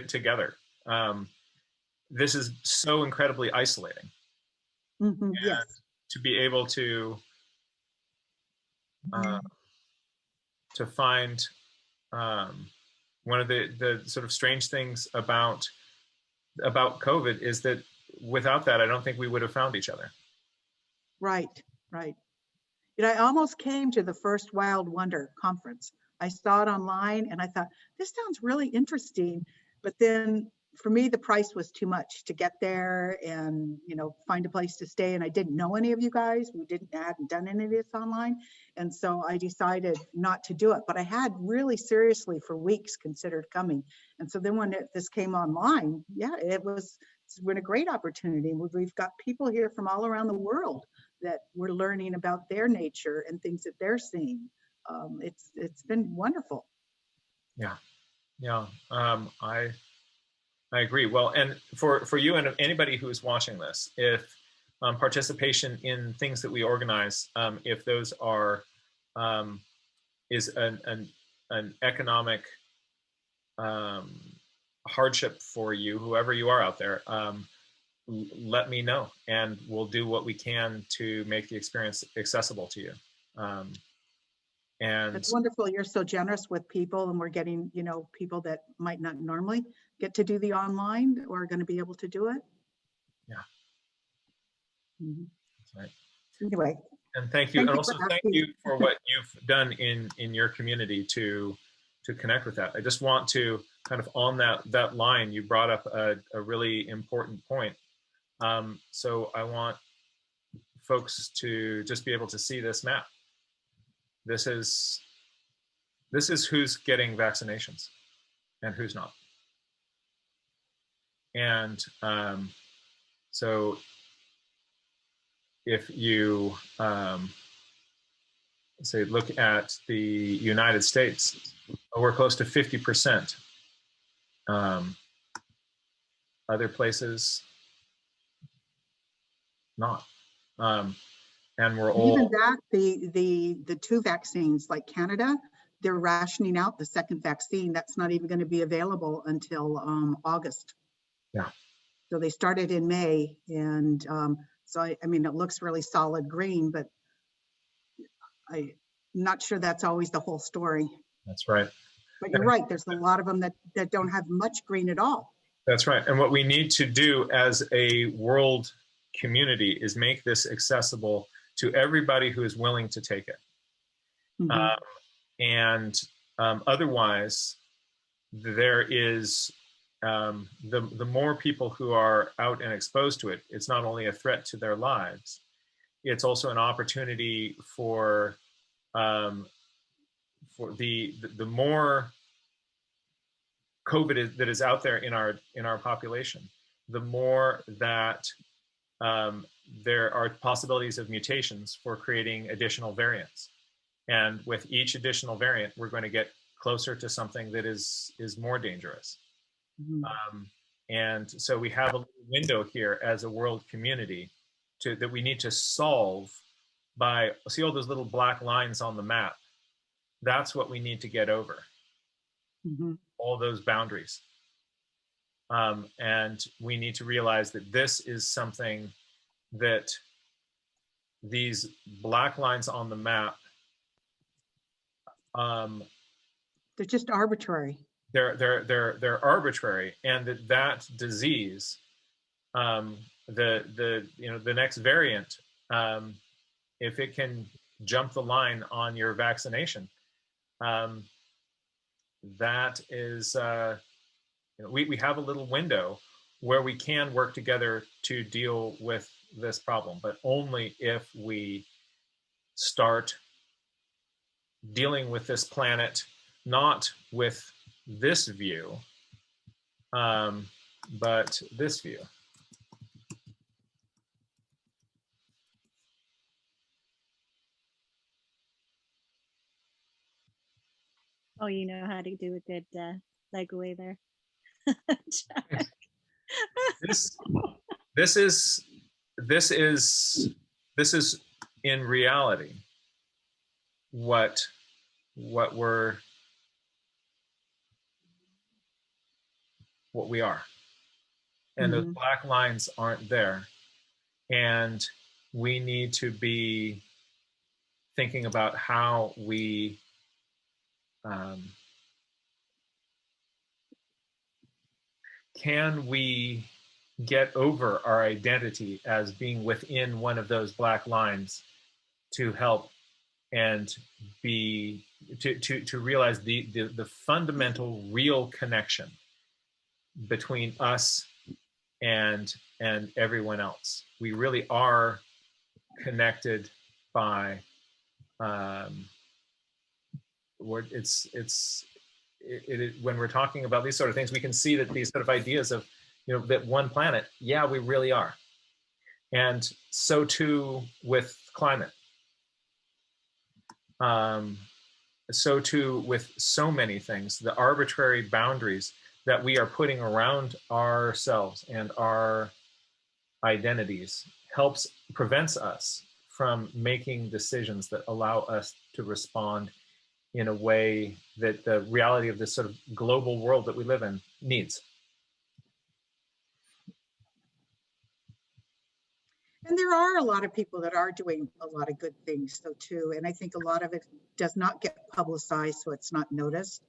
together. This is so incredibly isolating. Yes. To be able to find one of the sort of strange things about COVID is that without that, I don't think we would have found each other. Right, right. You know, I almost came to the first Wild Wonder conference. I saw it online and I thought, this sounds really interesting. But then for me, the price was too much to get there and, you know, find a place to stay. And I didn't know any of you guys. We hadn't done any of this online. And so I decided not to do it. But I had really seriously for weeks considered coming. And so then when this came online, yeah, it's been a great opportunity. We've got people here from all around the world that we're learning about their nature and things that they're seeing. It's been wonderful. Yeah, yeah. I agree. Well, and for you and anybody who is watching this, if participation in things that we organize, if those are is an economic hardship for you, whoever you are out there, let me know, and we'll do what we can to make the experience accessible to you. And it's wonderful. You're so generous with people, and we're getting, you know, people that might not normally get to do the online or are going to be able to do it. Yeah. That's right. Anyway. And thank you. And also thank you for what you've done in your community to connect with that. I just want to kind of on that line, you brought up a really important point. So I want folks to just be able to see this map. This is who's getting vaccinations and who's not. And so if you say, look at the United States, we're close to 50%. Other places, not. And we're all even that the two vaccines, like Canada, they're rationing out the second vaccine. That's not even going to be available until August. Yeah. So they started in May, and so I mean, it looks really solid green, but I'm not sure that's always the whole story. That's right. But you're right. There's a lot of them that don't have much green at all. That's right. And what we need to do as a world community is make this accessible to everybody who is willing to take it. Otherwise, there is the more people who are out and exposed to it, it's not only a threat to their lives, it's also an opportunity for the more COVID that is out there in our population, the more that there are possibilities of mutations for creating additional variants. And with each additional variant, we're going to get closer to something that is more dangerous. And so we have a little window here as a world community that we need to solve by, see all those little black lines on the map? That's what we need to get over. All those boundaries. And we need to realize that this is something that these black lines on the map, they're just arbitrary. They're arbitrary, and that disease, the next variant, if it can jump the line on your vaccination, that is, we have a little window where we can work together to deal with this problem, but only if we start dealing with this planet not with this view, but this view. Oh, you know how to do a good segue there. This is in reality what we are, and those black lines aren't there, and we need to be thinking about how we can we get over our identity as being within one of those black lines to help and be to realize the fundamental real connection between us and everyone else. We really are connected by when we're talking about these sort of things, we can see that these sort of ideas of, you know, that one planet, yeah, we really are. And so too with climate. So too with so many things, the arbitrary boundaries that we are putting around ourselves and our identities prevents us from making decisions that allow us to respond in a way that the reality of this sort of global world that we live in needs. And there are a lot of people that are doing a lot of good things though too. And I think a lot of it does not get publicized, so it's not noticed.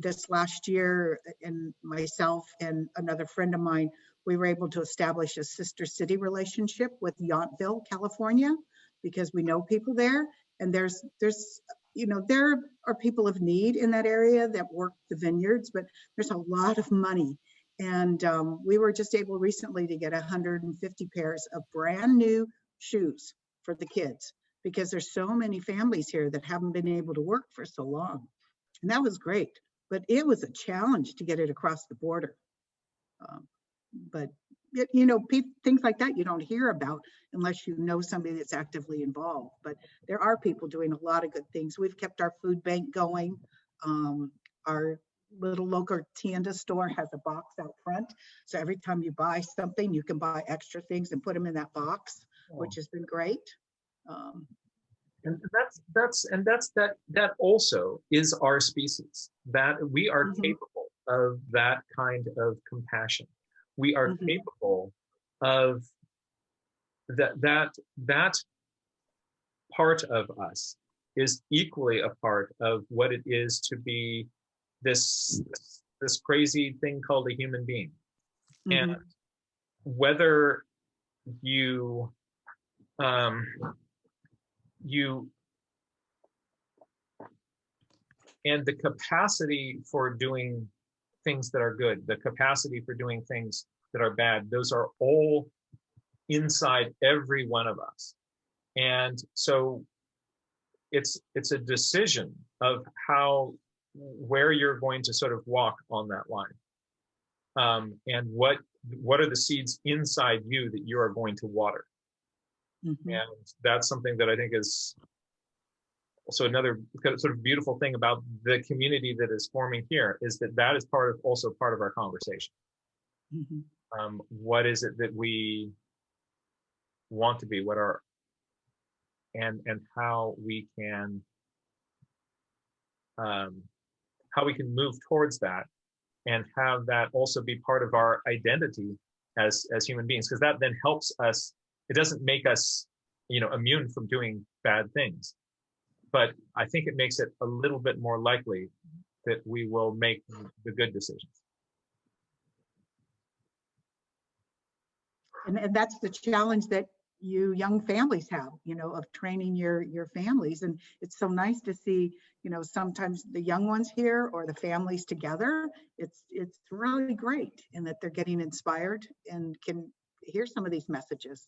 This last year, and myself and another friend of mine, we were able to establish a sister city relationship with Yountville, California, because we know people there. And there's, you know, there are people of need in that area that work the vineyards, but there's a lot of money. And we were just able recently to get 150 pairs of brand new shoes for the kids, because there's so many families here that haven't been able to work for so long. And that was great, but it was a challenge to get it across the border. But you know, things like that you don't hear about unless you know somebody that's actively involved. But there are people doing a lot of good things. We've kept our food bank going. Our little local tienda store has a box out front, so every time you buy something, you can buy extra things and put them in that box, which has been great. And that also is our species, that we are capable of that kind of compassion. We are capable of that part of us is equally a part of what it is to be this crazy thing called a human being. And whether you and the capacity for doing things that are good, the capacity for doing things that are bad, those are all inside every one of us. And so it's a decision of where you're going to sort of walk on that line, and what are the seeds inside you that you are going to water. And that's something that I think is also another sort of beautiful thing about the community that is forming here, is that is also part of our conversation. What is it that we want to be? What are and how we can move towards that, and have that also be part of our identity as human beings, because that then helps us. It doesn't make us, you know, immune from doing bad things, but I think it makes it a little bit more likely that we will make the good decisions. And that's the challenge that you young families have, you know, of training your families. And it's so nice to see, you know, sometimes the young ones here or the families together. It's really great in that they're getting inspired and can hear some of these messages.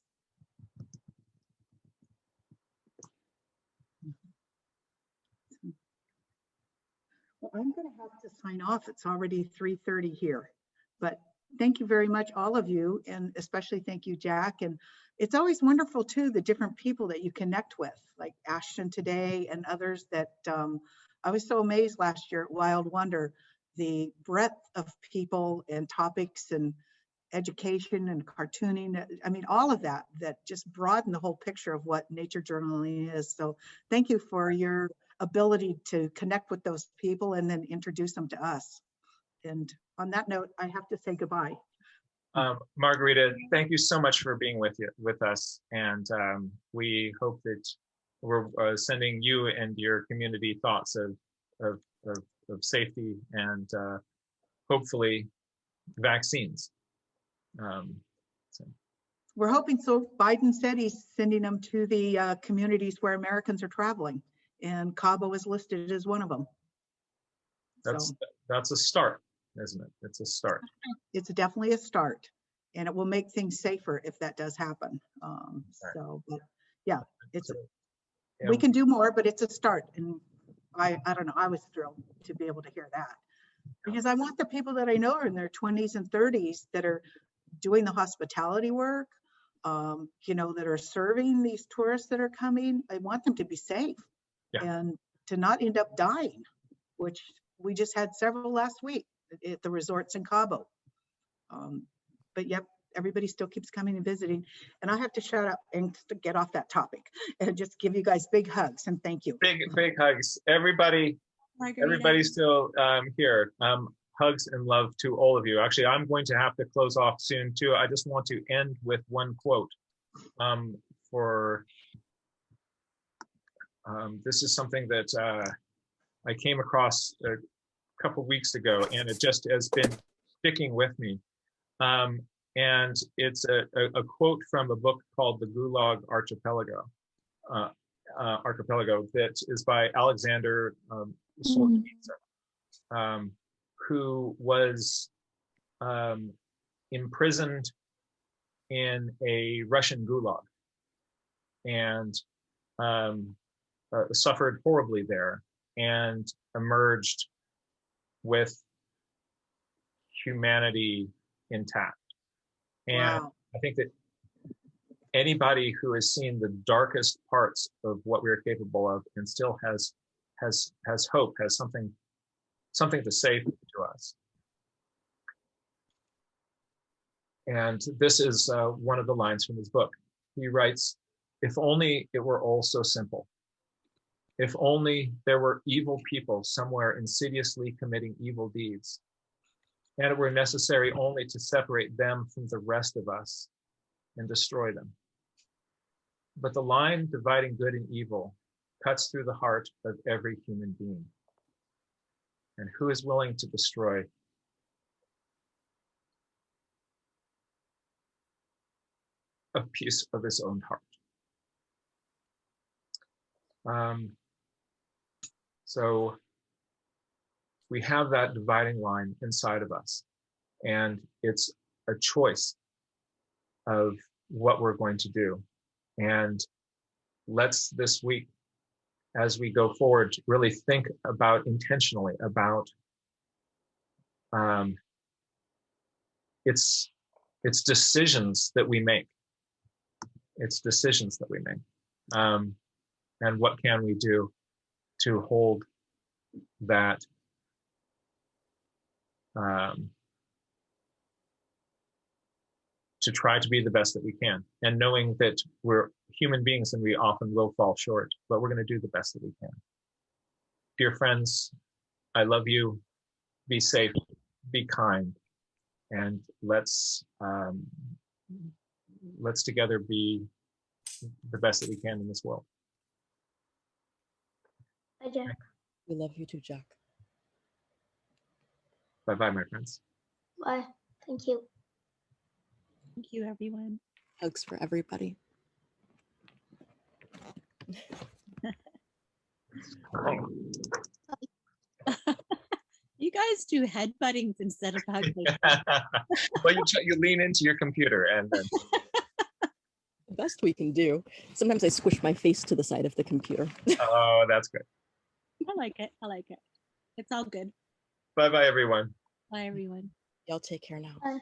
Well, I'm going to have to sign off. It's already 3:30 here, but thank you very much, all of you, and especially thank you, Jack. And it's always wonderful too, the different people that you connect with, like Ashton today and others that I was so amazed last year at Wild Wonder, the breadth of people and topics and education and cartooning. I mean, all of that just broadened the whole picture of what nature journaling is. So thank you for your ability to connect with those people and then introduce them to us. And on that note, I have to say goodbye. Margarita, thank you so much for being with us. And we hope that we're sending you and your community thoughts of safety and hopefully vaccines. So. We're hoping so. Biden said he's sending them to the communities where Americans are traveling, and Cabo is listed as one of them. That's a start, isn't it? It's a start. It's definitely a start, and it will make things safer if that does happen. So, but yeah, we can do more, but it's a start. And I don't know, I was thrilled to be able to hear that, because I want the people that I know are in their 20s and 30s that are doing the hospitality work, you know, that are serving these tourists that are coming. I want them to be safe and to not end up dying, which we just had several last week at the resorts in Cabo. But yep, everybody still keeps coming and visiting. And I have to shut up and to get off that topic and just give you guys big hugs and thank you. Big hugs. Everybody's still here. Hugs and love to all of you. Actually, I'm going to have to close off soon too. I just want to end with one quote. This is something that I came across a couple weeks ago, and it just has been sticking with me. And it's a quote from a book called The Gulag Archipelago. That is by Alexander Solzhenitsyn, who was imprisoned in a Russian gulag and suffered horribly there and emerged with humanity intact. And I think that anybody who has seen the darkest parts of what we're capable of and still has hope, has something to say to us. And this is one of the lines from his book. He writes, "If only it were all so simple. If only there were evil people somewhere insidiously committing evil deeds, and it were necessary only to separate them from the rest of us and destroy them. But the line dividing good and evil cuts through the heart of every human being. And who is willing to destroy a piece of his own heart?" So we have that dividing line inside of us, and it's a choice of what we're going to do. And let's this week, as we go forward, really think about intentionally about it's decisions that we make. It's decisions that we make. And what can we do to hold that to try to be the best that we can, and knowing that we're human beings and we often will fall short, but we're going to do the best that we can. Dear friends, I love you. Be safe, be kind, and let's together be the best that we can in this world. Bye, Jack. We love you too, Jack. Bye-bye, my friends. Bye. Thank you. Thank you, everyone. Hugs for everybody. You You guys do headbuttings instead of hugging. Well, you lean into your computer and then. The best we can do. Sometimes I squish my face to the side of the computer. Oh, that's good. I like it. I like it. It's all good. Bye-bye, everyone. Bye, everyone. Y'all take care now. Bye.